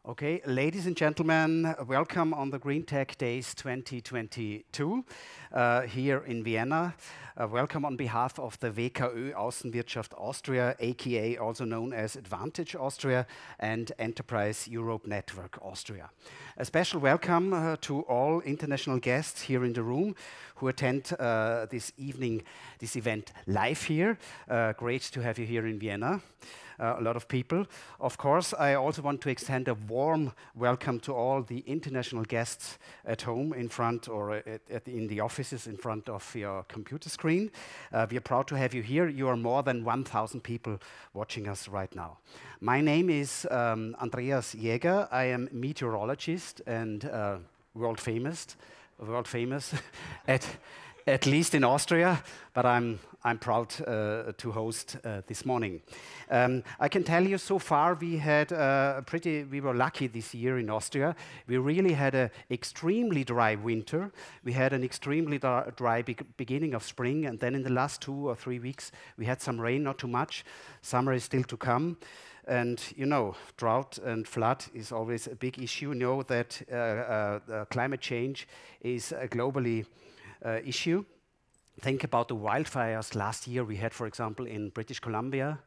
Okay, ladies and gentlemen, welcome on the GreenTech Days 2022 here in Vienna. Welcome on behalf of the WKÖ AUSSENWIRTSCHAFT AUSTRIA, aka also known as Advantage Austria and Enterprise Europe Network Austria. A special welcome to all international guests here in the room who attend this event live here. Great to have you here in Vienna. A lot of people. Of course, I also want to extend a warm welcome to all the international guests at home in front or in the offices in front of your computer screen. We are proud to have you here. You are more than 1,000 people watching us right now. My name is Andreas Jäger. I am meteorologist and world famous at least in Austria, but I'm proud to host this morning. I can tell you so far we were lucky this year in Austria. We really had an extremely dry winter. We had an extremely dry beginning of spring, and then in the last 2 or 3 weeks we had some rain, not too much. Summer is still to come. And you know, drought and flood is always a big issue. You know that climate change is a globally issue. Think about the wildfires last year we had, for example, in British Columbia.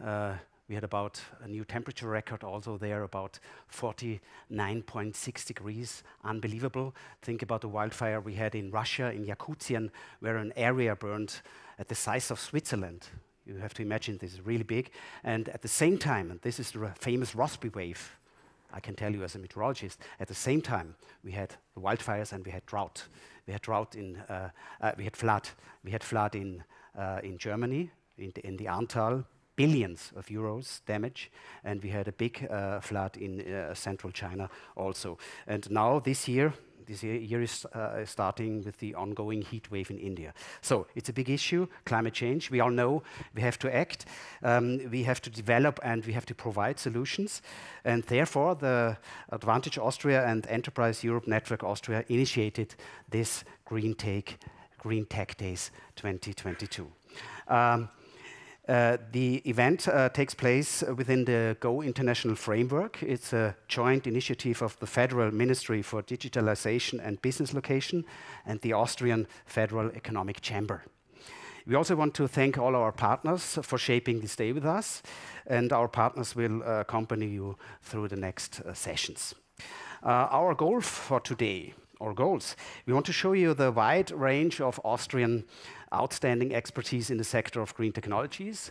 We had about a new temperature record also there, about 49.6 degrees, unbelievable. Think about the wildfire we had in Russia, in Yakutian, where an area burned at the size of Switzerland. You have to imagine this is really big. And at the same time, and this is the famous Rossby wave, I can tell you as a meteorologist, at the same time we had the wildfires and we had drought. We had flood. We had flood in Germany, in the Ahrtal, billions of euros damage, and we had a big flood in central China also. And now this year is starting with the ongoing heat wave in India. So it's a big issue, climate change. We all know we have to act, we have to develop, and we have to provide solutions. And therefore, the Advantage Austria and Enterprise Europe Network Austria initiated this GreenTech Days 2022. The event takes place within the GO International Framework. It's a joint initiative of the Federal Ministry for Digitalization and Business Location and the Austrian Federal Economic Chamber. We also want to thank all our partners for shaping this day with us, and our partners will accompany you through the next sessions. Our goal for today, or goals, we want to show you the wide range of Austrian outstanding expertise in the sector of green technologies.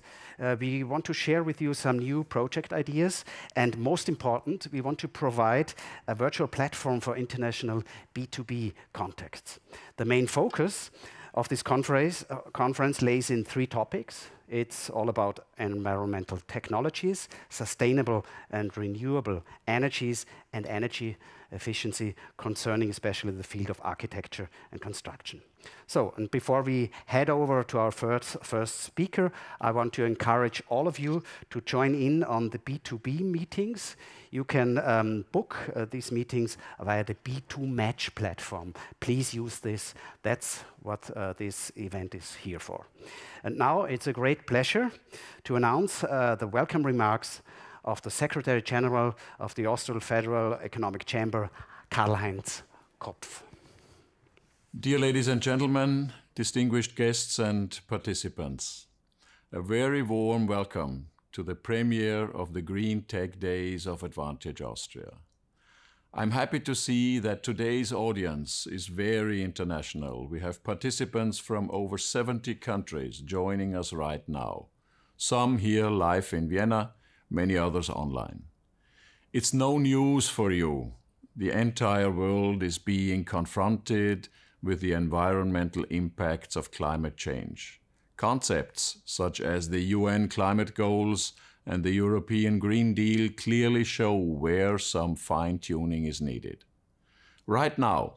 We want to share with you some new project ideas, and most important, we want to provide a virtual platform for international B2B contacts. The main focus of this conference lays in 3 topics. It's all about environmental technologies, sustainable and renewable energies, and energy efficiency, concerning especially the field of architecture and construction. So, and before we head over to our first speaker, I want to encourage all of you to join in on the B2B meetings. You can book these meetings via the B2 Match platform. Please use this. That's what this event is here for. And now it's a great pleasure to announce the welcome remarks of the Secretary General of the Austral Federal Economic Chamber, Karl-Heinz Kopf. Dear ladies and gentlemen, distinguished guests and participants, a very warm welcome to the premiere of the GreenTech Days of Advantage Austria. I'm happy to see that today's audience is very international. We have participants from over 70 countries joining us right now, some here live in Vienna, many others online. It's no news for you. The entire world is being confronted with the environmental impacts of climate change. Concepts such as the UN climate goals and the European Green Deal clearly show where some fine-tuning is needed. Right now,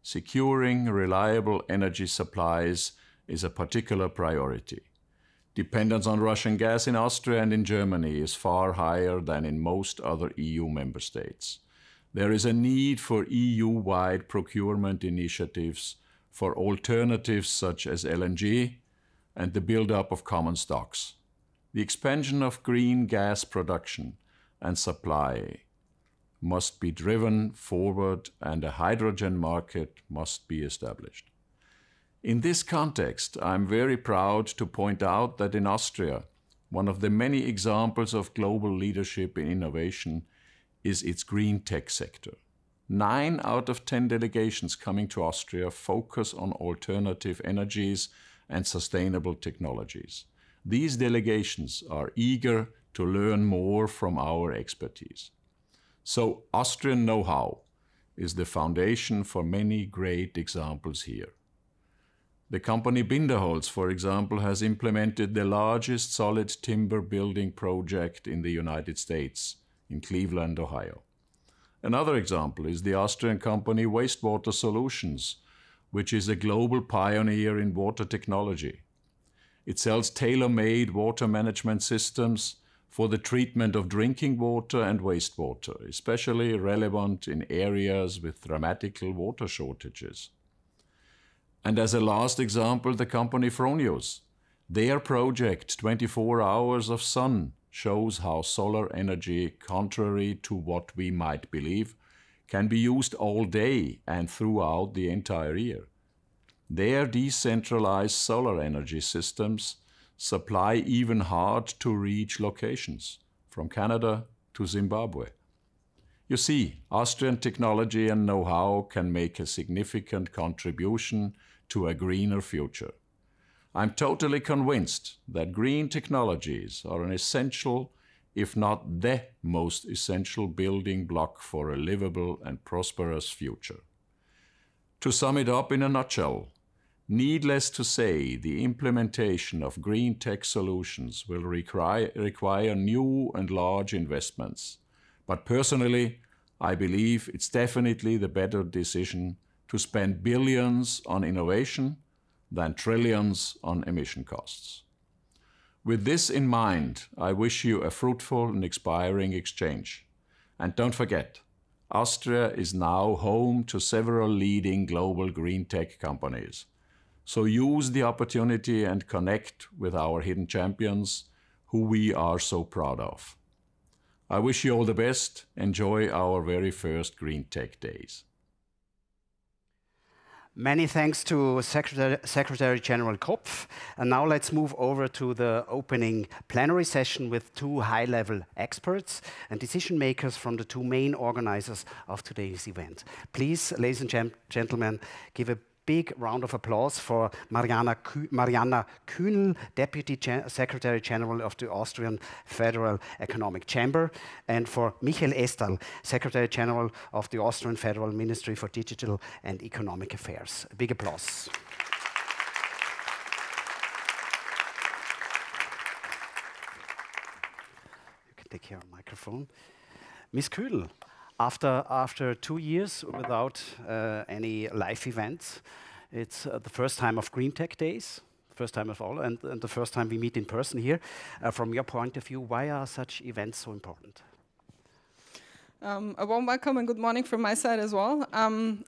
securing reliable energy supplies is a particular priority. Dependence on Russian gas in Austria and in Germany is far higher than in most other EU member states. There is a need for EU-wide procurement initiatives for alternatives such as LNG and the build-up of common stocks. The expansion of green gas production and supply must be driven forward and a hydrogen market must be established. In this context, I'm very proud to point out that in Austria, one of the many examples of global leadership in innovation is its green tech sector. 9 out of 10 delegations coming to Austria focus on alternative energies and sustainable technologies. These delegations are eager to learn more from our expertise. So Austrian know-how is the foundation for many great examples here. The company Binderholz, for example, has implemented the largest solid timber building project in the United States, in Cleveland, Ohio. Another example is the Austrian company Wastewater Solutions, which is a global pioneer in water technology. It sells tailor-made water management systems for the treatment of drinking water and wastewater, especially relevant in areas with dramatic water shortages. And as a last example, the company Fronius. Their project, 24 Hours of Sun, shows how solar energy, contrary to what we might believe, can be used all day and throughout the entire year. Their decentralized solar energy systems supply even hard-to-reach locations, from Canada to Zimbabwe. You see, Austrian technology and know-how can make a significant contribution to a greener future. I'm totally convinced that green technologies are an essential, if not the most essential building block for a livable and prosperous future. To sum it up in a nutshell, needless to say, the implementation of green tech solutions will require new and large investments. But personally, I believe it's definitely the better decision to spend billions on innovation than trillions on emission costs. With this in mind, I wish you a fruitful and inspiring exchange. And don't forget, Austria is now home to several leading global green tech companies. So use the opportunity and connect with our hidden champions, who we are so proud of. I wish you all the best. Enjoy our very first GreenTech Days. Many thanks to Secretary General Kopf. And now let's move over to the opening plenary session with 2 high-level experts and decision makers from the 2 main organizers of today's event. Please, ladies and gentlemen, give a big round of applause for Mariana Kühnel, Deputy Secretary General of the Austrian Federal Economic Chamber, and for Michael Estal, Secretary General of the Austrian Federal Ministry for Digital and Economic Affairs. A big applause. You can take care of the microphone. Ms. Kühnel, after 2 years without any live events, it's the first time of GreenTech Days, first time of all, and the first time we meet in person here. From your point of view, why are such events so important? A warm welcome and good morning from my side as well.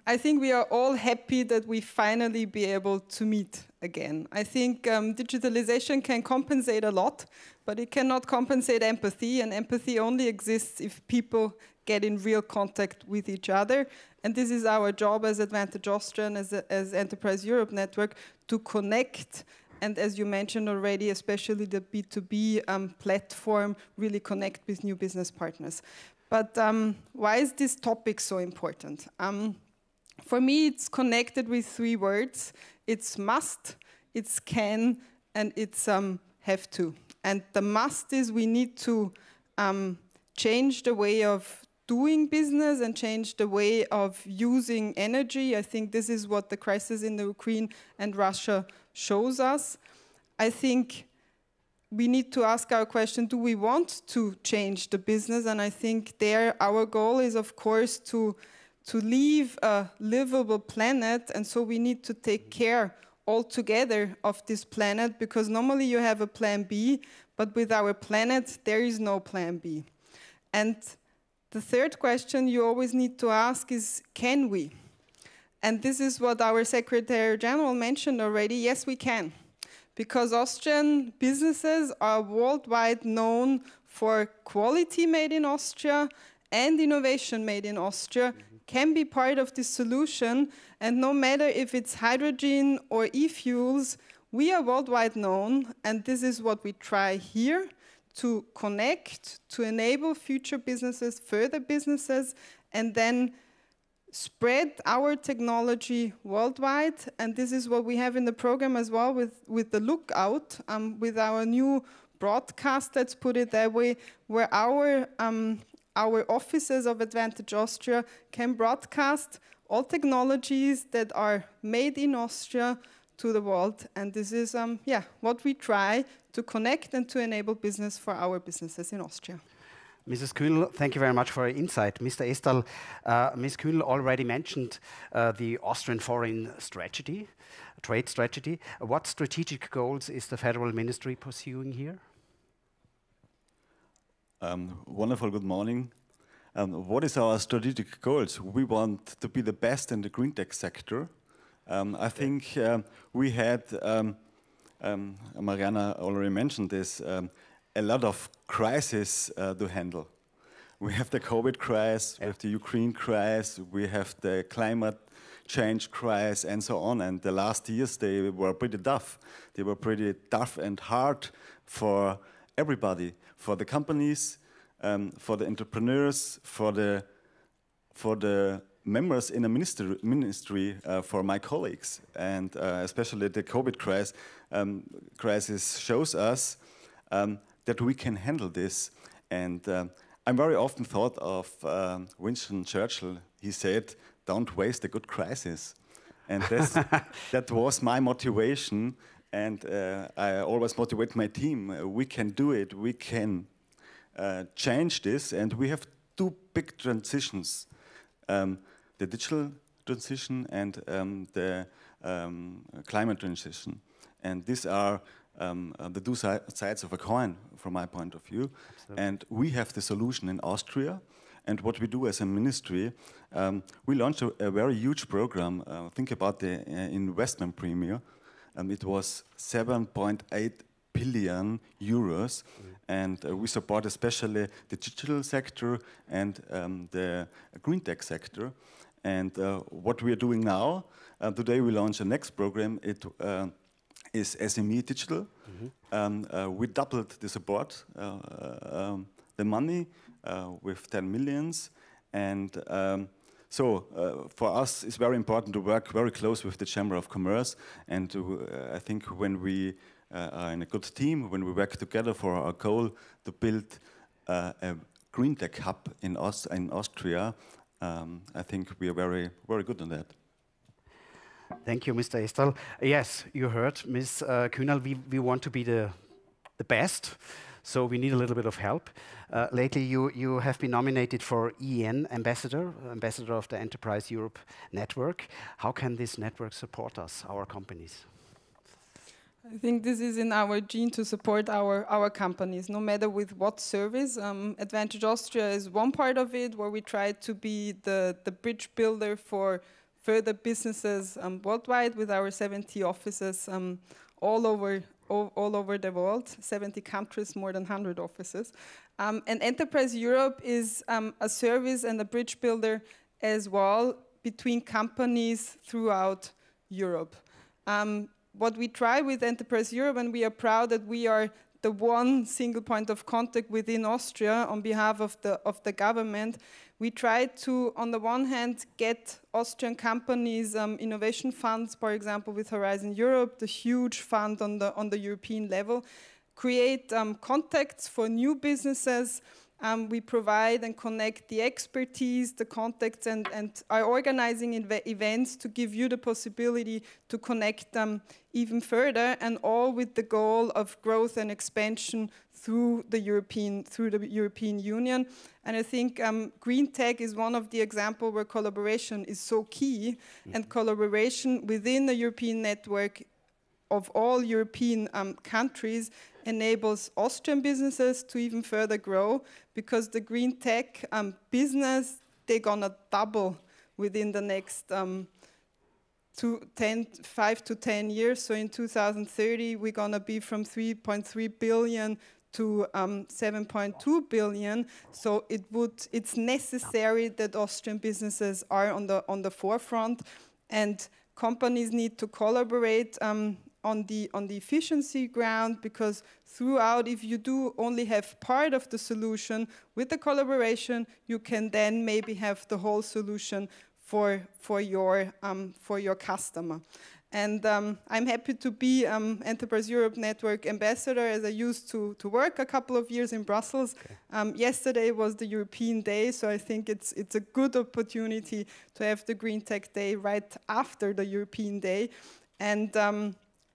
I think we are all happy that we finally be able to meet again. I think digitalization can compensate a lot, but it cannot compensate empathy, and empathy only exists if people get in real contact with each other. And this is our job as Advantage Austria and as Enterprise Europe Network, to connect, and as you mentioned already, especially the B2B platform, really connect with new business partners. But why is this topic so important? For me, it's connected with 3 words. It's must, it's can, and it's have to. And the must is we need to change the way of doing business and change the way of using energy. I think this is what the crisis in the Ukraine and Russia shows us. I think we need to ask our question, do we want to change the business? And I think there our goal is, of course, to leave a livable planet, and so we need to take care altogether of this planet, because normally you have a plan B, but with our planet there is no plan B. And the third question you always need to ask is, can we? And this is what our Secretary General mentioned already. Yes, we can. Because Austrian businesses are worldwide known for quality made in Austria and innovation made in Austria can be part of this solution. And no matter if it's hydrogen or e-fuels, we are worldwide known, and this is what we try here, to connect, to enable future businesses, further businesses, and then spread our technology worldwide. And this is what we have in the program as well with the Lookout, with our new broadcast, let's put it that way, where our offices of Advantage Austria can broadcast all technologies that are made in Austria to the world. And this is what we try to connect and to enable business for our businesses in Austria. Mrs. Kühnel, thank you very much for your insight. Mr. Estal, Ms. Kühnel already mentioned the Austrian foreign strategy, trade strategy. What strategic goals is the federal ministry pursuing here? Wonderful, good morning. What is our strategic goals? We want to be the best in the GreenTech sector. I think we had, Mariana already mentioned this, a lot of crises to handle. We have the COVID crisis, we have the Ukraine crisis, we have the climate change crisis, and so on. And the last years, they were pretty tough. They were pretty tough and hard for everybody, for the companies, for the entrepreneurs, for the members in the ministry, for my colleagues. And especially the COVID crisis shows us that we can handle this. And I'm very often thought of Winston Churchill. He said, "Don't waste a good crisis." And that was my motivation. And I always motivate my team. We can do it. We can change this. And we have two big transitions, the digital transition and the climate transition. And these are the two sides of a coin, from my point of view. Absolutely. And we have the solution in Austria. And what we do as a ministry, we launched a very huge program. Think about the investment premium. It was 7.8 billion euros. And we support especially the digital sector and the GreenTech sector. And what we are doing now, today we launch a next program. It is SME Digital. We doubled the support, the money with 10 millions. And so for us, it's very important to work very close with the Chamber of Commerce. And I think when we are in a good team, when we work together for our goal to build a GreenTech hub in Austria, I think we are very, very good on that. Thank you, Mr. Estal. Yes, you heard, Ms. Kühnel, we want to be the best, so we need a little bit of help. Lately, you have been nominated for EN Ambassador of the Enterprise Europe Network. How can this network support us, our companies? I think this is in our gene to support our companies, no matter with what service. Advantage Austria is one part of it, where we try to be the bridge builder for further businesses worldwide with our 70 offices all over the world, 70 countries, more than 100 offices. And Enterprise Europe is a service and a bridge builder as well between companies throughout Europe. What we try with Enterprise Europe, and we are proud that we are the one single point of contact within Austria on behalf of the government, we try to, on the one hand, get Austrian companies innovation funds, for example, with Horizon Europe, the huge fund on the European level, create contacts for new businesses. We provide and connect the expertise, the contacts, and are organizing events to give you the possibility to connect them even further, and all with the goal of growth and expansion through the European Union. And I think GreenTech is one of the examples where collaboration is so key, and collaboration within the European network of all European countries enables Austrian businesses to even further grow, because the GreenTech business, they're gonna double within the next 5 to 10 years. So in 2030, we're gonna be from 3.3 billion to 7.2 billion. So it's necessary that Austrian businesses are on the forefront, and companies need to collaborate on the efficiency ground, because throughout, if you do only have part of the solution, with the collaboration, you can then maybe have the whole solution for your customer. And I'm happy to be Enterprise Europe Network ambassador, as I used to work a couple of years in Brussels. Okay. Yesterday was the European Day, so I think it's a good opportunity to have the GreenTech Day right after the European Day. And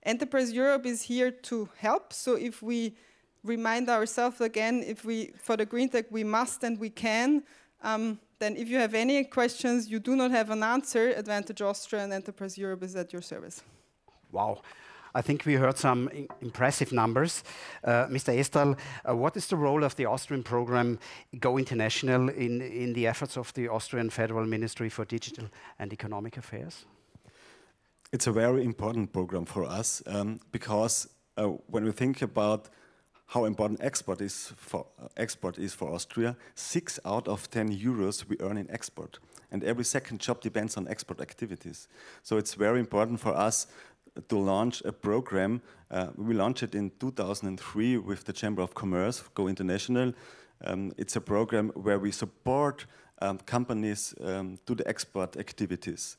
Enterprise Europe is here to help. So if we remind ourselves again, for the GreenTech we must and we can, then if you have any questions, you do not have an answer, Advantage Austria and Enterprise Europe is at your service. Wow. I think we heard some impressive numbers. Mr. Estal, what is the role of the Austrian program Go International in the efforts of the Austrian Federal Ministry for Digital and Economic Affairs? It's a very important program for us because when we think about how important export is for Austria, 6 out of 10 euros we earn in export. And every second job depends on export activities. So it's very important for us to launch a program. We launched it in 2003 with the Chamber of Commerce, Go International. It's a program where we support companies to the export activities.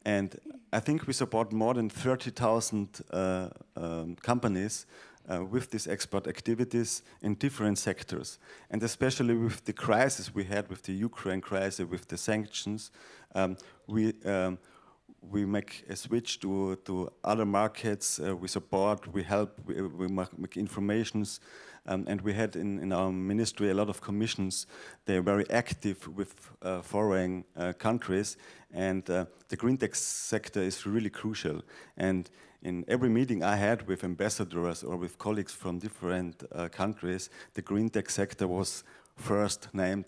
And I think we support more than 30,000 companies with these export activities in different sectors. And especially with the crisis we had with the Ukraine crisis, with the sanctions, we make a switch to other markets, we support, we help, we make informations, and we had in our ministry a lot of commissions. They're very active with foreign countries, and the GreenTech sector is really crucial. And in every meeting I had with ambassadors or with colleagues from different countries, the GreenTech sector was first named.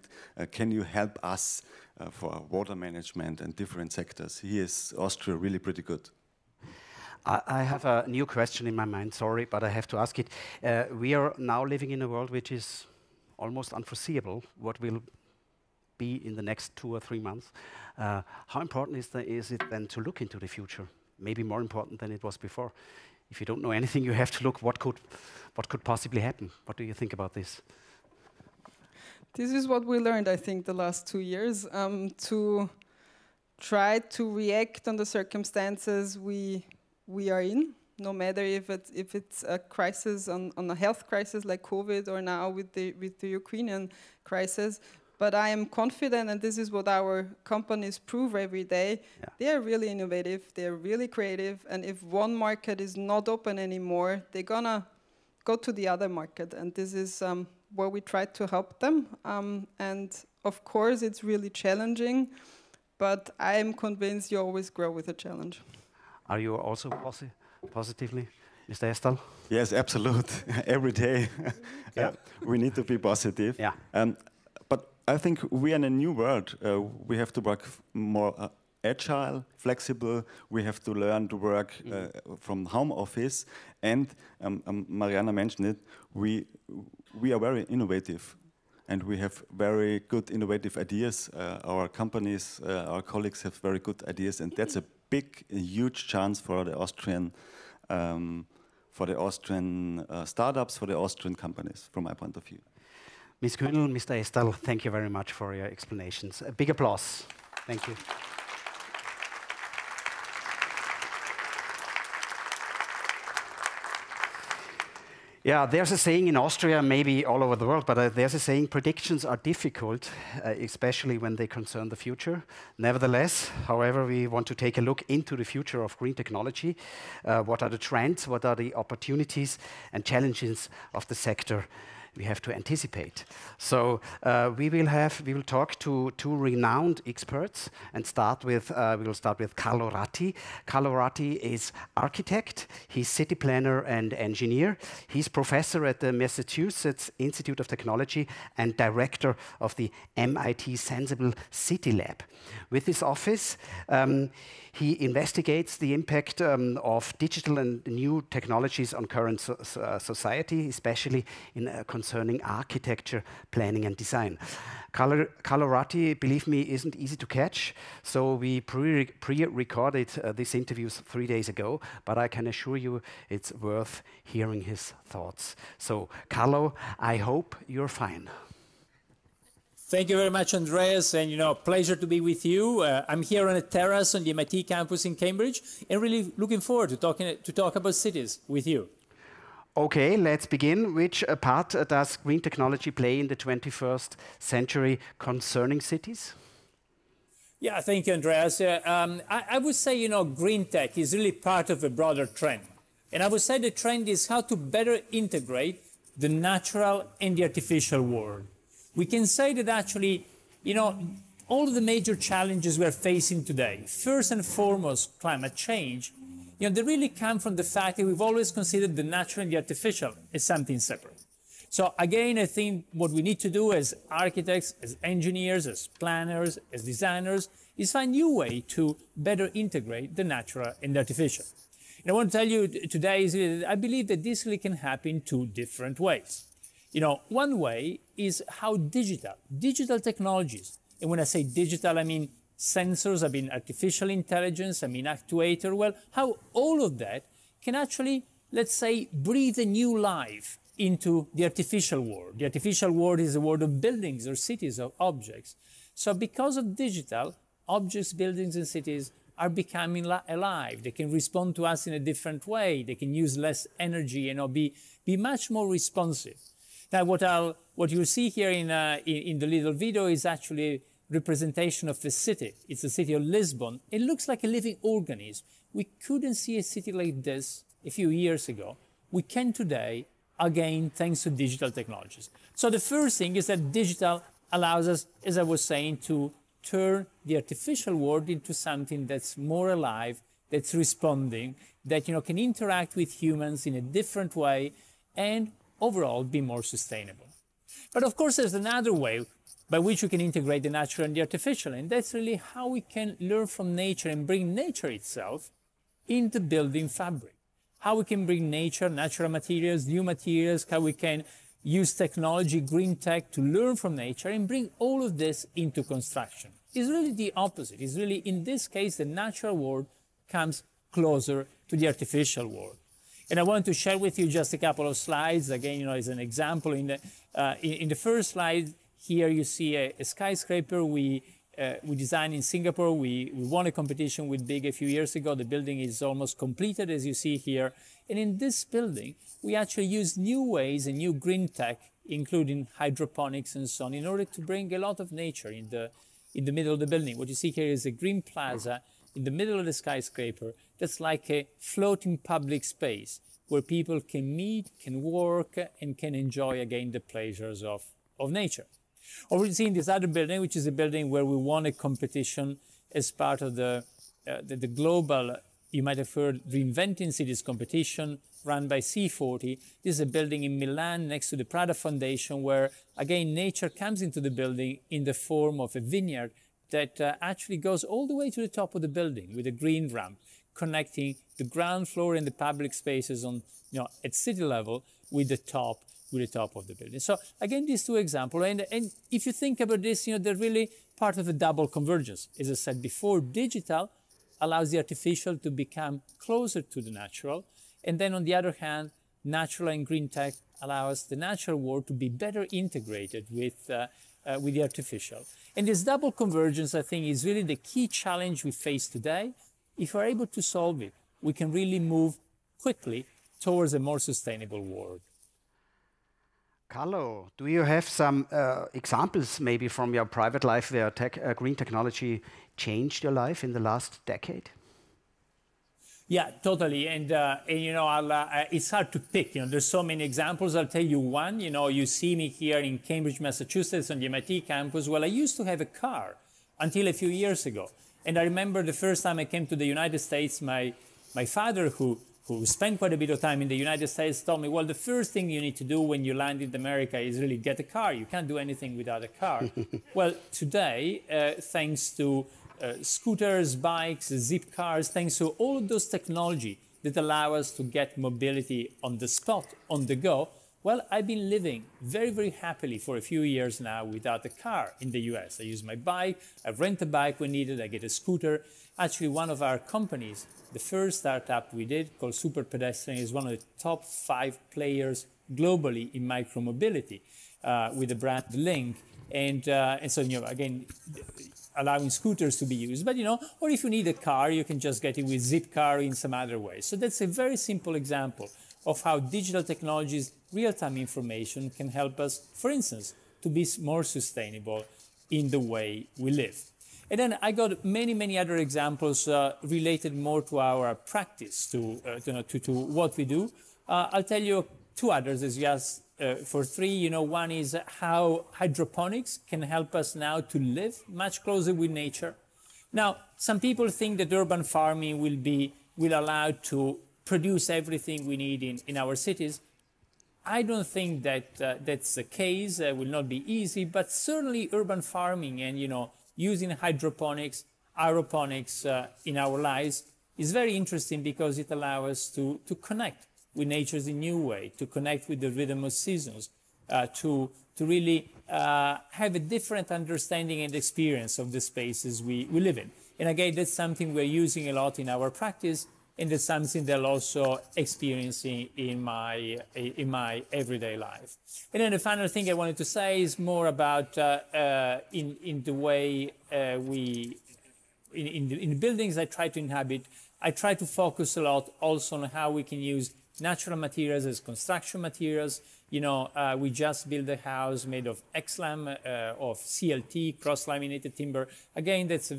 Can you help us for water management and different sectors? Here is Austria really pretty good. I have a new question in my mind, sorry, but I have to ask it. We are now living in a world which is almost unforeseeable, what will be in the next 2 or 3 months. How important is it then to look into the future? Maybe more important than it was before. If you don't know anything, you have to look what could possibly happen. What do you think about this? This is what we learned, I think, the last 2 years, to try to react on the circumstances we are in, no matter if it's a crisis on a health crisis like COVID, or now with the Ukrainian crisis. But I am confident, and this is what our companies prove every day. Yeah. They are really innovative, they are really creative, and if one market is not open anymore, they're gonna go to the other market, and this is where we try to help them. And of course, it's really challenging, but I am convinced you always grow with a challenge. Are you also positively, Mr. Estal? Yes, absolutely. Every day we need to be positive. Yeah. But I think we are in a new world. We have to work more agile, flexible. We have to learn to work from home office. And Mariana mentioned it, we are very innovative. And we have very good innovative ideas. Our companies, our colleagues have very good ideas. And that's a huge chance for the Austrian startups, for the Austrian companies, from my point of view. Ms. Kühnel, Mr. Estal, thank you very much for your explanations. A big applause. Thank you. Yeah, there's a saying in Austria, maybe all over the world, but there's a saying, predictions are difficult, especially when they concern the future. Nevertheless, however, we want to take a look into the future of green technology. What are the trends? What are the opportunities and challenges of the sector? we have to anticipate. So we will talk to two renowned experts and we will start with Carlo Ratti. Carlo Ratti is architect, he's city planner and engineer. He's professor at the Massachusetts Institute of Technology and director of the MIT Sensible City Lab. With his office, he investigates the impact of digital and new technologies on current society, especially concerning architecture, planning and design. Carlo Ratti, believe me, isn't easy to catch, so we pre-recorded these interviews 3 days ago, but I can assure you it's worth hearing his thoughts. So, Carlo, I hope you're fine. Thank you very much, Andreas, and pleasure to be with you. I'm here on a terrace on the MIT campus in Cambridge, and really looking forward to talk about cities with you. Okay, let's begin. Which part does green technology play in the 21st century concerning cities? Yeah, thank you, Andreas. I would say, green tech is really part of a broader trend. And I would say the trend is how to better integrate the natural and the artificial world. We can say that actually, all of the major challenges we're facing today, first and foremost, climate change, they really come from the fact that we've always considered the natural and the artificial as something separate. So again, I think what we need to do as architects, as engineers, as planners, as designers, is find new way to better integrate the natural and the artificial. And I want to tell you today is that I believe that this really can happen two different ways. One way is how digital technologies, and when I say digital, I mean sensors, I mean artificial intelligence, I mean actuator, well, how all of that can actually, let's say, breathe a new life into the artificial world. The artificial world is the world of buildings or cities or objects. So because of digital, objects, buildings, and cities are becoming alive. They can respond to us in a different way. They can use less energy and be much more responsive. Now, what you see here in the little video is actually a representation of a city. It's the city of Lisbon. It looks like a living organism. We couldn't see a city like this a few years ago. We can today, again, thanks to digital technologies. So the first thing is that digital allows us, as I was saying, to turn the artificial world into something that's more alive, that's responding, that can interact with humans in a different way, and overall be more sustainable. But of course, there's another way by which we can integrate the natural and the artificial, and that's really how we can learn from nature and bring nature itself into building fabric. How we can bring nature, natural materials, new materials, how we can use technology, green tech, to learn from nature and bring all of this into construction. It's really the opposite. It's really, in this case, the natural world comes closer to the artificial world. And I want to share with you just a couple of slides. Again, as an example, in the first slide here, you see a skyscraper we designed in Singapore. We won a competition with Big a few years ago. The building is almost completed, as you see here. And in this building, we actually use new ways and new green tech, including hydroponics and so on, in order to bring a lot of nature in the middle of the building. What you see here is a green plaza in the middle of the skyscraper. That's like a floating public space where people can meet, can work, and can enjoy again the pleasures of nature. Or we see in this other building, which is a building where we won a competition as part of the global, you might have heard, Reinventing Cities competition run by C40. This is a building in Milan next to the Prada Foundation where, again, nature comes into the building in the form of a vineyard that actually goes all the way to the top of the building with a green ramp, connecting the ground floor and the public spaces on, at city level with the top of the building. So again, these two examples, and if you think about this, they're really part of a double convergence. As I said before, digital allows the artificial to become closer to the natural, and then on the other hand, natural and green tech allows the natural world to be better integrated with the artificial. And this double convergence, I think, is really the key challenge we face today. If we're able to solve it, we can really move quickly towards a more sustainable world. Carlo, do you have some examples maybe from your private life where green technology changed your life in the last decade? Yeah, totally. And you know, it's hard to pick. You know, there's so many examples. I'll tell you one. You know, you see me here in Cambridge, Massachusetts, on the MIT campus. Well, I used to have a car until a few years ago. And I remember the first time I came to the United States, my father, who spent quite a bit of time in the United States, told me, well, the first thing you need to do when you land in America is really get a car. You can't do anything without a car. Well, today, thanks to scooters, bikes, zip cars, thanks to all of those technology that allow us to get mobility on the spot, on the go, well, I've been living very, very happily for a few years now without a car in the US. I use my bike, I rent a bike when needed, I get a scooter. Actually, one of our companies, the first startup we did, called Super Pedestrian, is one of the top 5 players globally in micromobility with the brand Link. And so, you know, again, allowing scooters to be used. But, you know, or if you need a car, you can just get it with Zipcar in some other way. So that's a very simple example of how digital technologies, real-time information can help us, for instance, to be more sustainable in the way we live. And then I got many, many other examples related more to our practice, to what we do. I'll tell you 2 others as you asked for 3. You know, one is how hydroponics can help us now to live much closer with nature. Now, some people think that urban farming will allow to produce everything we need in our cities. I don't think that that's the case. It will not be easy, but certainly urban farming and, you know, using hydroponics, aeroponics in our lives is very interesting because it allows us to connect with nature in a new way, to connect with the rhythm of seasons, to really have a different understanding and experience of the spaces we live in. And again, that's something we're using a lot in our practice, and that's something that I'm also experiencing in my everyday life. And then the final thing I wanted to say is more about in the way in the buildings I try to inhabit, I try to focus a lot also on how we can use natural materials as construction materials. You know, we just built a house made of XLAM, of CLT, cross-laminated timber. Again, that's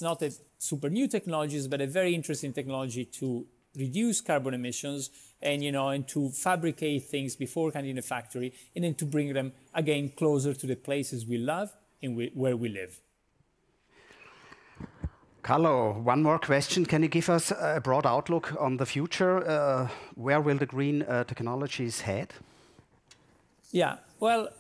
not a super new technologies, but a very interesting technology to reduce carbon emissions and, you know, and to fabricate things beforehand in a factory and then to bring them again closer to the places we love and where we live. Carlo, one more question. Can you give us a broad outlook on the future? Where will the green technologies head? Yeah, well,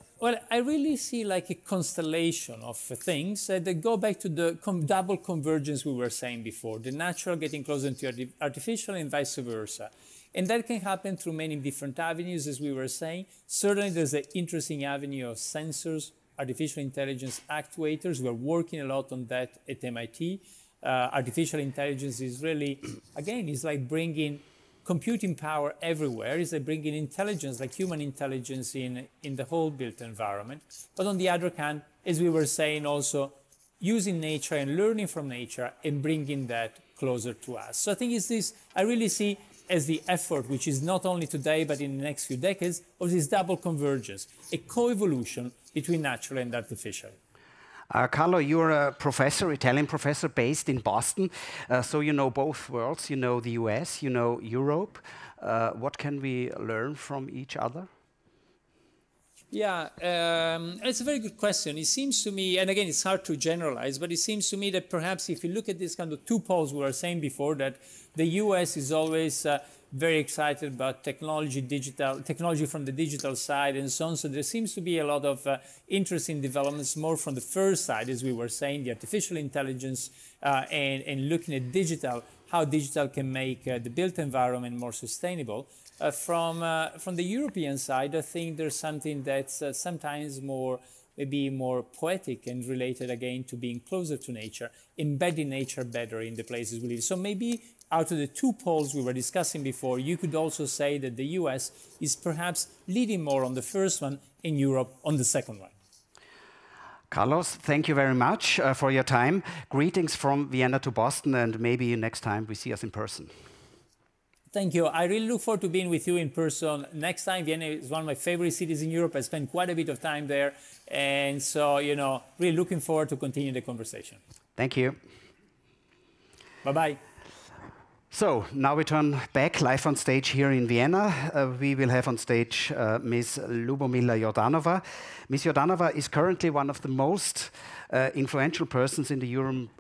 I really see like a constellation of things that go back to the double convergence we were saying before, the natural getting closer to artificial and vice versa. And that can happen through many different avenues, as we were saying. Certainly, there's an interesting avenue of sensors, artificial intelligence actuators. We're working a lot on that at MIT. Artificial intelligence is really, again, it's like bringing computing power everywhere. It's like bringing intelligence, like human intelligence in the whole built environment. But on the other hand, as we were saying also, using nature and learning from nature and bringing that closer to us. So I think it's this, I really see as the effort, which is not only today, but in the next few decades, of this double convergence, a co-evolution between natural and artificial. Carlo, you're a professor, Italian professor based in Boston. So you know both worlds. You know the US, you know Europe. What can we learn from each other? Yeah, it's a very good question. It seems to me, and again, it's hard to generalize, but it seems to me that perhaps if you look at this kind of 2 poles we were saying before, that the US is always very excited about technology from the digital side and so on. So there seems to be a lot of interesting developments more from the first side, as we were saying, the artificial intelligence and looking at digital, how digital can make the built environment more sustainable. From the European side, I think there's something that's sometimes maybe more poetic and related again to being closer to nature, embedding nature better in the places we live. So maybe out of the 2 poles we were discussing before, you could also say that the US is perhaps leading more on the first one and Europe on the second one. Carlos, thank you very much for your time. Greetings from Vienna to Boston, and maybe next time we see us in person. Thank you. I really look forward to being with you in person next time. Vienna is one of my favorite cities in Europe. I spent quite a bit of time there. And so, you know, really looking forward to continue the conversation. Thank you. Bye-bye. So now we turn back live on stage here in Vienna. We will have on stage Ms. Lubomila Jordanova. Ms. Jordanova is currently one of the most influential persons in the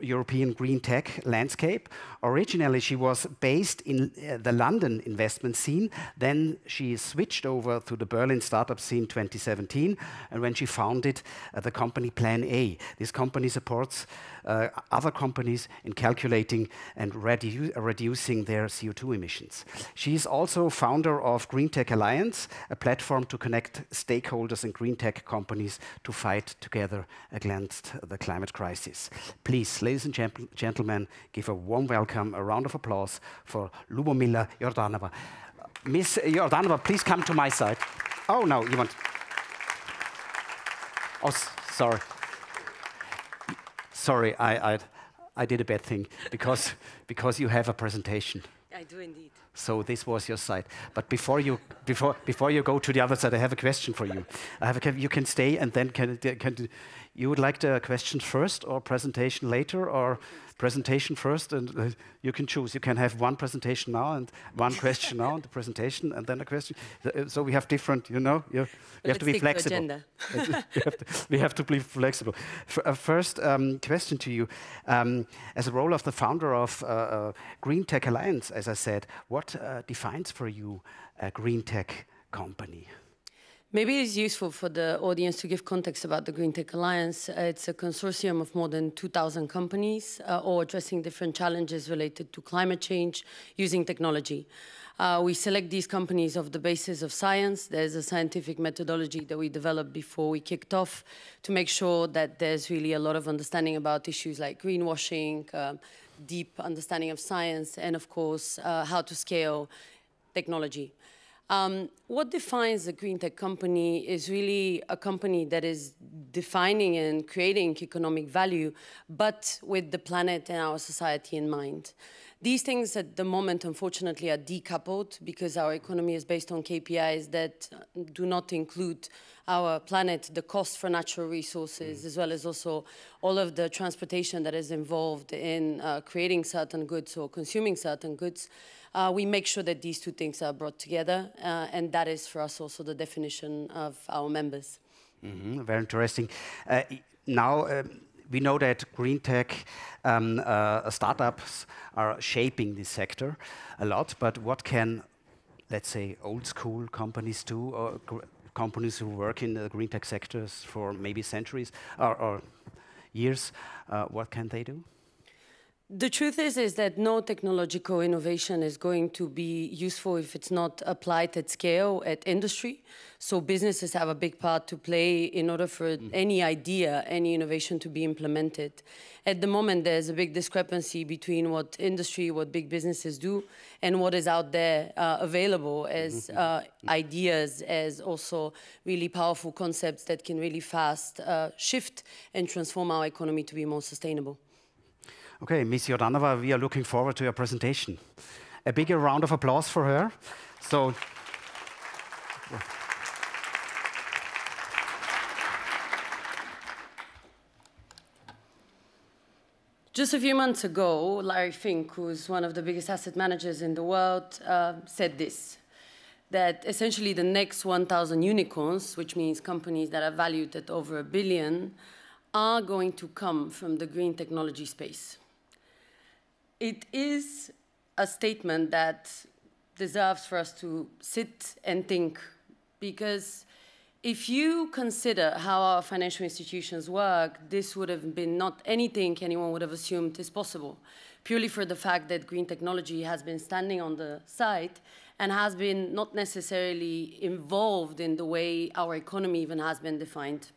European green tech landscape. Originally, she was based in the London investment scene. Then she switched over to the Berlin startup scene 2017, and when she founded the company Plenary. This company supports other companies in calculating and reducing their CO2 emissions. She is also founder of GreenTech Alliance, a platform to connect stakeholders and green tech companies to fight together against the climate crisis. Please, ladies and gentlemen, give a warm welcome, a round of applause for Lubomila Jordanova. Ms. Jordanova, please come to my side. Oh, no, you want... Oh, sorry. Sorry, I did a bad thing because you have a presentation. I do indeed. So this was your side. But before you go to the other side, I have a question for you. You can stay and then you would like the questions first or presentation later or presentation first, and you can choose. You can have one presentation now and one question now and the presentation and then a question. So we have different, you know, you have to be flexible. We have to be flexible. First question to you. As a role of the founder of GreenTech Alliance, as I said, what defines for you a green tech company? Maybe it's useful for the audience to give context about the GreenTech Alliance. It's a consortium of more than 2,000 companies, all addressing different challenges related to climate change using technology. We select these companies off the basis of science. There's a scientific methodology that we developed before we kicked off to make sure that there's really a lot of understanding about issues like greenwashing, deep understanding of science, and of course, how to scale technology. What defines a green tech company is really a company that is defining and creating economic value, but with the planet and our society in mind. These things at the moment, unfortunately, are decoupled because our economy is based on KPIs that do not include our planet, the cost for natural resources, as well as also all of the transportation that is involved in creating certain goods or consuming certain goods. We make sure that these two things are brought together, and that is for us also the definition of our members. Very interesting. Now, we know that green tech startups are shaping this sector a lot, but what can, let's say, old school companies do, or companies who work in the green tech sectors for maybe centuries or years, what can they do? The truth is that no technological innovation is going to be useful if it's not applied at scale at industry. So businesses have a big part to play in order for any idea, any innovation to be implemented. At the moment, there's a big discrepancy between what industry, what big businesses do, and what is out there available as ideas, as also really powerful concepts that can really fast shift and transform our economy to be more sustainable. Okay, Ms. Jordanova, we are looking forward to your presentation. A bigger round of applause for her. So, just a few months ago, Larry Fink, who's one of the biggest asset managers in the world, said this, that essentially the next 1,000 unicorns, which means companies that are valued at over $1 billion, are going to come from the green technology space. It is a statement that deserves for us to sit and think, because if you consider how our financial institutions work, this would have been not anything anyone would have assumed is possible, purely for the fact that green technology has been standing on the side and has been not necessarily involved in the way our economy even has been defined.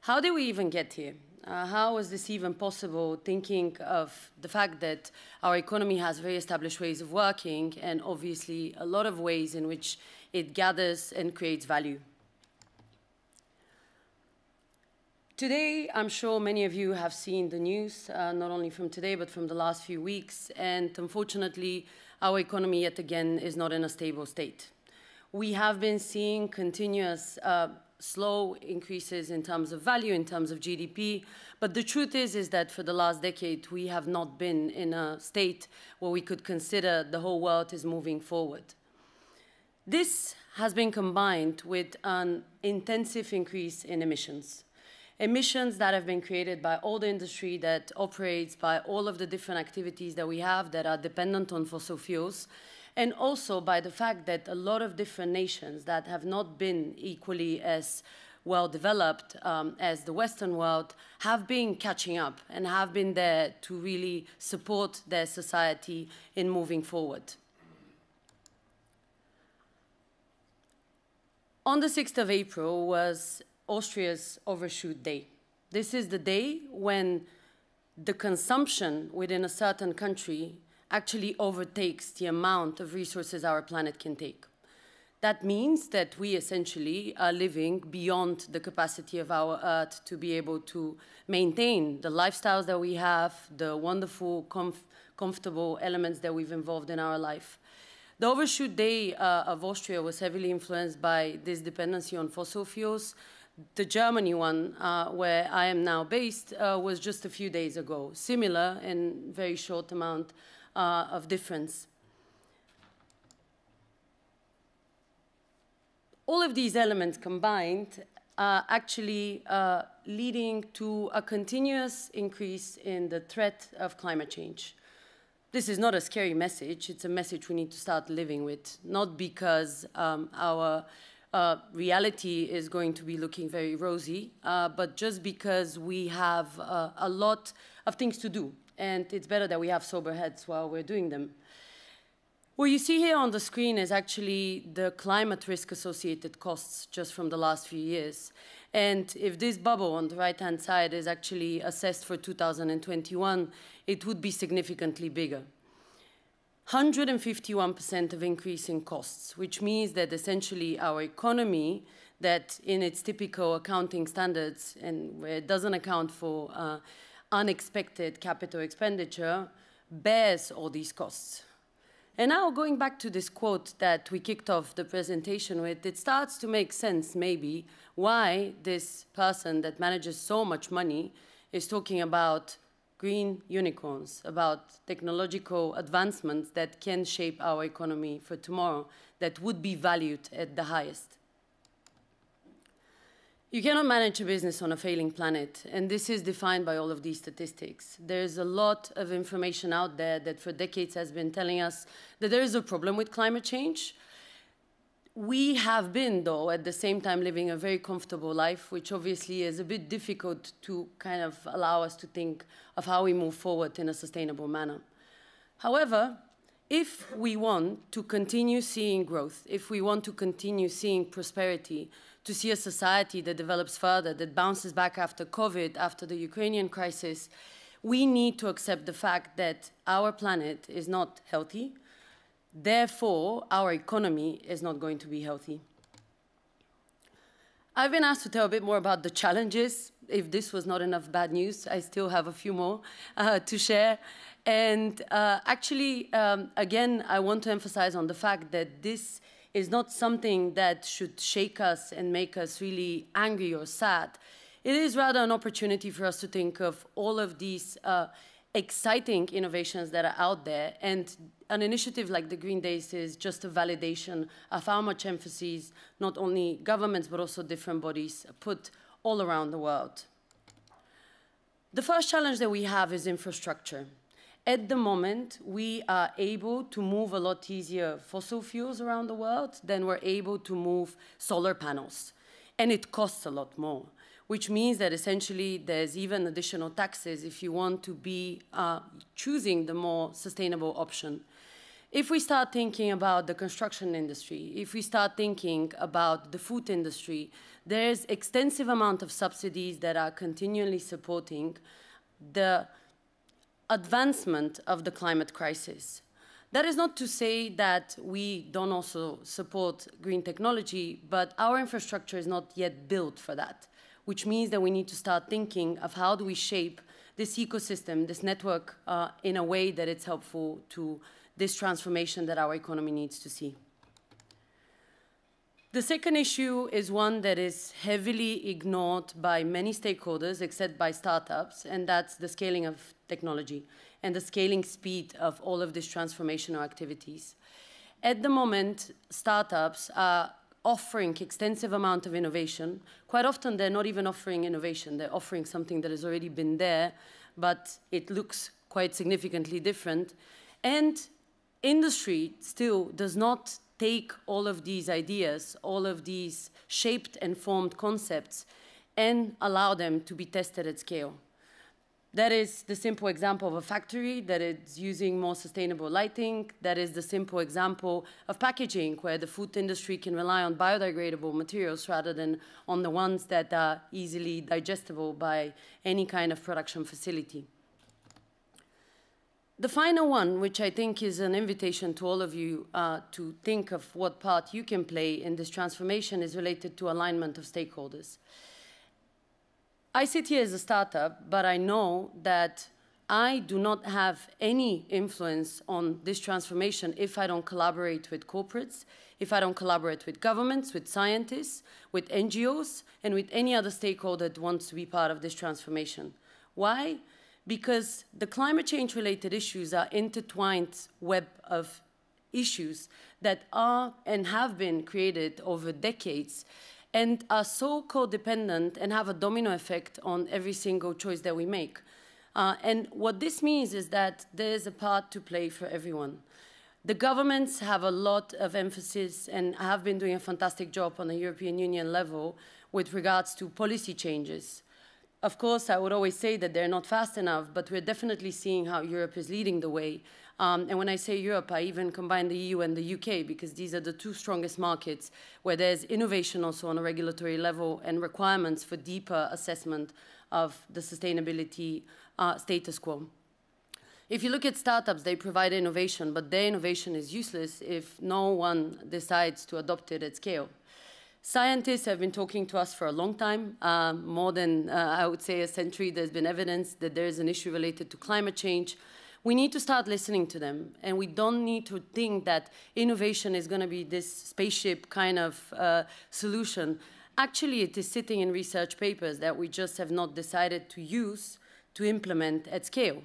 How did we even get here? How was this even possible, thinking of the fact that our economy has very established ways of working and obviously a lot of ways in which it gathers and creates value? Today, I'm sure many of you have seen the news, not only from today, but from the last few weeks. And unfortunately, our economy yet again is not in a stable state. We have been seeing continuous slow increases in terms of value, in terms of GDP. But the truth is that for the last decade, we have not been in a state where we could consider the whole world is moving forward. This has been combined with an intensive increase in emissions. Emissions that have been created by all the industry that operates, by all of the different activities that we have that are dependent on fossil fuels, and also by the fact that a lot of different nations that have not been equally as well developed as the Western world have been catching up and have been there to really support their society in moving forward. On the 6th of April was Austria's Overshoot Day. This is the day when the consumption within a certain country actually overtakes the amount of resources our planet can take. That means that we essentially are living beyond the capacity of our Earth to be able to maintain the lifestyles that we have, the wonderful, comfortable elements that we've involved in our life. The Overshoot Day of Austria was heavily influenced by this dependency on fossil fuels. The Germany one, where I am now based, was just a few days ago. Similar in very short amount of difference. All of these elements combined are actually leading to a continuous increase in the threat of climate change. This is not a scary message. It's a message we need to start living with, not because our reality is going to be looking very rosy, but just because we have a lot of things to do, and it's better that we have sober heads while we're doing them. What you see here on the screen is actually the climate risk associated costs just from the last few years. And if this bubble on the right-hand side is actually assessed for 2021, it would be significantly bigger. 151% of increase in costs, which means that essentially our economy, that in its typical accounting standards and where it doesn't account for unexpected capital expenditure, bears all these costs. And now going back to this quote that we kicked off the presentation with, it starts to make sense maybe why this person that manages so much money is talking about green unicorns, about technological advancements that can shape our economy for tomorrow, that would be valued at the highest. You cannot manage a business on a failing planet, and this is defined by all of these statistics. There's a lot of information out there that for decades has been telling us that there is a problem with climate change. We have been, though, at the same time living a very comfortable life, which obviously is a bit difficult to kind of allow us to think of how we move forward in a sustainable manner. However, if we want to continue seeing growth, if we want to continue seeing prosperity, to see a society that develops further, that bounces back after COVID, after the Ukrainian crisis, we need to accept the fact that our planet is not healthy. Therefore, our economy is not going to be healthy. I've been asked to tell a bit more about the challenges. If this was not enough bad news, I still have a few more to share. And actually, again, I want to emphasize on the fact that this is not something that should shake us and make us really angry or sad. It is rather an opportunity for us to think of all of these exciting innovations that are out there, and an initiative like the Green Days is just a validation of how much emphasis not only governments but also different bodies put all around the world. The first challenge that we have is infrastructure. At the moment, we are able to move a lot easier fossil fuels around the world than we're able to move solar panels. And it costs a lot more, which means that essentially there's even additional taxes if you want to be choosing the more sustainable option. If we start thinking about the construction industry, if we start thinking about the food industry, there's extensive amount of subsidies that are continually supporting the advancement of the climate crisis. That is not to say that we don't also support green technology, but our infrastructure is not yet built for that, which means that we need to start thinking of how do we shape this ecosystem, this network, in a way that it's helpful to this transformation that our economy needs to see. The second issue is one that is heavily ignored by many stakeholders, except by startups, and that's the scaling of technology and the scaling speed of all of these transformational activities. At the moment, startups are offering extensive amount of innovation. Quite often, they're not even offering innovation. They're offering something that has already been there, but it looks quite significantly different. And industry still does not take all of these ideas, all of these shaped and formed concepts, and allow them to be tested at scale. That is the simple example of a factory that is using more sustainable lighting. That is the simple example of packaging, where the food industry can rely on biodegradable materials rather than on the ones that are easily digestible by any kind of production facility. The final one, which I think is an invitation to all of you to think of what part you can play in this transformation, is related to alignment of stakeholders. I sit here as a startup, but I know that I do not have any influence on this transformation if I don't collaborate with corporates, if I don't collaborate with governments, with scientists, with NGOs, and with any other stakeholder that wants to be part of this transformation. Why? Because the climate change-related issues are intertwined web of issues that are and have been created over decades and are so codependent and have a domino effect on every single choice that we make. And what this means is that there's a part to play for everyone. The governments have a lot of emphasis and have been doing a fantastic job on the European Union level with regards to policy changes. Of course, I would always say that they're not fast enough, but we're definitely seeing how Europe is leading the way. And when I say Europe, I even combine the EU and the UK, because these are the two strongest markets where there's innovation also on a regulatory level and requirements for deeper assessment of the sustainability status quo. If you look at startups, they provide innovation, but their innovation is useless if no one decides to adopt it at scale. Scientists have been talking to us for a long time, more than, I would say, a century. There's been evidence that there is an issue related to climate change. We need to start listening to them, and we don't need to think that innovation is going to be this spaceship kind of solution. Actually, it is sitting in research papers that we just have not decided to use to implement at scale.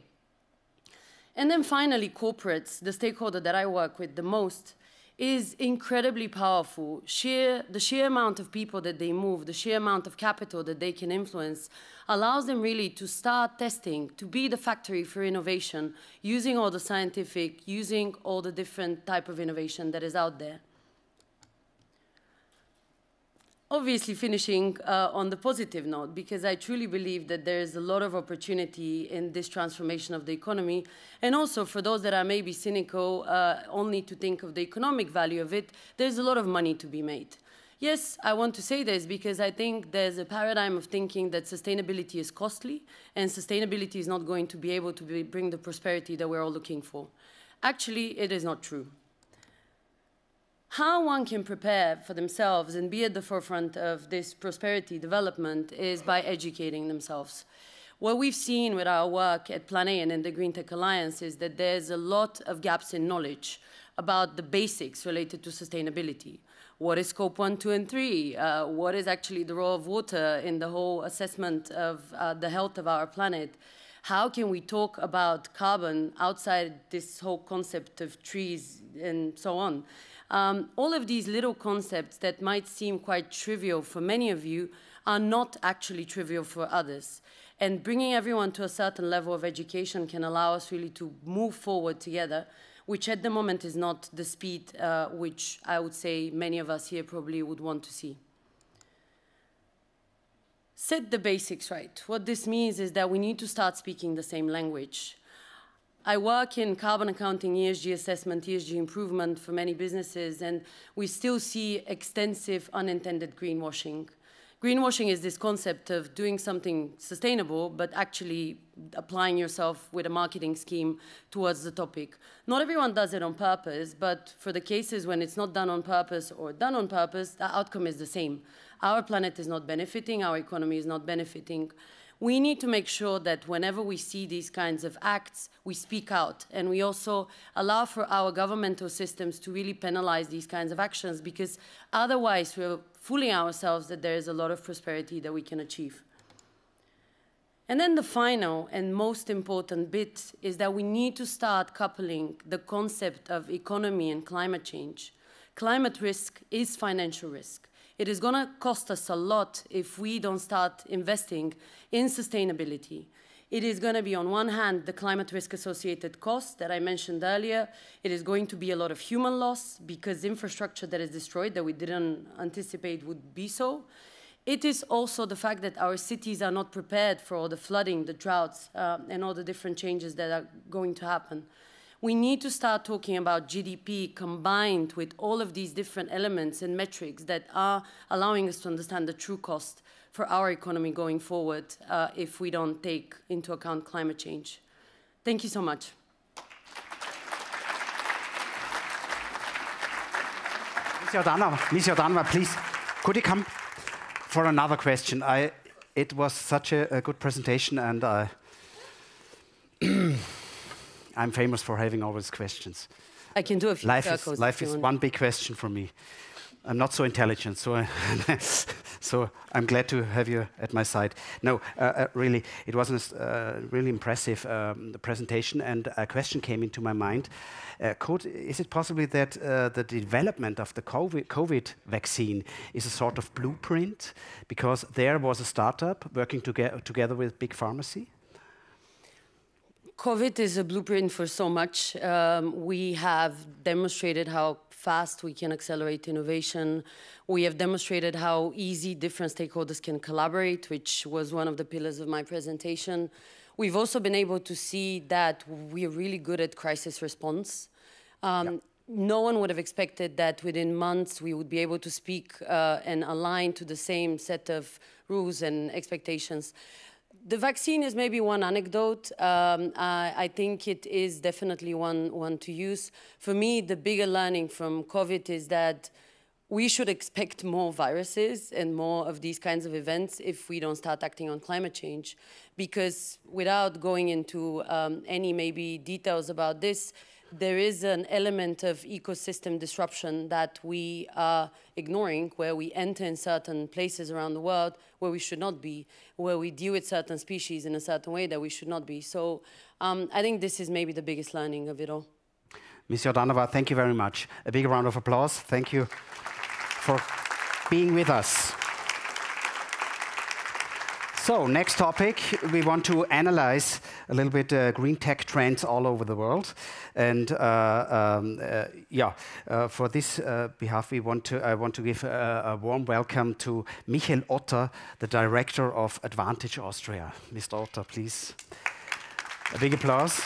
And then finally, corporates, the stakeholder that I work with the most, is incredibly powerful. The sheer amount of people that they move, the sheer amount of capital that they can influence, allows them really to start testing, to be the factory for innovation, using all the scientific, using all the different type of innovation that is out there. Obviously finishing on the positive note, because I truly believe that there is a lot of opportunity in this transformation of the economy. And also for those that are maybe cynical only to think of the economic value of it, there's a lot of money to be made. Yes, I want to say this because I think there's a paradigm of thinking that sustainability is costly and sustainability is not going to be able to bring the prosperity that we're all looking for. Actually, it is not true. How one can prepare for themselves and be at the forefront of this prosperity development is by educating themselves. What we've seen with our work at Plenary and in the GreenTech Alliance is that there's a lot of gaps in knowledge about the basics related to sustainability. What is Scope 1, 2, and 3? What is actually the role of water in the whole assessment of the health of our planet? How can we talk about carbon outside this whole concept of trees and so on? All of these little concepts that might seem quite trivial for many of you are not actually trivial for others. And bringing everyone to a certain level of education can allow us really to move forward together, which at the moment is not the speed which I would say many of us here probably would want to see. Set the basics right. What this means is that we need to start speaking the same language. I work in carbon accounting, ESG assessment, ESG improvement for many businesses, and we still see extensive unintended greenwashing. Greenwashing is this concept of doing something sustainable, but actually applying yourself with a marketing scheme towards the topic. Not everyone does it on purpose, but for the cases when it's not done on purpose or done on purpose, the outcome is the same. Our planet is not benefiting, our economy is not benefiting. We need to make sure that whenever we see these kinds of acts, we speak out. And we also allow for our governmental systems to really penalize these kinds of actions, because otherwise we're fooling ourselves that there is a lot of prosperity that we can achieve. And then the final and most important bit is that we need to start coupling the concept of economy and climate change. Climate risk is financial risk. It is going to cost us a lot if we don't start investing in sustainability. It is going to be, on one hand, the climate risk associated costs that I mentioned earlier. It is going to be a lot of human loss because infrastructure that is destroyed that we didn't anticipate would be so. It is also the fact that our cities are not prepared for all the flooding, the droughts, and all the different changes that are going to happen. We need to start talking about GDP combined with all of these different elements and metrics that are allowing us to understand the true cost for our economy going forward if we don't take into account climate change. Thank you so much. Ms. Jordanova, please, could you come for another question? It was such a good presentation, and I'm famous for having always questions. I can do a few circles. Life is one big question for me. I'm not so intelligent, so so I'm glad to have you at my side. No, really, it was a really impressive presentation, and a question came into my mind. Is it possible that the development of the COVID vaccine is a sort of blueprint, because there was a startup working together with big pharmacy? COVID is a blueprint for so much. We have demonstrated how fast we can accelerate innovation. We have demonstrated how easy different stakeholders can collaborate, which was one of the pillars of my presentation. We've also been able to see that we're really good at crisis response. No one would have expected that within months we would be able to speak and align to the same set of rules and expectations. The vaccine is maybe one anecdote. I think it is definitely one to use. For me, the bigger learning from COVID is that we should expect more viruses and more of these kinds of events if we don't start acting on climate change. Because without going into any maybe details about this, there is an element of ecosystem disruption that we are ignoring, where we enter in certain places around the world where we should not be, where we deal with certain species in a certain way that we should not be. So I think this is maybe the biggest learning of it all. Ms. Jordanova, thank you very much. A big round of applause. Thank you for being with us. So, next topic, we want to analyze a little bit green tech trends all over the world. And for this behalf, I want to give a warm welcome to Michael Otter, the director of Advantage Austria. Mr. Otter, please. A big applause.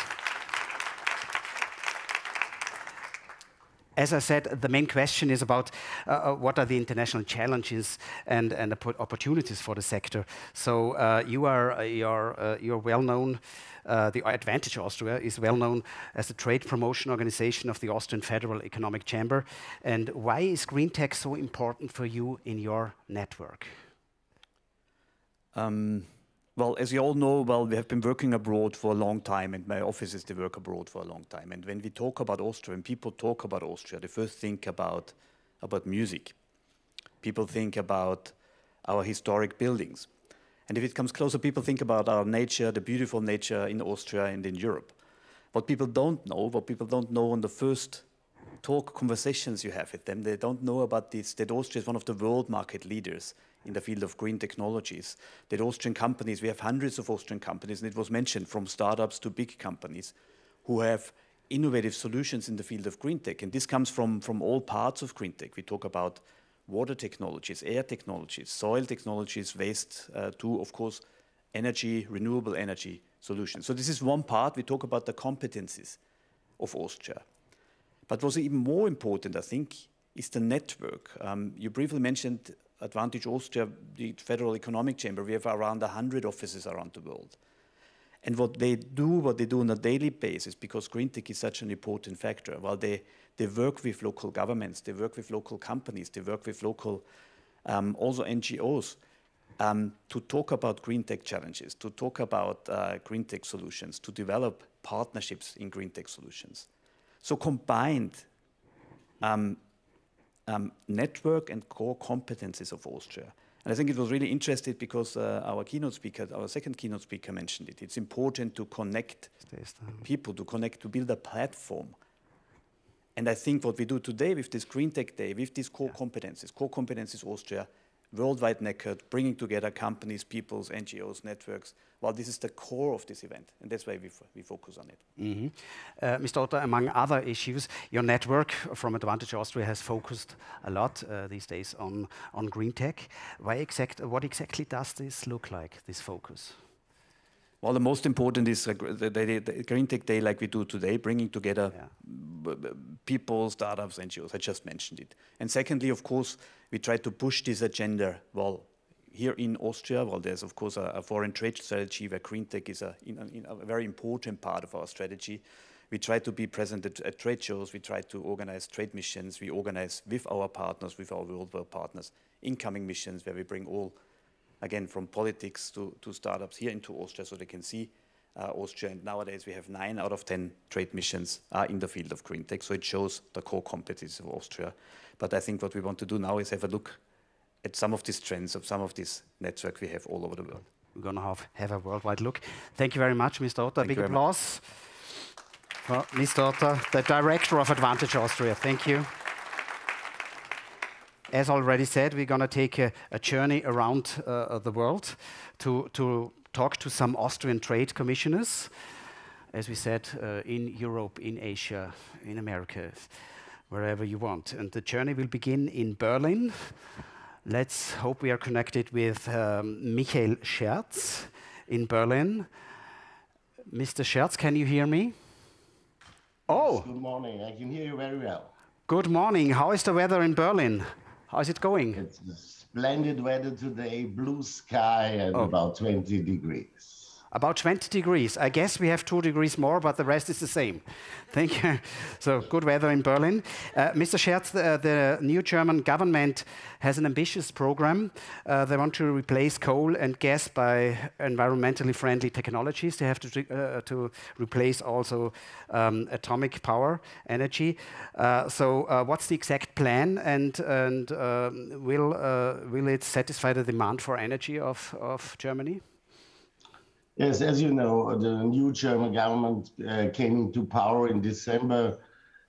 As I said, the main question is about what are the international challenges and the opportunities for the sector. So you're well known. The Advantage Austria is well known as the trade promotion organization of the Austrian Federal Economic Chamber. And why is green tech so important for you in your network? Well, as you all know, we have been working abroad for a long time, and my offices, they work abroad for a long time. And when we talk about Austria, when people talk about Austria, they first think about music. People think about our historic buildings. And if it comes closer, people think about our nature, the beautiful nature in Austria and in Europe. What people don't know on the first conversations you have with them, they don't know about this, that Austria is one of the world market leaders in the field of green technologies, that Austrian companies, we have hundreds of Austrian companies, and it was mentioned from startups to big companies, who have innovative solutions in the field of green tech. And this comes from all parts of green tech. We talk about water technologies, air technologies, soil technologies, waste to, of course, energy, renewable energy solutions. So this is one part. We talk about the competencies of Austria. But what's even more important, I think, is the network. You briefly mentioned Advantage Austria, the Federal Economic Chamber. We have around 100 offices around the world. And what they do on a daily basis, because green tech is such an important factor, while they work with local governments, they work with local companies, they work with local also NGOs. to talk about green tech challenges, to talk about green tech solutions, to develop partnerships in green tech solutions. So combined network and core competencies of Austria. And I think it was really interesting because our second keynote speaker mentioned it. It's important to connect people, to build a platform. And I think what we do today with this GreenTech Day, with these core competencies Austria, worldwide network, bringing together companies, peoples, NGOs, networks. Well, this is the core of this event, and that's why we focus on it. Mm-hmm. Mr. Otter, among other issues, your network from Advantage Austria has focused a lot these days on green tech. What exactly does this look like, this focus? Well, the most important is the GreenTech Day like we do today, bringing together people, startups, NGOs. I just mentioned it. And secondly, of course, we try to push this agenda. Well, here in Austria, well, there's of course a foreign trade strategy where GreenTech is a very important part of our strategy. We try to be present at trade shows. We try to organize trade missions. We organize with our partners, with our worldwide partners, incoming missions where we bring all, again, from politics to startups here into Austria so they can see Austria. And nowadays we have 9 out of 10 trade missions are in the field of green tech. So it shows the core competencies of Austria. But I think what we want to do now is have a look at some of these trends, of some of this network we have all over the world. We're going to have a worldwide look. Thank you very much, Mr. Otter. Big applause for Mr. Otter, the director of Advantage Austria. Thank you. As already said, we're going to take a journey around the world to talk to some Austrian trade commissioners, as we said, in Europe, in Asia, in America, wherever you want. And the journey will begin in Berlin. Let's hope we are connected with Michael Scherz in Berlin. Mr. Scherz, can you hear me? Oh! Good morning. I can hear you very well. Good morning. How is the weather in Berlin? How is it going? It's splendid weather today, blue sky and about 20 degrees. About 20 degrees. I guess we have 2 degrees more, but the rest is the same. Thank you. So good weather in Berlin. Mr. Scherz, the new German government has an ambitious program. They want to replace coal and gas by environmentally friendly technologies. They have to replace also atomic power energy. So what's the exact plan, and will it satisfy the demand for energy of Germany? Yes, as you know, the new German government came into power in December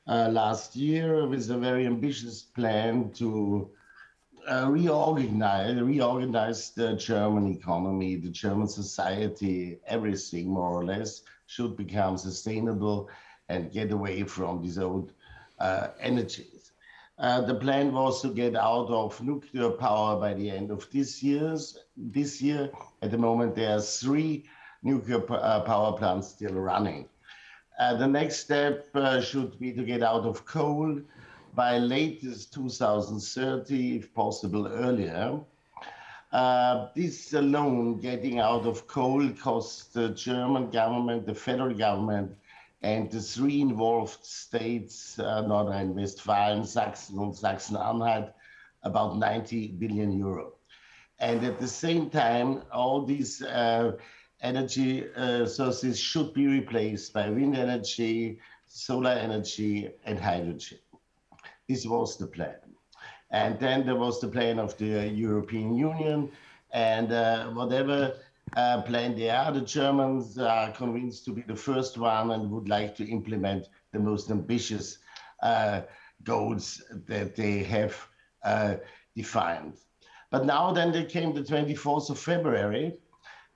last year with a very ambitious plan to reorganize the German economy, the German society. Everything more or less should become sustainable and get away from these old energies. The plan was to get out of nuclear power by the end of this year. At the moment, there are 3 nuclear power plants still running. The next step should be to get out of coal by latest 2030, if possible earlier. This alone, getting out of coal, costs the German government, the federal government, and the 3 involved states, North Rhine-Westphalia, Sachsen and Sachsen-Anhalt, about 90 billion euro. And at the same time, all these energy sources should be replaced by wind energy, solar energy, and hydrogen. This was the plan. And then there was the plan of the European Union, and whatever plan they are, the Germans are convinced to be the first one and would like to implement the most ambitious goals that they have defined. But now then there came the 24th of February,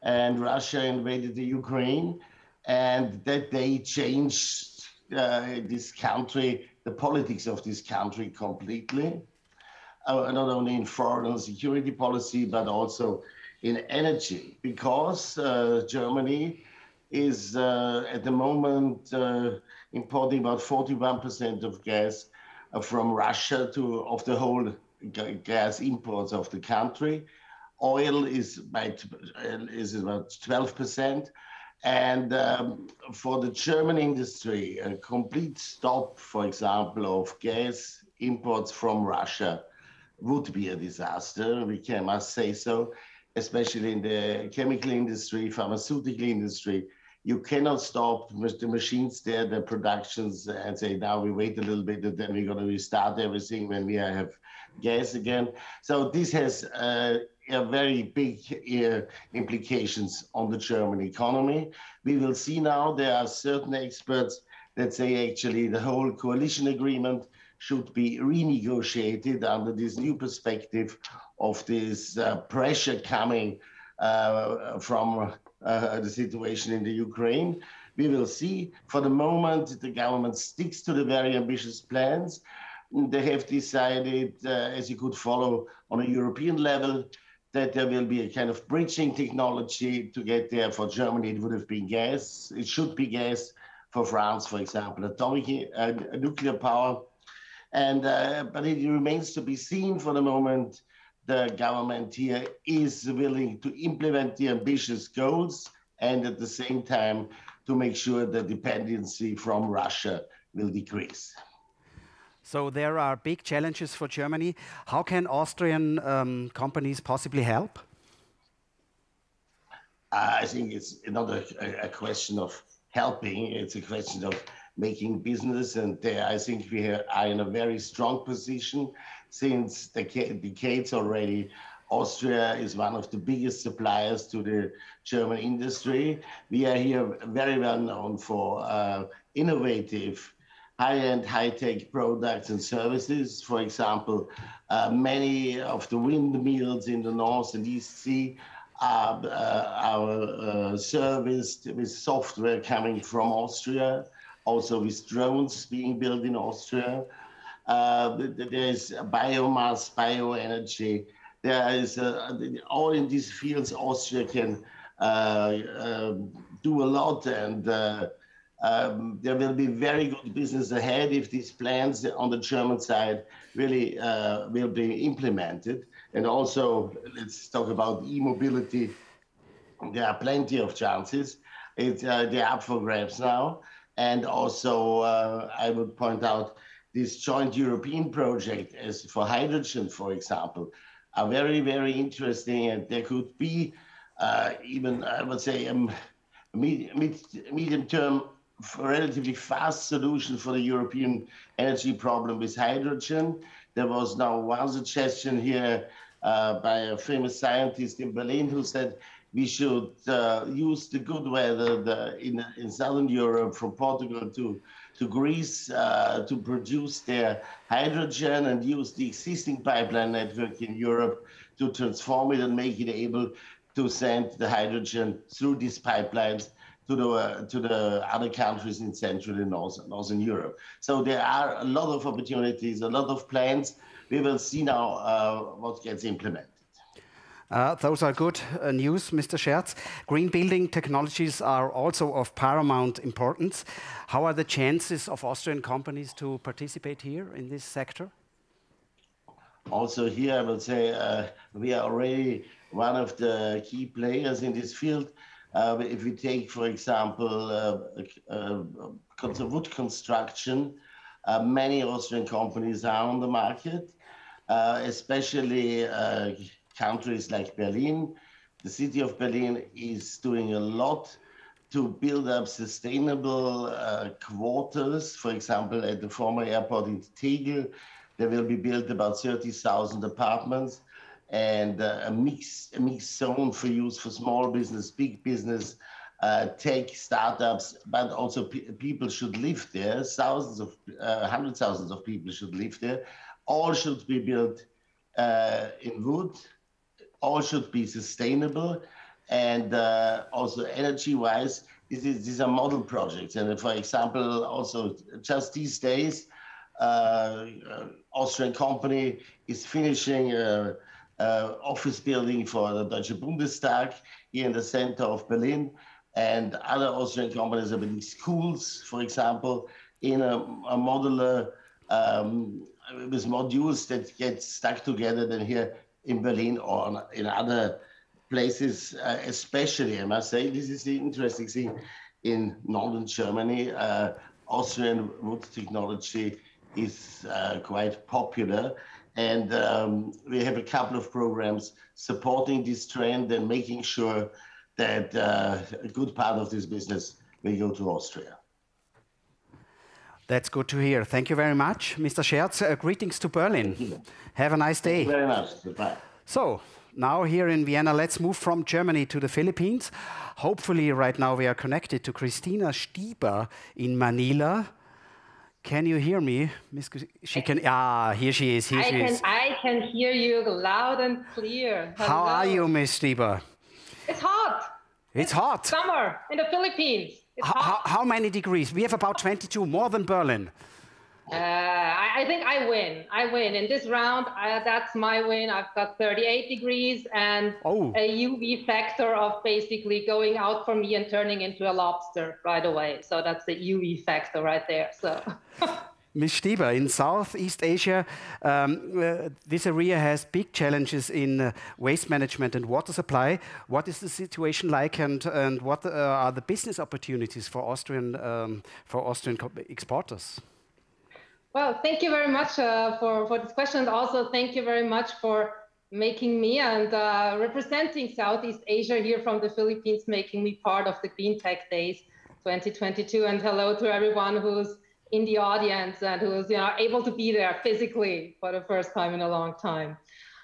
and Russia invaded the Ukraine, and that day changed this country, the politics of this country completely, not only in foreign and security policy, but also in energy, because Germany is at the moment importing about 41% of gas from Russia of the whole gas imports of the country. Oil is about 12%. And for the German industry, a complete stop, for example, of gas imports from Russia would be a disaster, must say so. especially in the chemical industry, pharmaceutical industry. You cannot stop the machines there, the productions, and say, now we wait a little bit and then we're going to restart everything when we have gas again. So this has a very big implications on the German economy. We will see now there are certain experts that say actually the whole coalition agreement should be renegotiated under this new perspective of this pressure coming from the situation in the Ukraine. We will see. For the moment, the government sticks to the very ambitious plans. They have decided, as you could follow on a European level, that there will be a kind of bridging technology to get there. For Germany, it would have been gas. It should be gas. For France, for example, atomic nuclear power. And but it remains to be seen for the moment. The government here is willing to implement the ambitious goals and at the same time to make sure the dependency from Russia will decrease. So there are big challenges for Germany. How can Austrian companies possibly help? I think it's not a question of helping. It's a question of making business. And there, I think we are in a very strong position. Since decades already, Austria is one of the biggest suppliers to the German industry. We are here very well known for innovative, high-end, high-tech products and services. For example, many of the windmills in the North and East Sea are serviced with software coming from Austria, also with drones being built in Austria. There's biomass, bioenergy. There is all in these fields. Austria can do a lot, and there will be very good business ahead if these plans on the German side really will be implemented. And also, let's talk about e-mobility. There are plenty of chances. They're up for grabs now. And also, I would point out this joint European project as for hydrogen, for example, are very, very interesting. And there could be even, I would say, a medium-term, relatively fast solution for the European energy problem with hydrogen. There was now one suggestion here by a famous scientist in Berlin who said we should use the good weather in Southern Europe, from Portugal to Greece, to produce their hydrogen and use the existing pipeline network in Europe to transform it and make it able to send the hydrogen through these pipelines to the other countries in Central and Northern Europe. So there are a lot of opportunities, a lot of plans. We will see now what gets implemented. Those are good news, Mr. Scherz. Green building technologies are also of paramount importance. How are the chances of Austrian companies to participate here in this sector? Also here, I would say we are already one of the key players in this field. If we take, for example, wood construction, many Austrian companies are on the market, especially countries like Berlin. The city of Berlin is doing a lot to build up sustainable quarters. For example, at the former airport in Tegel, there will be built about 30,000 apartments and a mixed zone for use for small business, big business, tech, startups, but also people should live there. Thousands of, hundreds of thousands of people should live there. All should be built in wood. All should be sustainable, and also energy-wise, these are model projects. And for example, also just these days, Austrian company is finishing office building for the Deutsche Bundestag here in the center of Berlin, and other Austrian companies are building schools, for example, in a modular with modules that get stuck together then here in Berlin or in other places, especially, I must say, this is the interesting thing in northern Germany. Austrian wood technology is quite popular. And we have a couple of programs supporting this trend and making sure that a good part of this business will go to Austria. That's good to hear. Thank you very much, Mr. Scherz. Greetings to Berlin. Have a nice day. Thank you very much. Goodbye. So, now here in Vienna, let's move from Germany to the Philippines. Hopefully right now we are connected to Christina Stieber in Manila. Can you hear me? She can. Ah, here she is. Here she is. I can hear you loud and clear. Hello. How are you, Miss Stieber? It's hot. It's hot. Summer in the Philippines. It's hot. How many degrees? We have about 22, more than Berlin. I think I win. I win. In this round, that's my win. I've got 38 degrees and a UV factor of basically going out for me and turning into a lobster right away. So that's the UV factor right there. So. Ms. Stieber, in Southeast Asia, this area has big challenges in waste management and water supply. What is the situation like, and what are the business opportunities for Austrian exporters? Well, thank you very much for this question. And also, thank you very much for making me and representing Southeast Asia here from the Philippines, making me part of the GreenTech Days 2022. And hello to everyone who's in the audience and who's able to be there physically for the first time in a long time.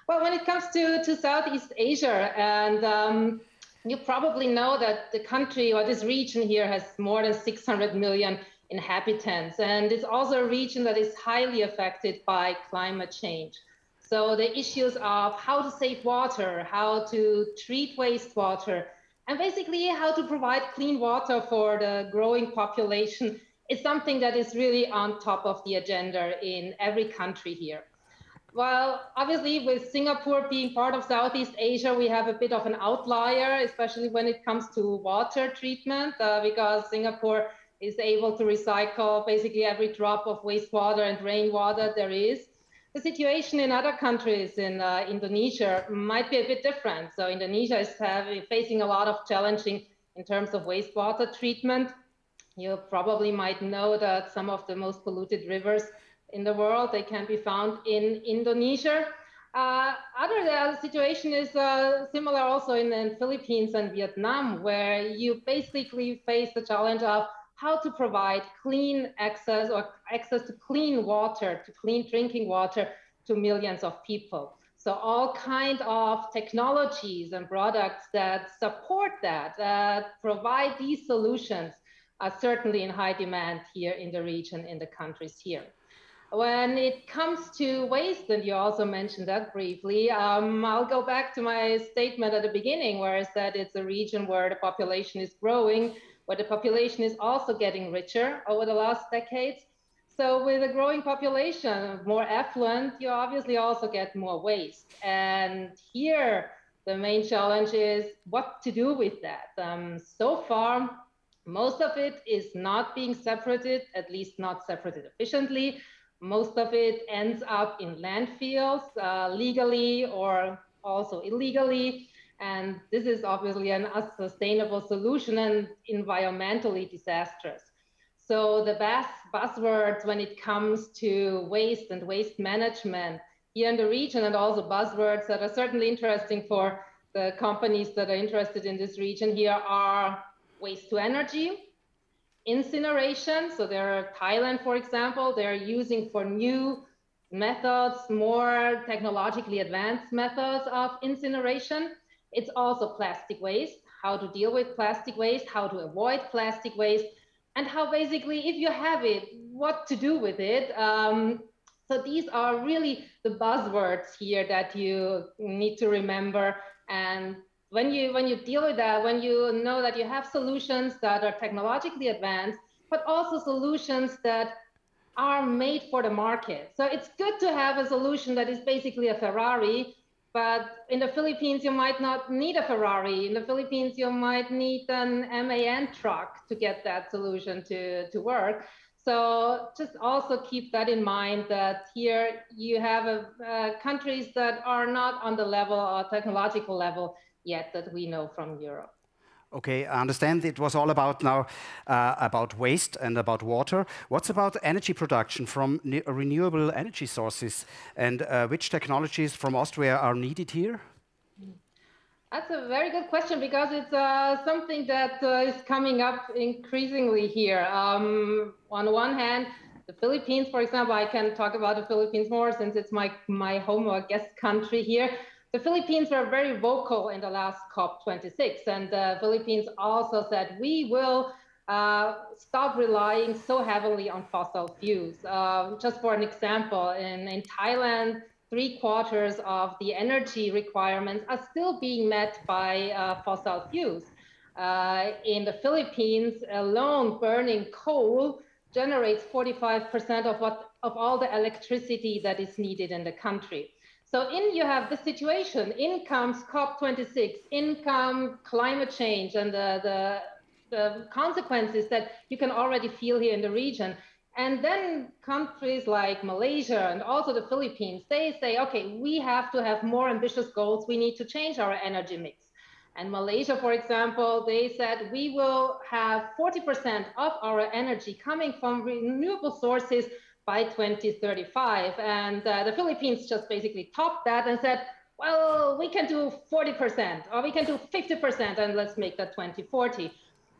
Well, when it comes to Southeast Asia, and you probably know that the country or this region here has more than 600 million inhabitants, and it's also a region that is highly affected by climate change. So the issues of how to save water, how to treat wastewater, and basically how to provide clean water for the growing population is something that is really on top of the agenda in every country here. Well, obviously with Singapore being part of Southeast Asia, we have a bit of an outlier, especially when it comes to water treatment, because Singapore is able to recycle basically every drop of wastewater and rainwater there is. The situation in other countries in Indonesia might be a bit different. So Indonesia is facing a lot of challenging in terms of wastewater treatment. You probably might know that some of the most polluted rivers in the world, they can be found in Indonesia. The situation is similar also in the Philippines and Vietnam, where you basically face the challenge of how to provide clean access or access to clean water, to clean drinking water to millions of people. So all kind of technologies and products that support that, provide these solutions are certainly in high demand here in the region, in the countries here. When it comes to waste, and you also mentioned that briefly, I'll go back to my statement at the beginning where I said it's a region where the population is growing, where the population is also getting richer over the last decades. So with a growing population, more affluent, you obviously also get more waste. And here, the main challenge is what to do with that. So far, most of it is not being separated, at least not separated efficiently. Most of it ends up in landfills, legally or also illegally. And this is obviously an unsustainable solution and environmentally disastrous. So the buzzwords when it comes to waste and waste management here in the region, and also buzzwords that are certainly interesting for the companies that are interested in this region here, are waste to energy, incineration. So there are Thailand, for example, they're using for new methods, more technologically advanced methods of incineration. It's also plastic waste, how to deal with plastic waste, how to avoid plastic waste, and how basically, if you have it, what to do with it. So these are really the buzzwords here that you need to remember. And when you deal with that, when you know that you have solutions that are technologically advanced, but also solutions that are made for the market. So it's good to have a solution that is basically a Ferrari, but in the Philippines, you might not need a Ferrari. In the Philippines, you might need an MAN truck to get that solution to work. So just also keep that in mind, that here you have countries that are not on the level or technological level yet that we know from Europe. Okay, I understand it was all about now about waste and about water. What's about energy production from renewable energy sources, and which technologies from Austria are needed here? That's a very good question, because it's something that is coming up increasingly here. On one hand, the Philippines, for example, I can talk about the Philippines more since it's my home or guest country here. The Philippines were very vocal in the last COP26, and the Philippines also said we will stop relying so heavily on fossil fuels. Just for an example, in Thailand, 3/4 of the energy requirements are still being met by fossil fuels. In the Philippines alone, burning coal generates 45% of all the electricity that is needed in the country. So you have the situation, in comes COP26, in come climate change and the consequences that you can already feel here in the region. And then countries like Malaysia and also the Philippines, they say, okay, we have to have more ambitious goals. We need to change our energy mix. And Malaysia, for example, they said we will have 40% of our energy coming from renewable sources by 2035. And the Philippines just basically topped that and said, well, we can do 40% or we can do 50% and let's make that 2040.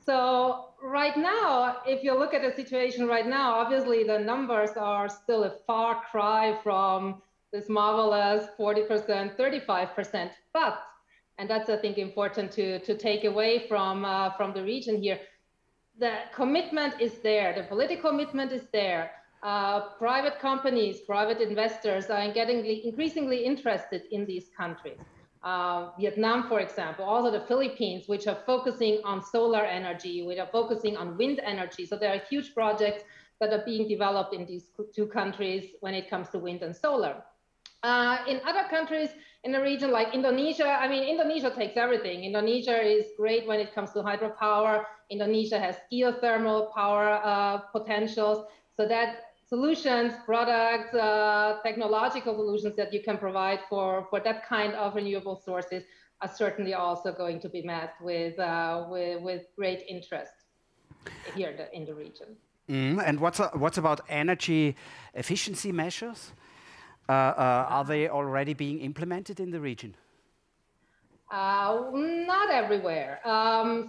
So right now, if you look at the situation right now, obviously the numbers are still a far cry from this marvelous 40%, 35%. But, and that's, I think, important to take away from the region here, the commitment is there, the political commitment is there. Private companies, private investors are getting increasingly interested in these countries. Vietnam, for example, also the Philippines, which are focusing on solar energy, which are focusing on wind energy. So there are huge projects that are being developed in these two countries when it comes to wind and solar. In other countries in the region, like Indonesia, I mean, Indonesia takes everything. Indonesia is great when it comes to hydropower. Indonesia has geothermal power potentials. So that solutions, products, technological solutions that you can provide for that kind of renewable sources are certainly also going to be met with great interest here in the region. And what's about energy efficiency measures? Are they already being implemented in the region? Not everywhere.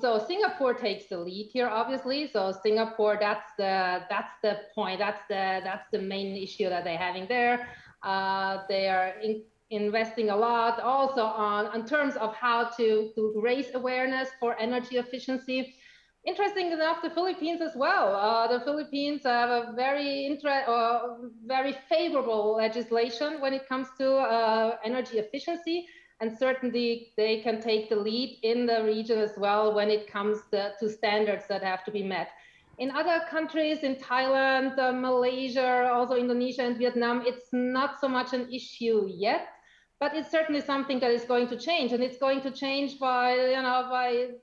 So Singapore takes the lead here, obviously. So Singapore, that's the point. That's the main issue that they're having there. They are investing a lot also on terms of how to raise awareness for energy efficiency. Interesting enough, the Philippines as well. The Philippines have a very favorable legislation when it comes to energy efficiency. And certainly they can take the lead in the region as well when it comes to standards that have to be met. In other countries, in Thailand, Malaysia, also Indonesia and Vietnam, it's not so much an issue yet, but it's certainly something that is going to change. And it's going to change by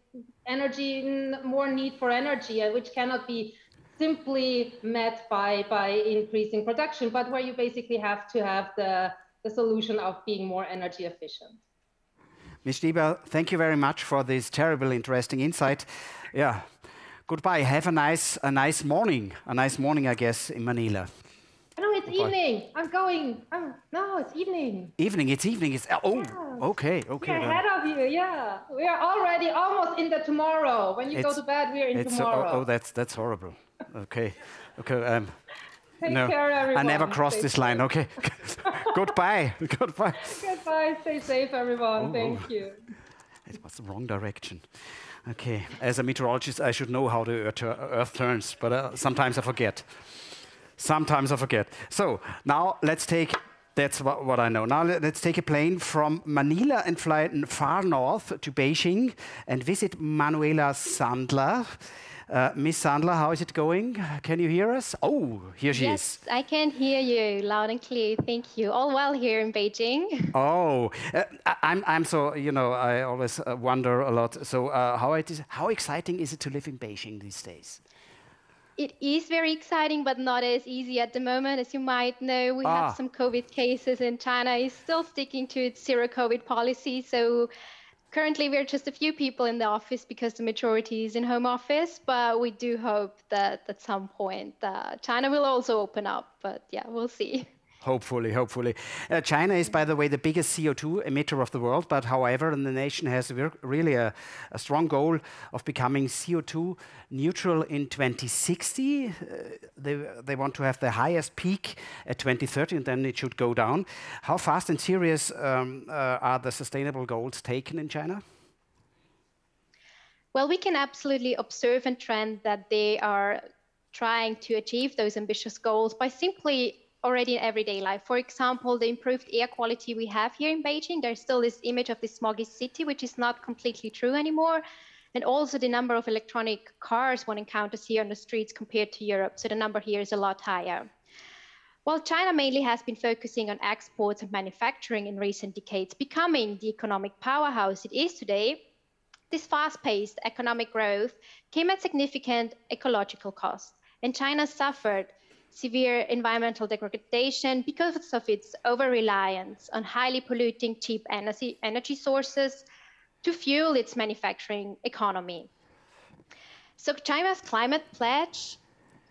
energy, more need for energy, which cannot be simply met by increasing production, but where you basically have to have the solution of being more energy efficient. Ms. Stieber, thank you very much for this terribly interesting insight. Yeah, goodbye. Have a nice morning. A nice morning, I guess, in Manila. No, it's evening. I'm going. No, it's evening. Evening. It's evening. It's yeah. Okay. We're ahead of you. Yeah, we are already almost in the tomorrow. When you go to bed, we're in tomorrow. That's horrible. Okay. Take care, everyone. I never crossed this line. Okay. Goodbye. Goodbye. Stay safe, everyone. Thank you. It was the wrong direction. Okay. As a meteorologist, I should know how the Earth turns, but sometimes I forget. So now let's take. That's what I know. Now let's take a plane from Manila and fly far north to Beijing and visit Manuela Sandler. Miss Sandler, how is it going? Can you hear us? Oh, here she is. Yes, I can hear you loud and clear. Thank you. All well here in Beijing. Oh, I'm so, I always wonder a lot. So how exciting is it to live in Beijing these days? It is very exciting, but not as easy at the moment. As you might know, we have some COVID cases, and China is still sticking to its zero COVID policy. So Currently, we're just a few people in the office because the majority is in home office, but we do hope that at some point China will also open up. But yeah, we'll see. Hopefully, hopefully. China is, by the way, the biggest CO2 emitter of the world, but however, the nation has really a strong goal of becoming CO2 neutral in 2060. They want to have the highest peak at 2030, and then it should go down. How fast and serious are the sustainable goals taken in China? Well, we can absolutely observe and trend that they are trying to achieve those ambitious goals by simply already in everyday life. For example, the improved air quality we have here in Beijing, there's still this image of this smoggy city, which is not completely true anymore. And also the number of electronic cars one encounters here on the streets compared to Europe. So the number here is a lot higher. While China mainly has been focusing on exports and manufacturing in recent decades, becoming the economic powerhouse it is today, this fast-paced economic growth came at significant ecological cost. And China suffered severe environmental degradation because of its over-reliance on highly polluting cheap energy sources to fuel its manufacturing economy. So China's climate pledge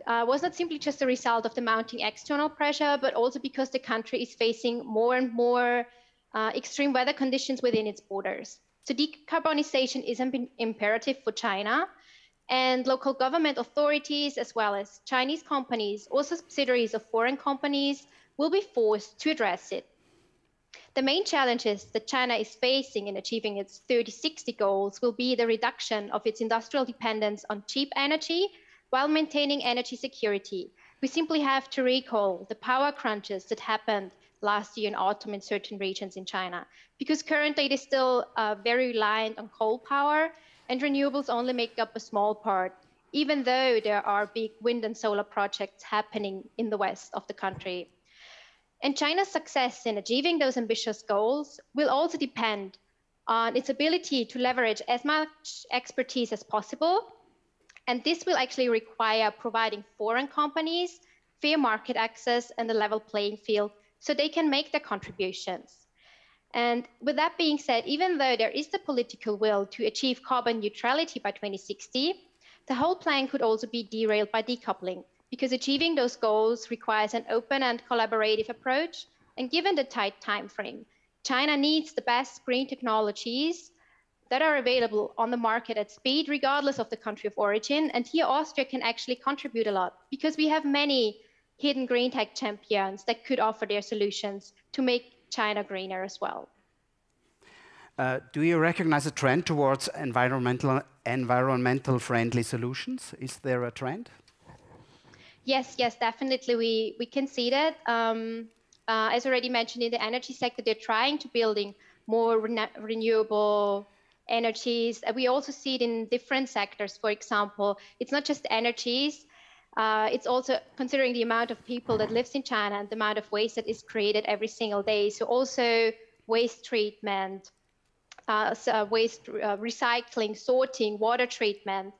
was not simply just a result of the mounting external pressure, but also because the country is facing more and more extreme weather conditions within its borders. So decarbonization is an imperative for China, and local government authorities, as well as Chinese companies, also subsidiaries of foreign companies, will be forced to address it. The main challenges that China is facing in achieving its 3060 goals will be the reduction of its industrial dependence on cheap energy while maintaining energy security. We simply have to recall the power crunches that happened last year in autumn in certain regions in China, because currently it is still very reliant on coal power, and renewables only make up a small part, even though there are big wind and solar projects happening in the west of the country. And China's success in achieving those ambitious goals will also depend on its ability to leverage as much expertise as possible. And this will actually require providing foreign companies fair market access and a level playing field so they can make their contributions. And with that being said, even though there is the political will to achieve carbon neutrality by 2060, the whole plan could also be derailed by decoupling, because achieving those goals requires an open and collaborative approach. And given the tight time frame, China needs the best green technologies that are available on the market at speed, regardless of the country of origin. And here Austria can actually contribute a lot, because we have many hidden green tech champions that could offer their solutions to make China greener as well. Do you recognize a trend towards environmental friendly solutions? Is there a trend? Yes, definitely. We can see that. As already mentioned, in the energy sector, they're trying to building more renewable energies. We also see it in different sectors. For example, it's not just energies. It's also considering the amount of people that lives in China and the amount of waste that is created every single day. So also waste treatment, waste recycling, sorting, water treatment.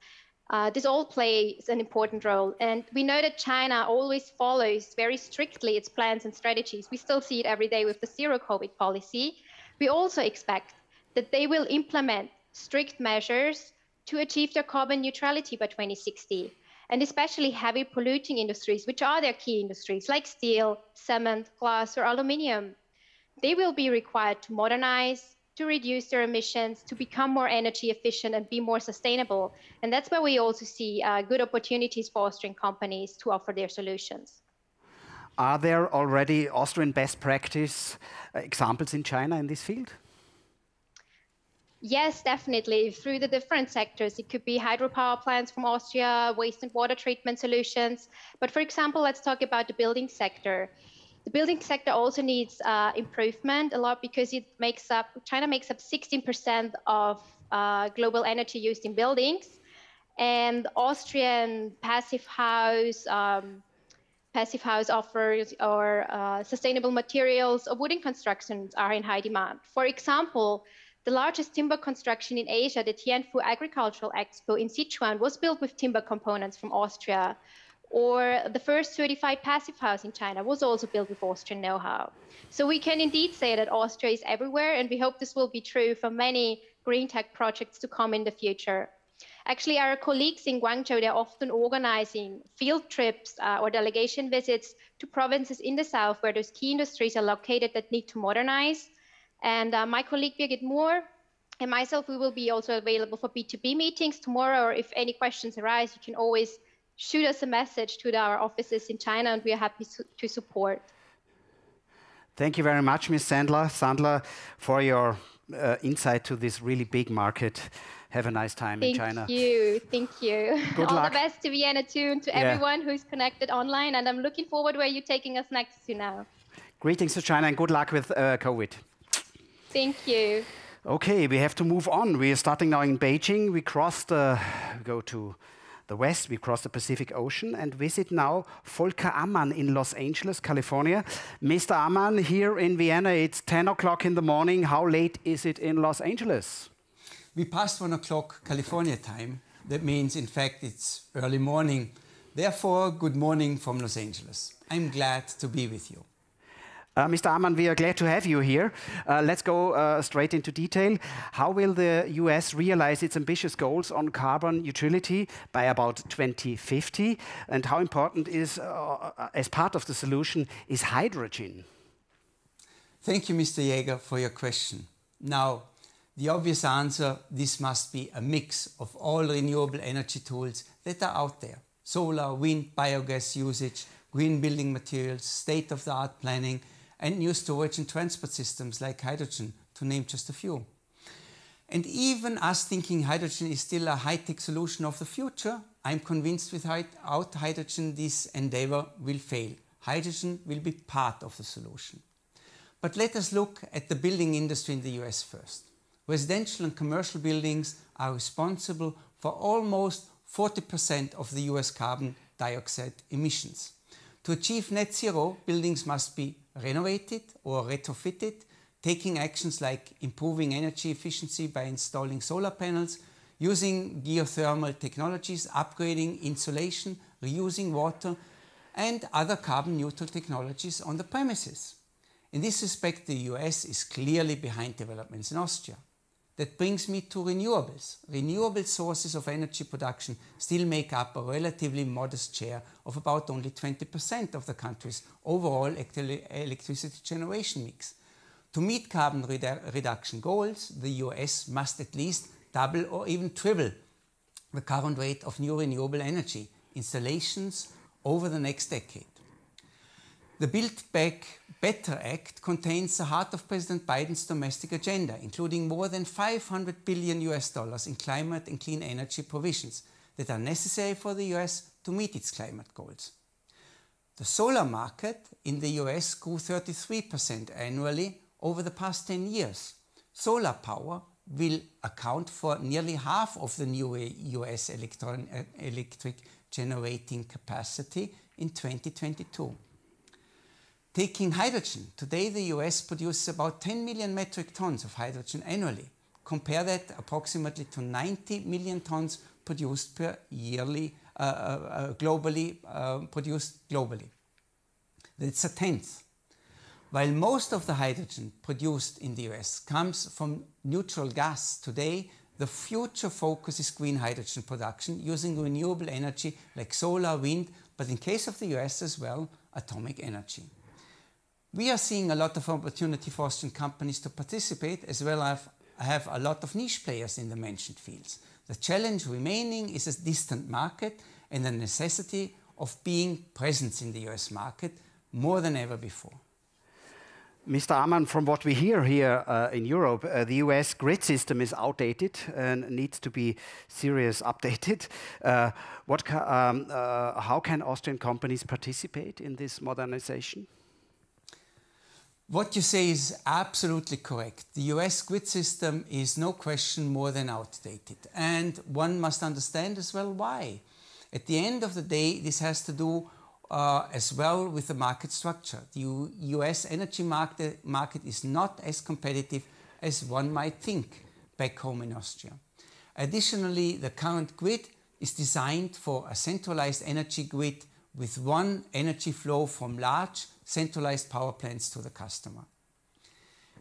This all plays an important role. And we know that China always follows very strictly its plans and strategies. We still see it every day with the zero COVID policy. We also expect that they will implement strict measures to achieve their carbon neutrality by 2060. And especially heavy polluting industries, which are their key industries, like steel, cement, glass, or aluminium. They will be required to modernize, to reduce their emissions, to become more energy efficient and be more sustainable. And that's where we also see good opportunities for Austrian companies to offer their solutions. Are there already Austrian best practice examples in China in this field? Yes, definitely. Through the different sectors, it could be hydropower plants from Austria, waste and water treatment solutions. But for example, let's talk about the building sector. The building sector also needs improvement a lot, because China makes up 16% of global energy used in buildings. And Austrian passive house offers or sustainable materials or wooden constructions are in high demand. For example, the largest timber construction in Asia, the Tianfu Agricultural Expo in Sichuan, was built with timber components from Austria. Or the first certified passive house in China was also built with Austrian know-how. So we can indeed say that Austria is everywhere, and we hope this will be true for many green tech projects to come in the future. Actually, our colleagues in Guangzhou, they're often organizing field trips or delegation visits to provinces in the south where those key industries are located that need to modernize. And my colleague Birgit Moore and myself, we will be also available for B2B meetings tomorrow, or if any questions arise, you can always shoot us a message to our offices in China, and we are happy to support. Thank you very much, Ms. Sandler, for your insight to this really big market. Have a nice time in China. Thank you. Good All luck. the best to Vienna too, and to everyone who's connected online. And I'm looking forward where you're taking us next to now. Greetings to China and good luck with COVID. Thank you. Okay, we have to move on. We are starting now in Beijing. We go to the west, we cross the Pacific Ocean and visit now Volker Ammann in Los Angeles, California. Mr. Ammann, here in Vienna, it's 10 o'clock in the morning. How late is it in Los Angeles? We passed 1 o'clock California time. That means, in fact, it's early morning. Therefore, good morning from Los Angeles. I'm glad to be with you. Mr. Ammann, we are glad to have you here. Let's go straight into detail. How will the US realize its ambitious goals on carbon neutrality by about 2050? And how important is, as part of the solution, is hydrogen? Thank you, Mr. Jäger, for your question. Now, the obvious answer, this must be a mix of all renewable energy tools that are out there. Solar, wind, biogas usage, green building materials, state-of-the-art planning, and new storage and transport systems like hydrogen, to name just a few. And even us thinking hydrogen is still a high-tech solution of the future, I'm convinced without hydrogen this endeavor will fail. Hydrogen will be part of the solution. But let us look at the building industry in the US first. Residential and commercial buildings are responsible for almost 40% of the US carbon dioxide emissions. To achieve net zero, buildings must be renovated or retrofitted, taking actions like improving energy efficiency by installing solar panels, using geothermal technologies, upgrading insulation, reusing water, and other carbon neutral technologies on the premises. In this respect, the US is clearly behind developments in Austria. That brings me to renewables. Renewable sources of energy production still make up a relatively modest share of about only 20% of the country's overall electricity generation mix. To meet carbon reduction goals, the US must at least double or even triple the current rate of new renewable energy installations over the next decade. The Build Back Better Act contains the heart of President Biden's domestic agenda, including more than $500 billion in climate and clean energy provisions that are necessary for the US to meet its climate goals. The solar market in the US grew 33% annually over the past 10 years. Solar power will account for nearly half of the new US electric generating capacity in 2022. Taking hydrogen, today the US produces about 10 million metric tons of hydrogen annually. Compare that approximately to 90 million tons produced per yearly, produced globally. That's a tenth. While most of the hydrogen produced in the US comes from neutral gas, today the future focus is green hydrogen production using renewable energy like solar, wind, but in case of the US as well, atomic energy. We are seeing a lot of opportunity for Austrian companies to participate, as well as have a lot of niche players in the mentioned fields. The challenge remaining is a distant market and the necessity of being present in the US market more than ever before. Mr. Ammann, from what we hear here in Europe, the US grid system is outdated and needs to be seriously updated. How can Austrian companies participate in this modernization? What you say is absolutely correct. The US grid system is no question more than outdated. And one must understand as well why. At the end of the day, this has to do as well with the market structure. The US energy market is not as competitive as one might think back home in Austria. Additionally, the current grid is designed for a centralized energy grid with one energy flow from large centralized power plants to the customer.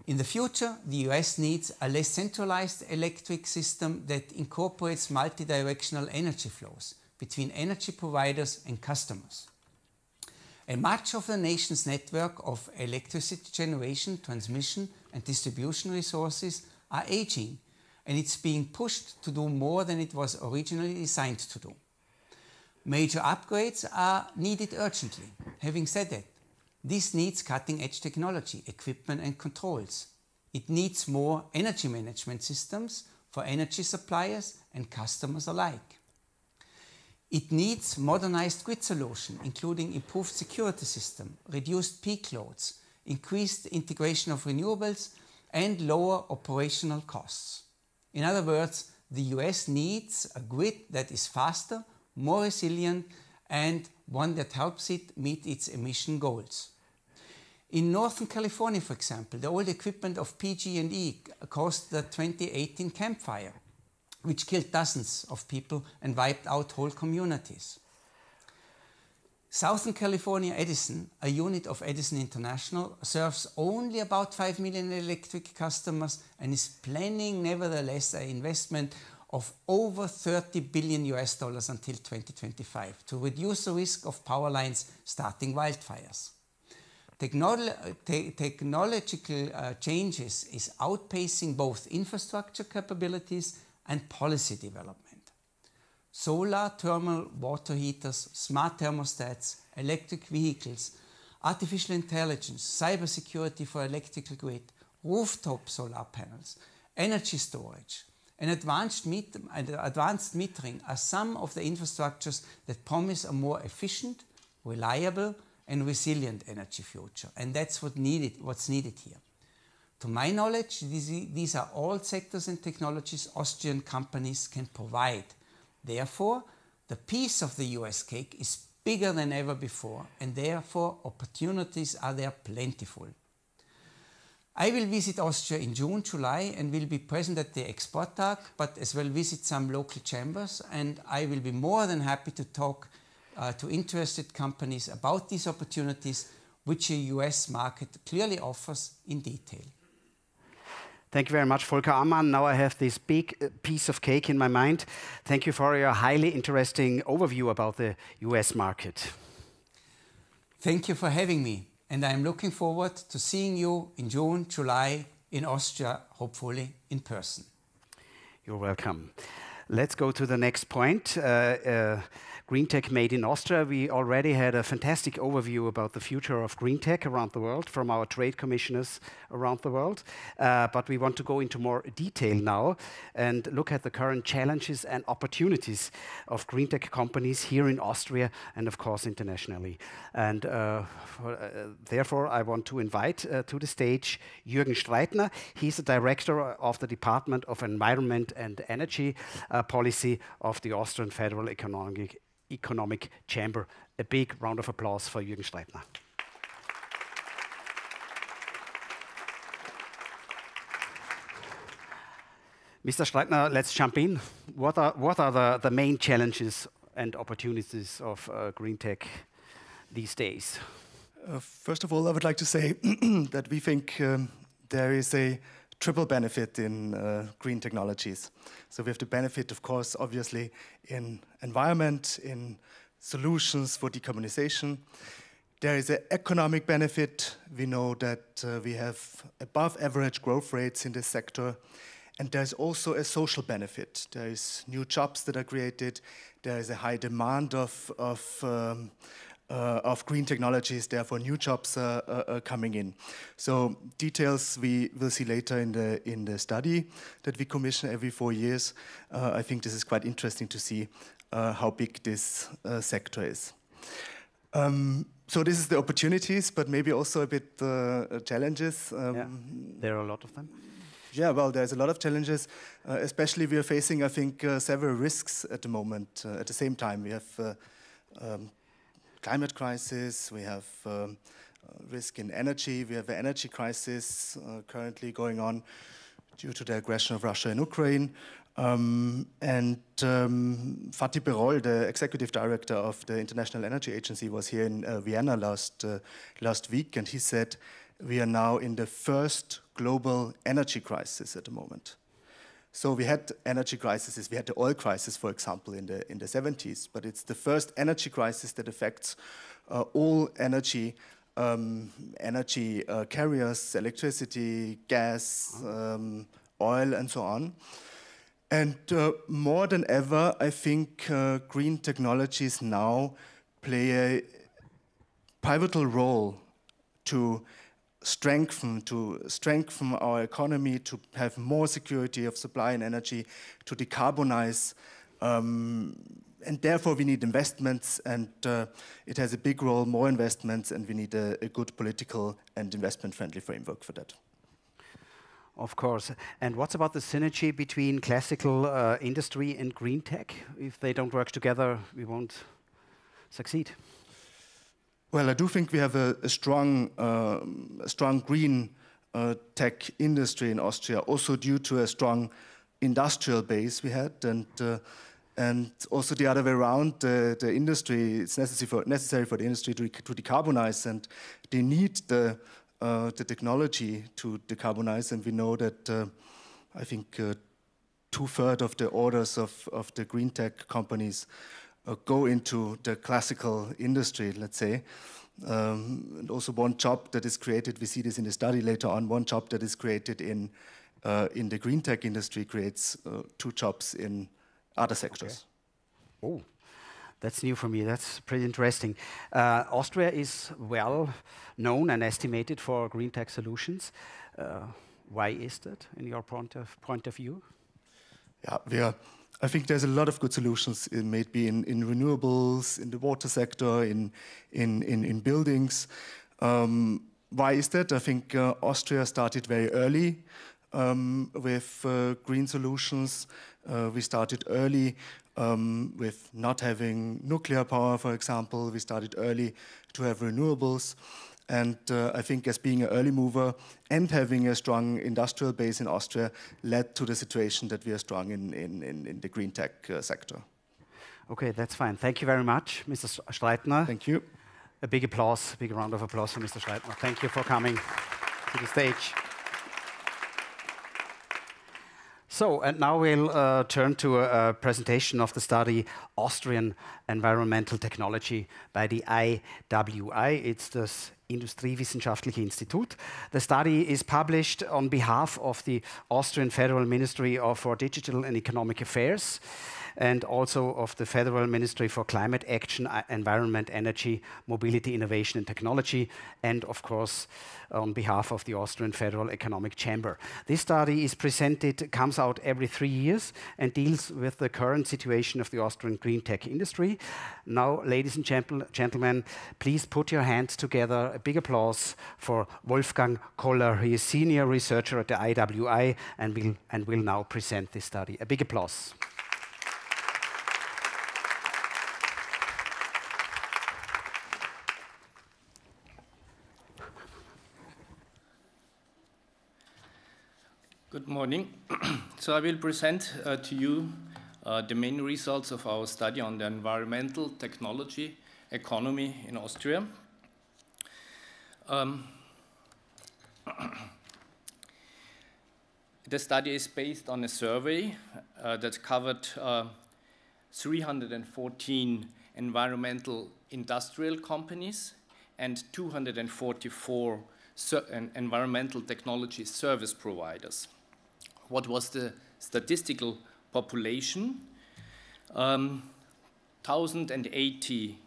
In the future, the US needs a less centralized electric system that incorporates multi-directional energy flows between energy providers and customers. And much of the nation's network of electricity generation, transmission and distribution resources are aging, and it's being pushed to do more than it was originally designed to do. Major upgrades are needed urgently. Having said that, this needs cutting-edge technology, equipment and controls. It needs more energy management systems for energy suppliers and customers alike. It needs modernized grid solution, including improved security system, reduced peak loads, increased integration of renewables, and lower operational costs. In other words, the US needs a grid that is faster, more resilient, and one that helps it meet its emission goals. In Northern California, for example, the old equipment of PG&E caused the 2018 Camp Fire, which killed dozens of people and wiped out whole communities. Southern California Edison, a unit of Edison International, serves only about 5 million electric customers and is planning, nevertheless, an investment of over $30 billion until 2025 to reduce the risk of power lines starting wildfires. Technological changes is outpacing both infrastructure capabilities and policy development. Solar thermal water heaters, smart thermostats, electric vehicles, artificial intelligence, cybersecurity for electrical grid, rooftop solar panels, energy storage, and advanced metering are some of the infrastructures that promise a more efficient, reliable, and resilient energy future. And that's what's needed here. To my knowledge, these are all sectors and technologies Austrian companies can provide. Therefore, the piece of the US cake is bigger than ever before, and therefore opportunities are there plentiful. I will visit Austria in June, July, and will be present at the Exporttag, but as well visit some local chambers, and I will be more than happy to talk to interested companies about these opportunities, which a US market clearly offers in detail. Thank you very much, Volker Ammann. Now I have this big piece of cake in my mind. Thank you for your highly interesting overview about the US market. Thank you for having me, and I'm looking forward to seeing you in June, July in Austria, hopefully in person. You're welcome. Let's go to the next point. GreenTech Made in Austria. We already had a fantastic overview about the future of green tech around the world from our trade commissioners around the world. But we want to go into more detail now and look at the current challenges and opportunities of green tech companies here in Austria and, of course, internationally. And therefore, I want to invite to the stage Jürgen Streitner. He's the director of the Department of Environment and Energy Policy of the Austrian Federal Economic Chamber. A big round of applause for Jürgen Streitner. Mr. Streitner, let's jump in. What are the main challenges and opportunities of green tech these days? First of all, I would like to say that we think there is a triple benefit in green technologies. So we have the benefit, of course, obviously, in environment, in solutions for decarbonization. There is an economic benefit. We know that we have above average growth rates in this sector. And there's also a social benefit. There is new jobs that are created. There is a high demand of green technologies, therefore new jobs are coming in. So details we will see later in the study that we commission every 4 years. I think this is quite interesting to see how big this sector is. So this is the opportunities, but maybe also a bit challenges. Yeah, there are a lot of them. Yeah, well, there's a lot of challenges, especially we are facing, I think, several risks at the moment. At the same time, we have climate crisis, we have risk in energy, we have an energy crisis currently going on due to the aggression of Russia in Ukraine. Fatih Birol, the executive director of the International Energy Agency, was here in Vienna last week, and he said we are now in the first global energy crisis at the moment. So we had energy crises. We had the oil crisis, for example, in the 70s, but it's the first energy crisis that affects all energy carriers, electricity, gas, oil, and so on. And more than ever, I think green technologies now play a pivotal role to strengthen our economy, to have more security of supply and energy, to decarbonize. And therefore, we need investments, and it has a big role, more investments, and we need a good political and investment-friendly framework for that. Of course. And what's about the synergy between classical industry and green tech? If they don't work together, we won't succeed. Well, I do think we have a strong green tech industry in Austria, also due to a strong industrial base we had, and also the other way around. The industry, it's necessary for the industry to decarbonize, and they need the technology to decarbonize, and we know that I think 2/3 of the orders of the green tech companies go into the classical industry, let's say. And also one job that is created, we see this in the study later on, one job that is created in the green tech industry creates 2 jobs in other sectors. Okay. Oh, that's new for me. That's pretty interesting. Austria is well known and estimated for green tech solutions. Why is that, in your point of view? Yeah, I think there's a lot of good solutions, maybe in renewables, in the water sector, in buildings. Why is that? I think Austria started very early with green solutions. We started early with not having nuclear power, for example. We started early to have renewables. And I think as being an early mover and having a strong industrial base in Austria led to the situation that we are strong in the green tech sector. Okay, that's fine. Thank you very much, Mr. Streitner. Thank you. A big applause, big round of applause for Mr. Streitner. Thank you for coming to the stage. So, and now we'll turn to a presentation of the study Austrian Environmental Technology by the IWI. It's das Industriewissenschaftliche Institut. The study is published on behalf of the Austrian Federal Ministry for Digital and Economic Affairs and also of the Federal Ministry for Climate Action, Environment, Energy, Mobility, Innovation and Technology, and of course on behalf of the Austrian Federal Economic Chamber. This study is presented, comes out every 3 years and deals with the current situation of the Austrian green tech industry. Now, ladies and gentlemen, please put your hands together. A big applause for Wolfgang Koller. He is senior researcher at the IWI and will now present this study. A big applause. Good morning. So I will present to you the main results of our study on the environmental technology economy in Austria. The study is based on a survey that covered 314 environmental industrial companies and 244 environmental technology service providers. What was the statistical population? 1,080